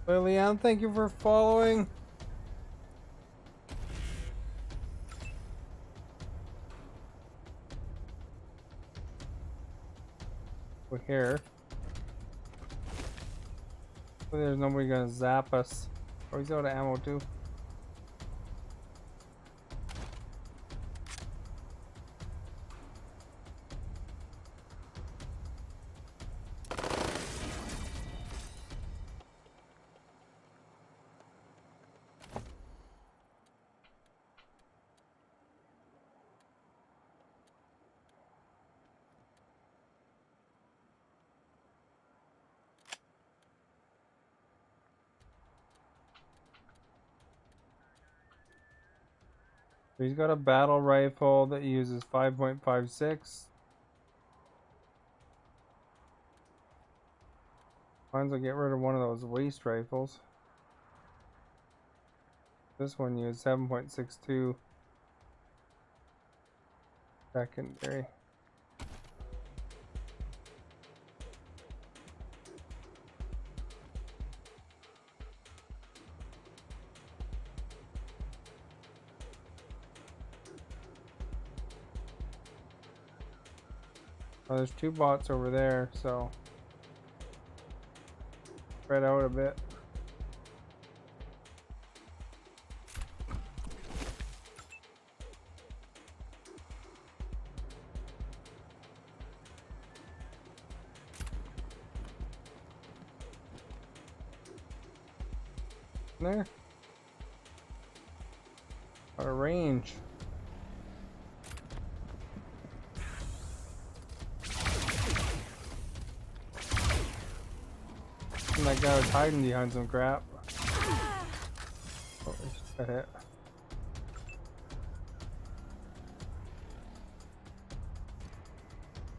Lilian, thank you for following. We're here. There's nobody gonna zap us. Oh, he's out of ammo too. He's got a battle rifle that uses 5.56. Might as well get rid of one of those waste rifles. This one used 7.62 secondary. Oh, there's two bots over there, so spread out a bit. There. Out of range. And that guy was hiding behind some crap. Oh, he just got hit.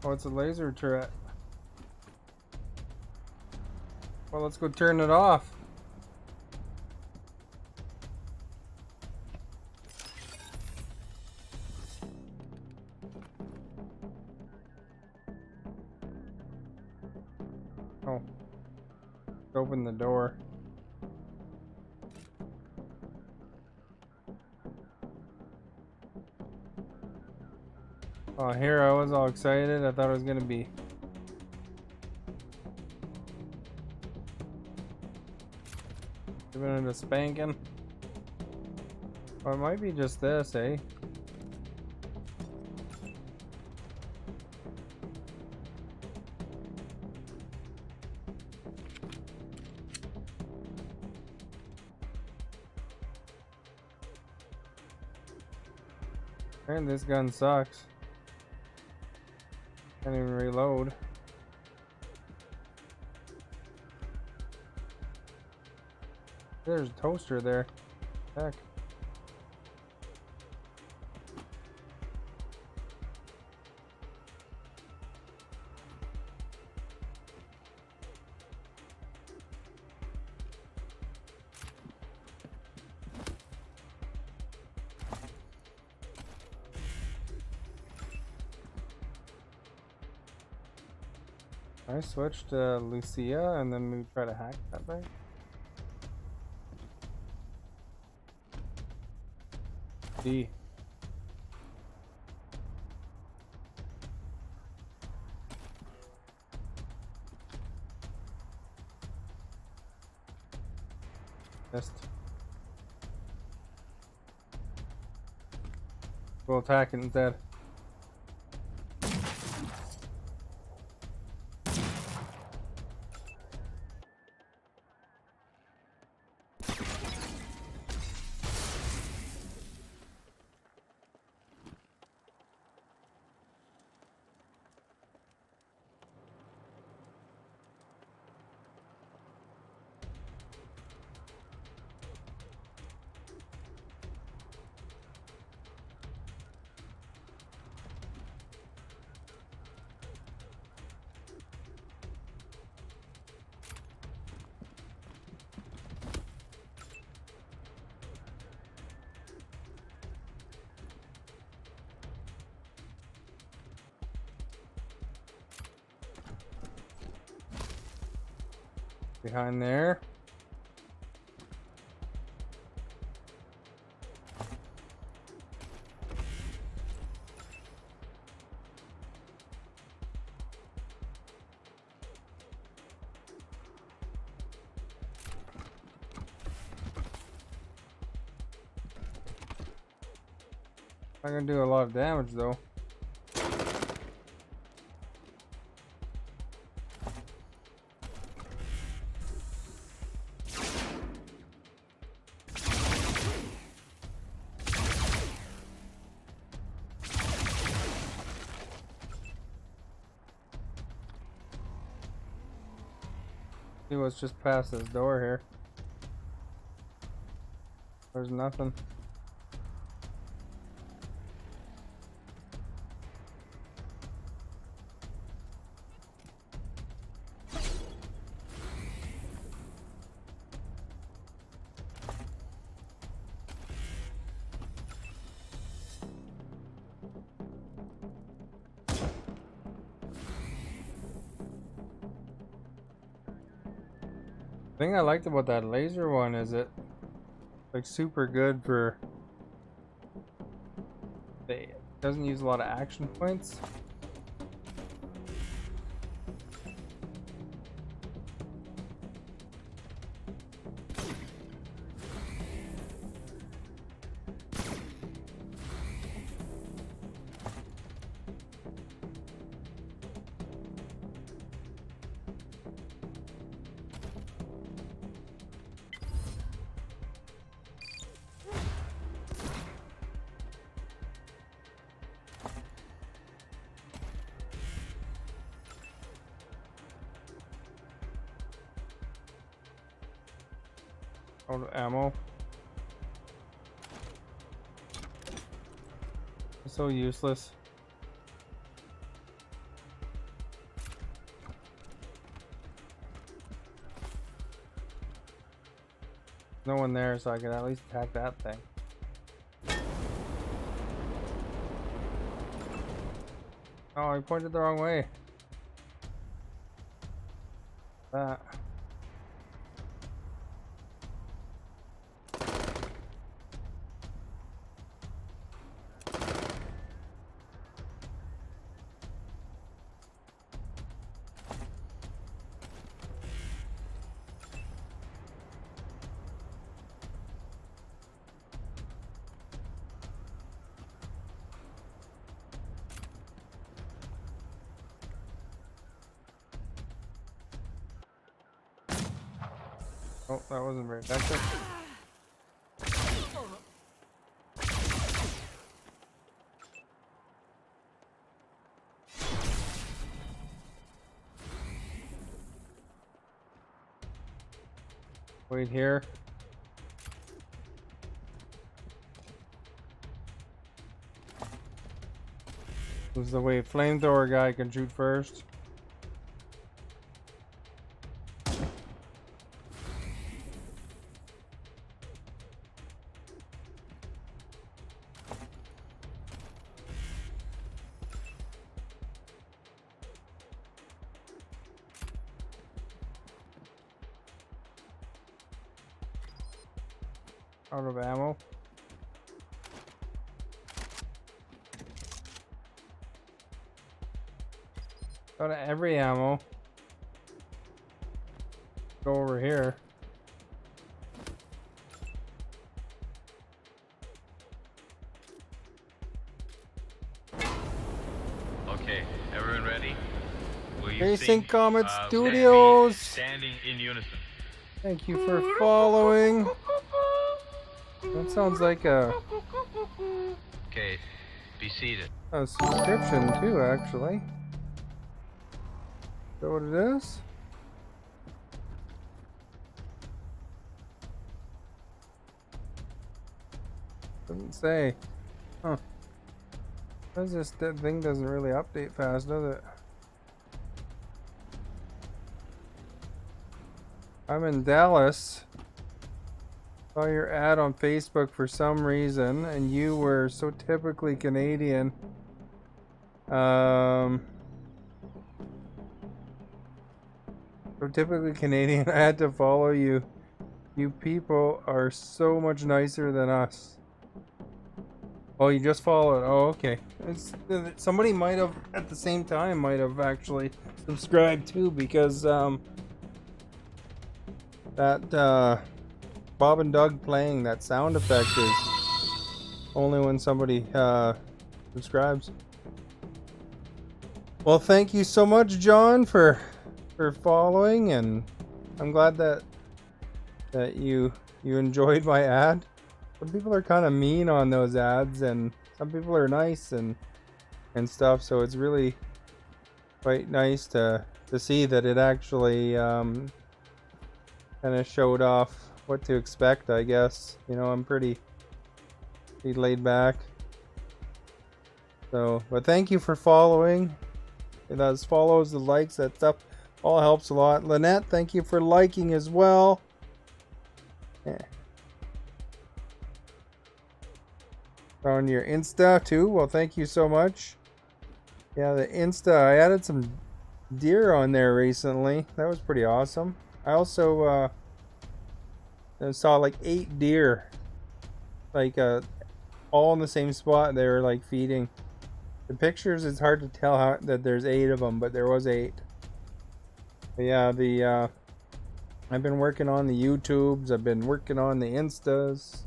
Oh, it's a laser turret. Well, let's go turn it off. Oh. Open the door. Oh, here I was all excited. I thought it was gonna be giving it a spanking. Or it might be just this, eh? And this gun sucks. Can't even reload. There's a toaster there. Heck. I switched to Lucia and then we try to hack that thing. D. Missed. We'll attack it instead. Behind there. Not gonna do a lot of damage though. See what's just past this door here. There's nothing. The thing I liked about that laser one is it like super good for it doesn't use a lot of action points. All the ammo. It's so useless. No one there, so I can at least attack that thing. Oh, I pointed the wrong way. That. Oh, that wasn't very effective. Wait here. This is the way flamethrower guy can shoot first. out of ammo. Out of every ammo. Go over here. Okay, everyone ready? Will you Racing sing, Comet Let Me Studios. Standing in unison. Thank you for following. That sounds like a Okay, be seated. subscription too, actually. Is that what it is? Doesn't say. Huh. That thing doesn't really update fast, does it? I'm in Dallas. Saw your ad on Facebook for some reason, and you were so typically Canadian. So typically Canadian, I had to follow you. You people are so much nicer than us. Oh, you just followed. Oh, okay. Somebody might have, at the same time, might have actually subscribed too, because that Bob and Doug playing that sound effect is only when somebody subscribes. Well, thank you so much, John, for following, and I'm glad that you enjoyed my ad. Some people are kind of mean on those ads, and some people are nice and stuff. So it's really quite nice to see that it actually kind of showed off what to expect, I guess. You know, I'm pretty laid back. So, but thank you for following. Those follows, the likes, that stuff all helps a lot. Lynette, thank you for liking as well. Yeah. On your Insta too. Well, thank you so much. Yeah, the Insta, I added some deer on there recently. That was pretty awesome. I also saw like 8 deer, like all in the same spot. They were like feeding. The pictures, it's hard to tell that there's 8 of them, but there was 8. But yeah, I've been working on the YouTubes. I've been working on the Instas.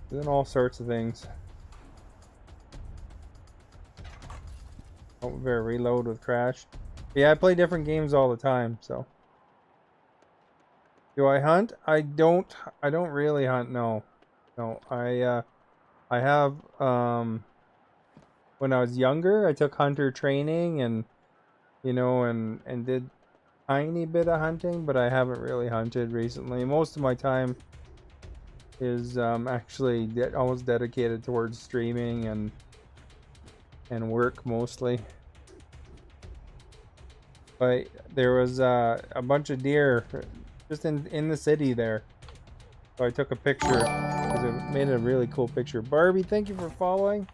Doing all sorts of things. Oh, better reload with Crash. Yeah, I play different games all the time, so. Do I hunt? I don't really hunt, no. No, I have, when I was younger, I took hunter training and, you know, and did tiny bit of hunting, but I haven't really hunted recently. Most of my time is actually almost dedicated towards streaming and work mostly. But there was a bunch of deer just in the city there, so I took a picture because it made a really cool picture. Barbie, thank you for following.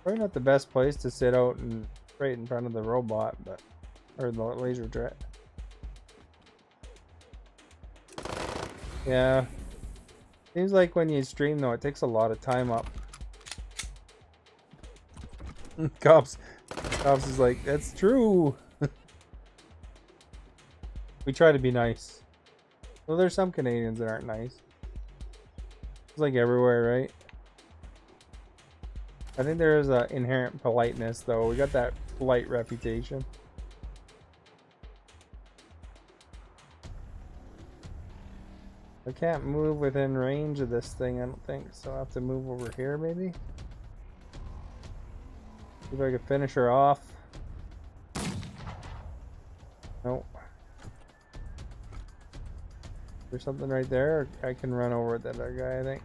Probably not the best place to sit out and right in front of the robot, but or the laser jet. Yeah. Seems like when you stream though, it takes a lot of time up. Cops is like, that's true. We try to be nice. Well, there's some Canadians that aren't nice. It's like everywhere, right? I think there is an inherent politeness though. We got that polite reputation. I can't move within range of this thing, I don't think, so I'll have to move over here maybe. See if I can finish her off. Nope. There's something right there. I can run over that other guy, I think.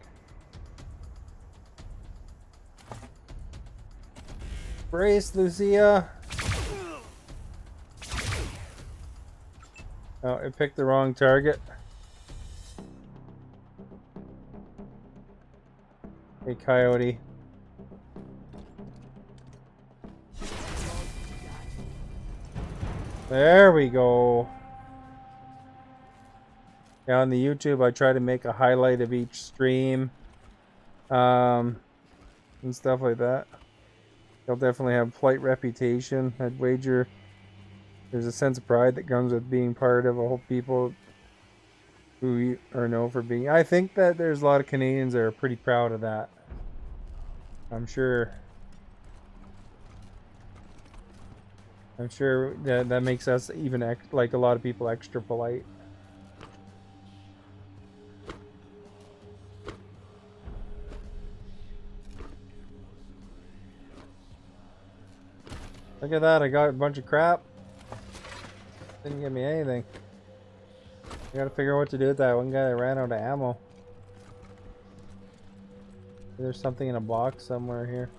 Brace, Lucia. Oh, it picked the wrong target. Hey, Coyote. There we go. Yeah, on the YouTube, I try to make a highlight of each stream, and stuff like that. They'll definitely have quite reputation. I'd wager there's a sense of pride that comes with being part of a whole people who are known for being. I think that there's a lot of Canadians that are pretty proud of that. I'm sure that makes us even like a lot of people extra polite. Look at that, I got a bunch of crap. Didn't give me anything. I gotta figure out what to do with that. One guy ran out of ammo. There's something in a box somewhere here.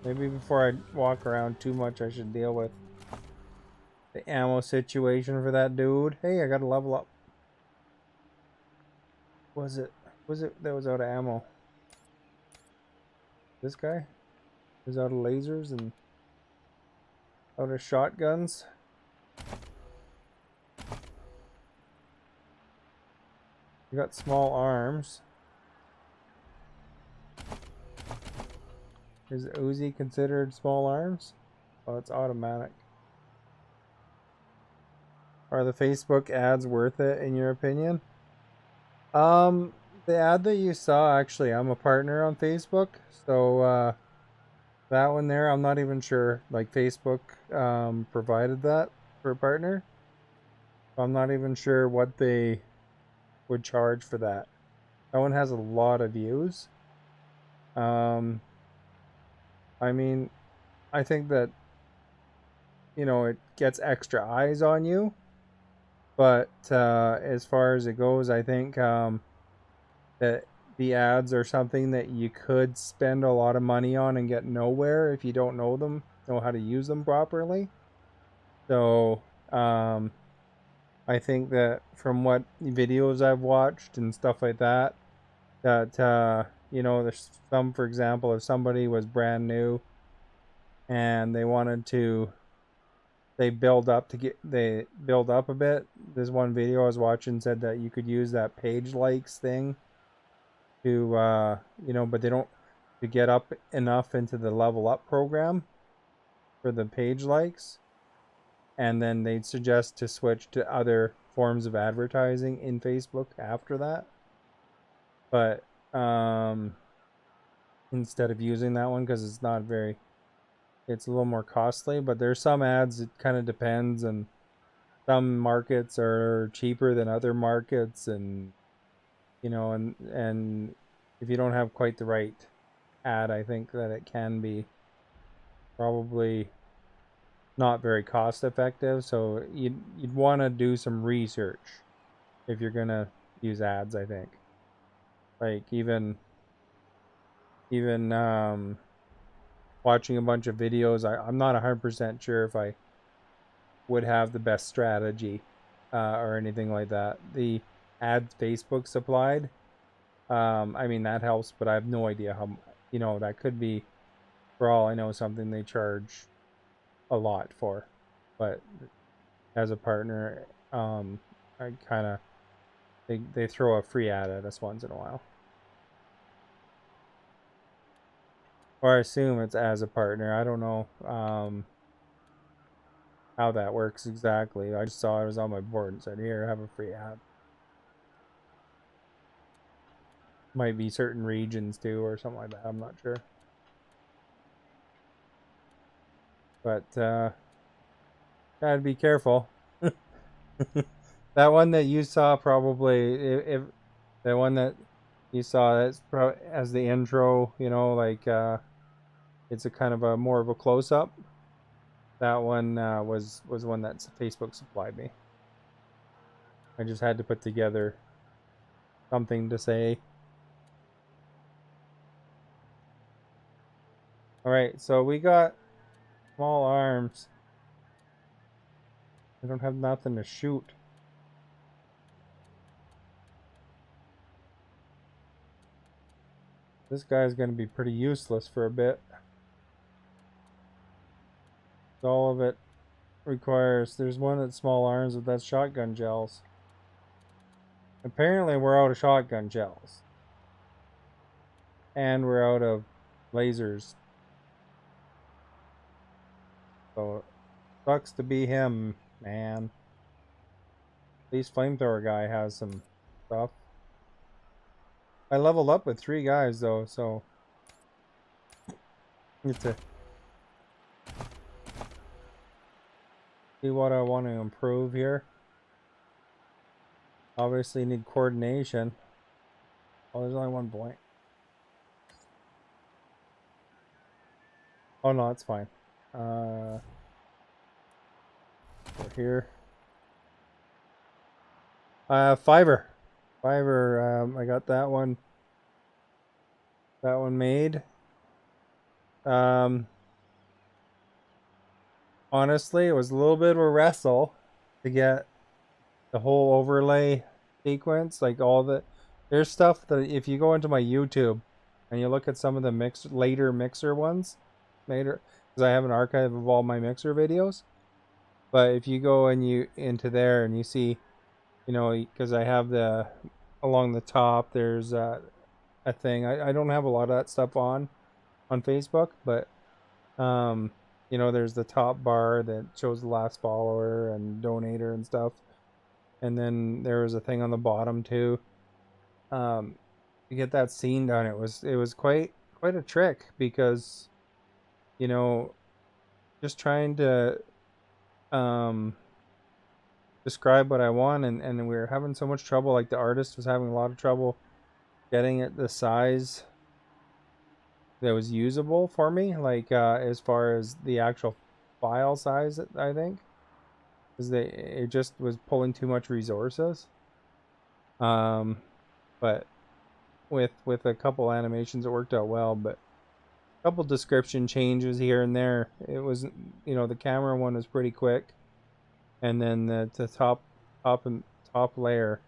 Maybe before I walk around too much, I should deal with the ammo situation for that dude. Hey, I got to level up. Was it that was out of ammo? This guy was out of lasers and out of shotguns. You got small arms. Is Uzi considered small arms? Oh, it's automatic. Are the Facebook ads worth it in your opinion? The ad that you saw, actually, I'm a partner on Facebook, so that one there, I'm not even sure. Like Facebook provided that for a partner. I'm not even sure what they would charge for that. That one has a lot of views. I mean, I think that, you know, it gets extra eyes on you. But as far as it goes, I think that the ads are something that you could spend a lot of money on and get nowhere if you don't know how to use them properly. So I think that from what videos I've watched and stuff like that, you know, there's some, for example, if somebody was brand new and they wanted to, they build up a bit. This one video I was watching said that you could use that page likes thing to you know, but they don't, to get up enough into the level up program for the page likes, and then they'd suggest to switch to other forms of advertising in Facebook after that. But instead of using that one, because it's not very, it's a little more costly. But there's some ads, it kind of depends, and some markets are cheaper than other markets, and you know, and if you don't have quite the right ad, I think that it can be probably not very cost effective. So you'd want to do some research if you're gonna use ads, I think. Like even watching a bunch of videos, I'm not 100% sure if I would have the best strategy or anything like that. The ads Facebook supplied, I mean, that helps, but I have no idea how, you know, that could be, for all I know, something they charge a lot for. But as a partner, I kind of, they throw a free ad at us once in a while. Or I assume it's as a partner. I don't know how that works exactly. I just saw it was on my board and said, here, have a free ad. Might be certain regions too, or something like that. I'm not sure. But gotta be careful. That one that you saw, probably, if the one that you saw, that's probably as the intro, you know, like it's a kind of a more of a close-up. That one was one that Facebook supplied me. I just had to put together something to say. Alright, so we got small arms. I don't have nothing to shoot. This guy's going to be pretty useless for a bit. All of it requires. There's one that's small arms, but that's shotgun gels. Apparently, we're out of shotgun gels. And we're out of lasers. So, it sucks to be him, man. At least Flamethrower guy has some stuff. I leveled up with 3 guys, though, so... Get to see what I want to improve here. Obviously, need coordination. Oh, there's only 1 point. Oh no, it's fine. We're here. Fiber. I got that one. That one made. Honestly, it was a little bit of a wrestle to get the whole overlay sequence. Like there's stuff that if you go into my YouTube and you look at some of the later mixer ones, because I have an archive of all my mixer videos. But if you go into there and you see, because I have along the top, there's a thing. I don't have a lot of that stuff on Facebook, but there's the top bar that shows the last follower and donator and stuff, and then there was a thing on the bottom too. To get that scene done, it was quite a trick, because just trying to describe what I want, and we were having so much trouble. Like the artist was having a lot of trouble getting it the size that was usable for me, like as far as the actual file size, I think, because it just was pulling too much resources. But with a couple animations it worked out well, but a couple description changes here and there. It was, the camera one was pretty quick, and then the top layer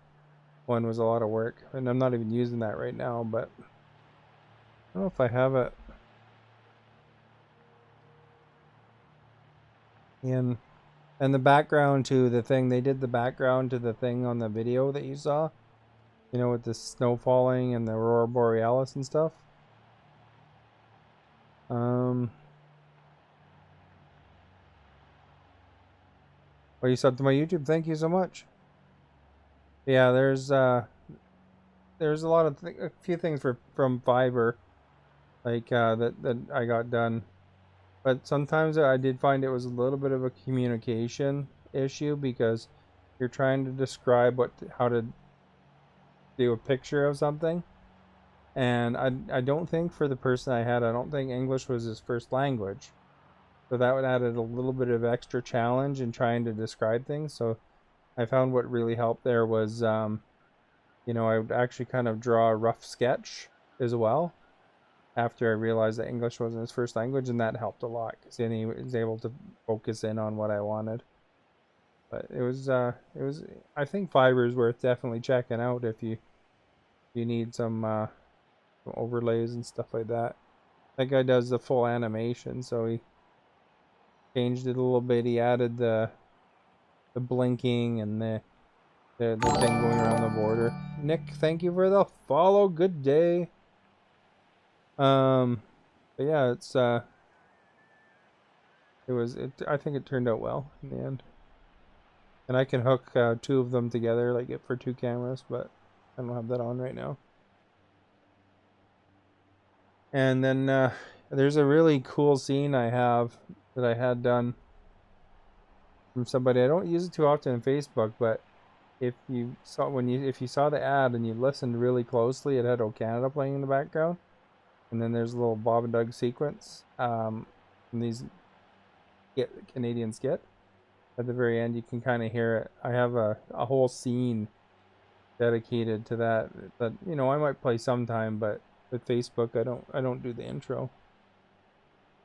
one was a lot of work, and I'm not even using that right now, but I don't know if I have it in. And the background to the thing, they did the background to the thing on the video that you saw, with the snow falling and the aurora borealis and stuff. Well, you subbed to my YouTube, thank you so much. Yeah, there's a lot of a few things from Fiverr, like that I got done. But sometimes I did find it was a little bit of a communication issue, because you're trying to describe how to do a picture of something. And I don't think for the person I don't think English was his first language. So that would added a little bit of extra challenge in trying to describe things. So I found what really helped there was, I would actually kind of draw a rough sketch as well, after I realized that English wasn't his first language, and that helped a lot, because then he was able to focus in on what I wanted. But it was I think Fiverr is worth definitely checking out if you need some overlays and stuff like that. That guy does the full animation, so he changed it a little bit. He added the blinking and the thing going around the border. Nick, thank you for the follow. Good day. But yeah, I think it turned out well in the end. And I can hook 2 of them together, like it for 2 cameras, but I don't have that on right now. And then there's a really cool scene I have that I had done from somebody. I don't use it too often on Facebook, but if you saw the ad and you listened really closely, it had O Canada playing in the background. And then there's a little Bob and Doug sequence from these Canadian skit. At the very end, you can kind of hear it. I have a whole scene dedicated to that. But I might play sometime, but with Facebook, I don't do the intro.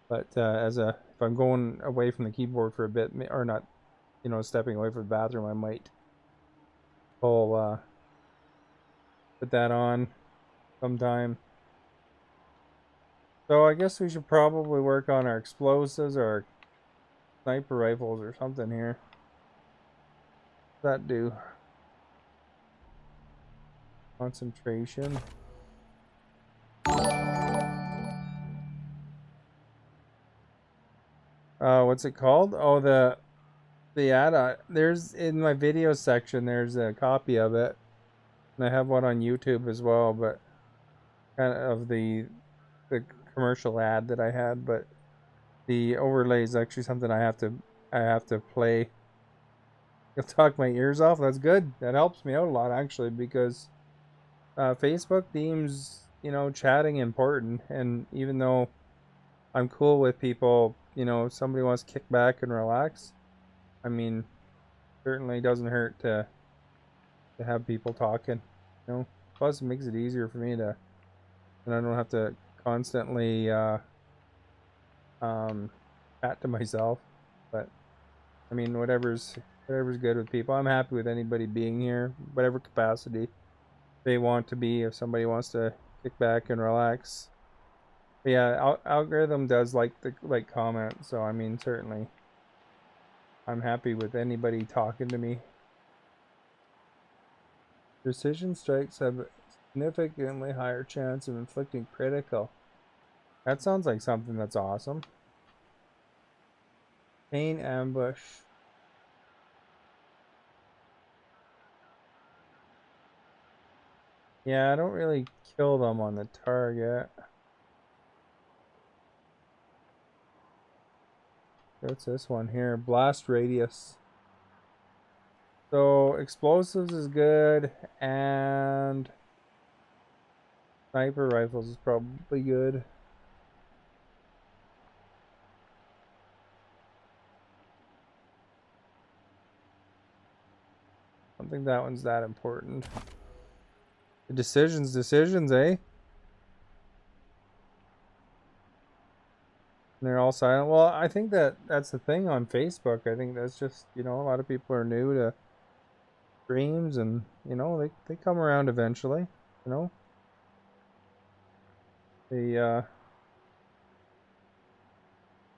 But if I'm going away from the keyboard for a bit, or not, stepping away from the bathroom, I might put that on sometime. So I guess we should probably work on our explosives, or sniper rifles or something here. What's that do? Concentration. What's it called? Oh, the ad. There's in my video section. There's a copy of it, and I have one on YouTube as well. But kind of the commercial ad that I had. But the overlay is actually something I have to play. You'll talk my ears off. That's good. That helps me out a lot actually, because Facebook deems, chatting important, and even though I'm cool with people, if somebody wants to kick back and relax, I mean, certainly doesn't hurt to have people talking, Plus, it makes it easier for me and I don't have to constantly chat to myself. But I mean, whatever's good with people. I'm happy with anybody being here, whatever capacity they want to be. If somebody wants to kick back and relax, but yeah, algorithm does like comments, so I mean, certainly I'm happy with anybody talking to me. Precision strikes have a significantly higher chance of inflicting critical. That sounds like something that's awesome. Pain ambush. Yeah, I don't really kill them on the target. What's this one here? Blast radius. So explosives is good, and sniper rifles is probably good. I don't think that one's that important. The decisions, eh? And they're all silent. Well, I think that's the thing on Facebook. I think that's just, a lot of people are new to streams, and, they come around eventually, The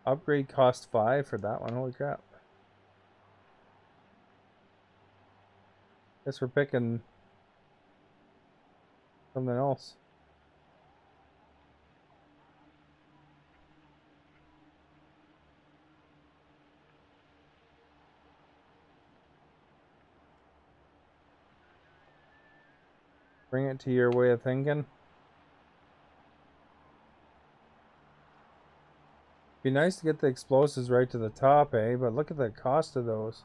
upgrade cost 5 for that one. Holy crap. Guess we're picking something else. Bring it to your way of thinking. Be nice to get the explosives right to the top, eh? But look at the cost of those.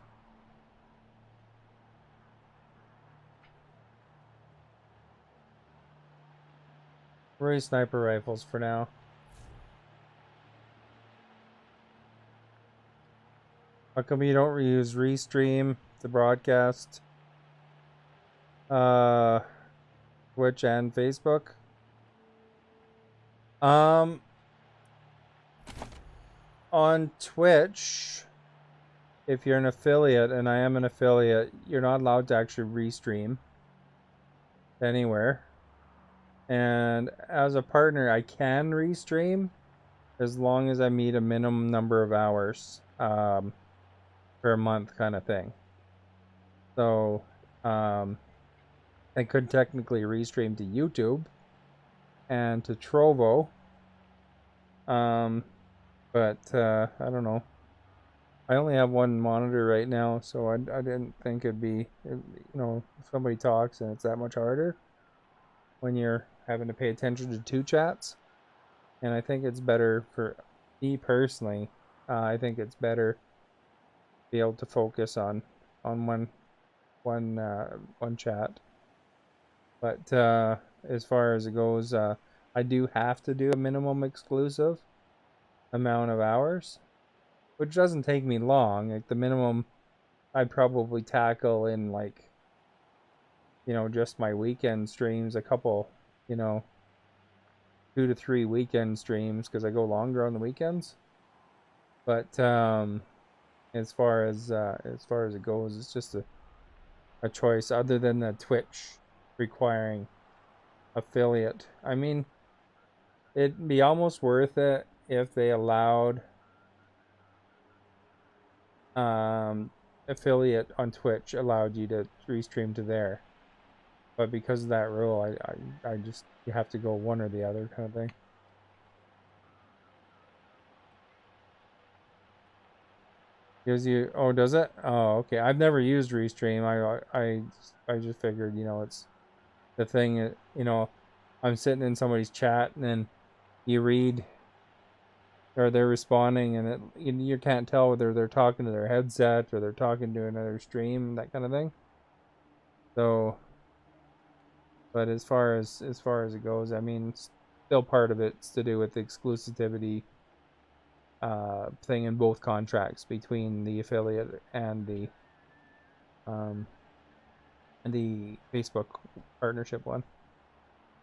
We're sniper rifles for now. How come you don't reuse Restream to broadcast Twitch and Facebook? On Twitch, if you're an affiliate, and I am an affiliate, you're not allowed to actually restream anywhere. And as a partner, I can restream as long as I meet a minimum number of hours per month, kind of thing. So I could technically restream to YouTube and to Trovo, but I don't know. I only have one monitor right now, so I didn't think it'd be, if somebody talks and it's that much harder when you're having to pay attention to two chats. And I think it's better for me personally. I think it's better to be able to focus on one chat. But as far as it goes, I do have to do a minimum exclusive amount of hours, which doesn't take me long. Like the minimum I'd probably tackle in just my weekend streams, a couple, 2 to 3 weekend streams, because I go longer on the weekends. But as far as it goes, it's just a choice, other than the Twitch requiring affiliate. I mean, it'd be almost worth it if they allowed affiliate on Twitch allowed you to restream to there. But because of that rule, I just, you have to go one or the other kind of thing. Gives you, oh, does it? Oh, okay. I've never used Restream. I just figured, you know, it's the thing, you know, I'm sitting in somebody's chat and then you read, or they're responding, and you can't tell whether they're talking to their headset or they're talking to another stream, that kind of thing. So, but as far as it goes, I mean, still part of it's to do with the exclusivity thing in both contracts between the affiliate and the Facebook partnership one.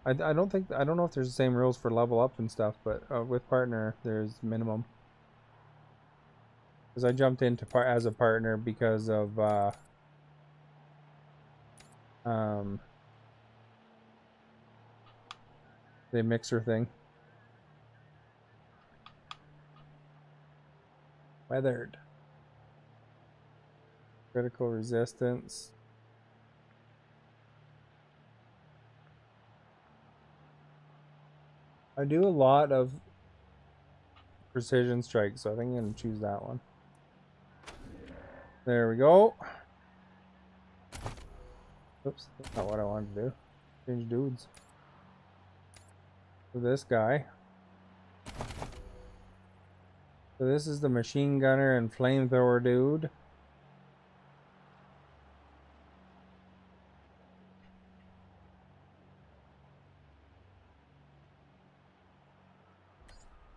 I don't know if there's the same rules for level up and stuff, but with partner there's minimum. Because I jumped into as a partner because of the mixer thing. Weathered. Critical resistance. I do a lot of precision strikes, so I think I'm going to choose that one. There we go. Oops, that's not what I wanted to do. Change dudes. So this guy. So this is the machine gunner and flamethrower dude.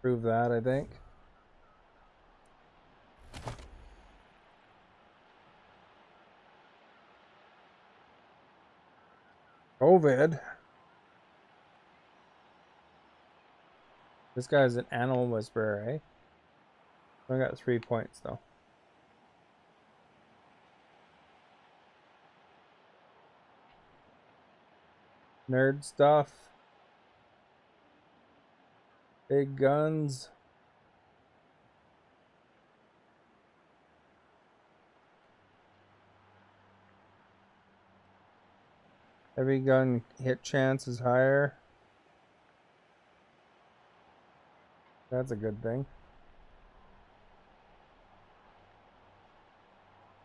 Prove that, I think. COVID. This guy's an animal whisperer, eh? I got 3 points though. Nerd stuff. Big guns. Heavy gun hit chance is higher. That's a good thing.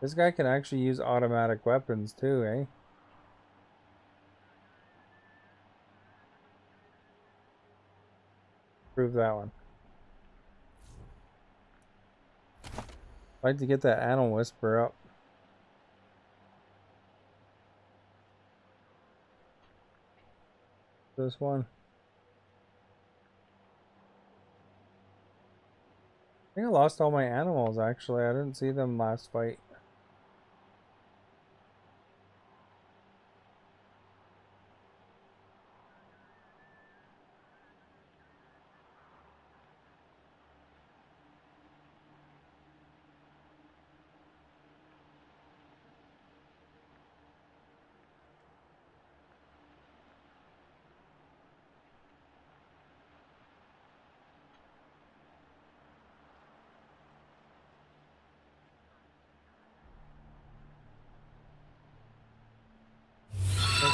This guy can actually use automatic weapons too, eh? Prove that one. I'd like to get that animal whisper up. This one. I think I lost all my animals actually. I didn't see them last fight.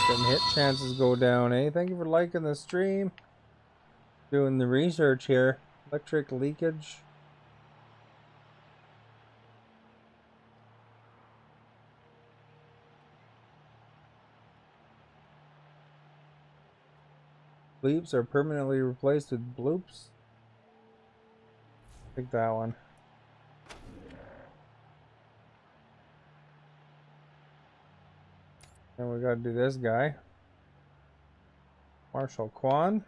Them hit chances go down, eh? Thank you for liking the stream. Doing the research here. Electric leakage. Bleeps are permanently replaced with bloops. Pick that one. And we gotta do this guy. Marshall Quan.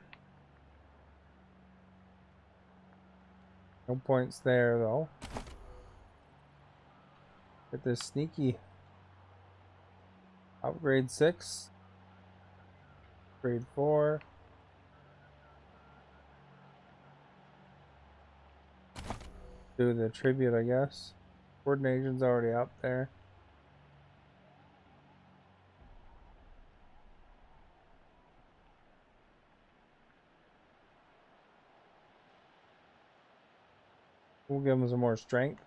No points there though. Get this sneaky. Upgrade 6. Grade 4. Do the tribute, I guess. Coordination's already up there. We'll give him some more strength.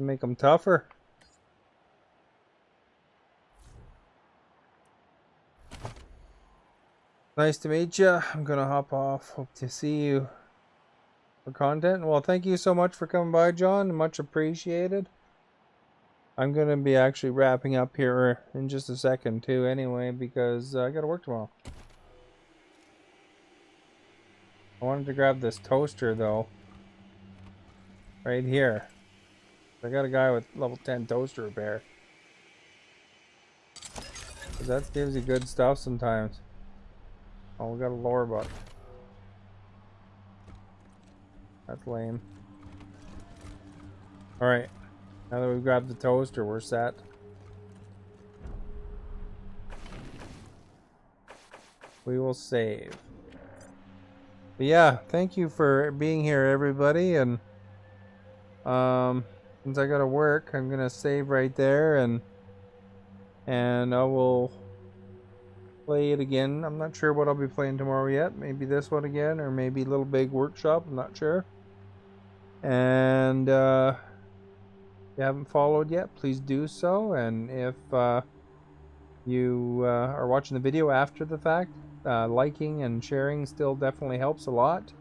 Make them tougher. Nice to meet you. I'm gonna hop off. Hope to see you for content. Well, thank you so much for coming by, John. Much appreciated. I'm gonna be actually wrapping up here in just a second too, anyway, because I gotta work tomorrow. I wanted to grab this toaster though, right here. I got a guy with level 10 toaster repair. 'Cause that gives you good stuff sometimes. Oh, we got a lore buck. That's lame. Alright. Now that we've grabbed the toaster, we're set. We will save. But yeah, thank you for being here, everybody. And since I gotta work, I'm gonna save right there, and I will play it again. I'm not sure what I'll be playing tomorrow yet. Maybe this one again, or maybe Little Big Workshop. I'm not sure. And if you haven't followed yet, please do so. And if you are watching the video after the fact, liking and sharing still definitely helps a lot.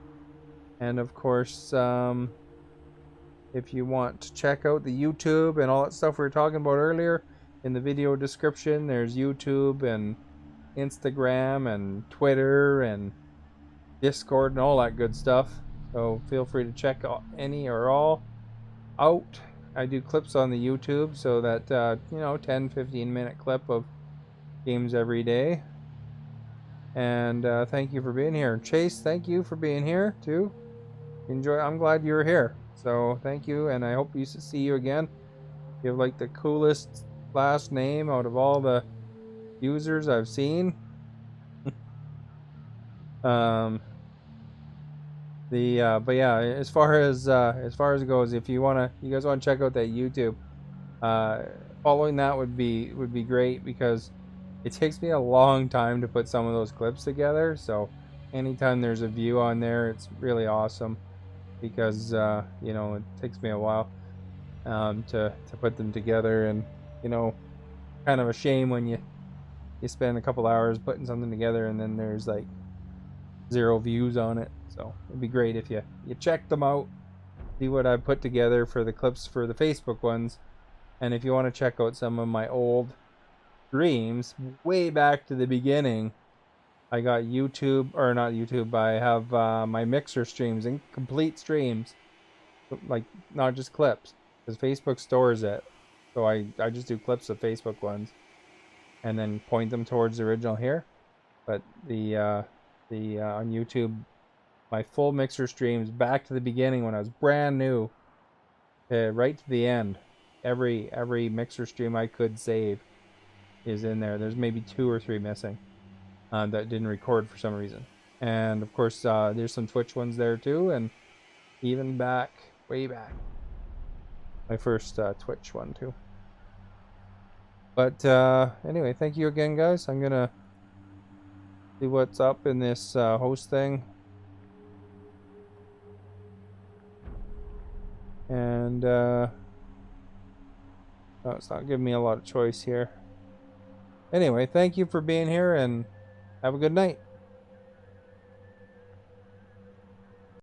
And of course, if you want to check out the YouTube and all that stuff we were talking about earlier, in the video description there's YouTube and Instagram and Twitter and Discord and all that good stuff. So feel free to check any or all out. I do clips on the YouTube, so that 10-15 minute clip of games every day. And thank you for being here. Chase, thank you for being here too. Enjoy. I'm glad you were here. So thank you, and I hope you see you again. You have like the coolest last name out of all the users I've seen. But yeah, as far as it goes, if you guys wanna check out that YouTube, following that would be great, because it takes me a long time to put some of those clips together. So anytime there's a view on there, it's really awesome, because it takes me a while to put them together, and kind of a shame when you spend a couple hours putting something together and then there's like 0 views on it. So it'd be great if you check them out, see what I put together for the clips for the Facebook ones. And if you want to check out some of my old streams way back to the beginning, I got YouTube, or not YouTube, I have my Mixer streams, incomplete streams, like not just clips, because Facebook stores it. So I just do clips of Facebook ones and then point them towards the original here. But the on YouTube, my full Mixer streams back to the beginning when I was brand new, right to the end, every Mixer stream I could save is in there. There's maybe 2 or 3 missing that didn't record for some reason. And of course there's some Twitch ones there too, and even way back, my first Twitch one too. But anyway, thank you again, guys. I'm gonna see what's up in this host thing. And no, it's not giving me a lot of choice here. Anyway, thank you for being here, and have a good night.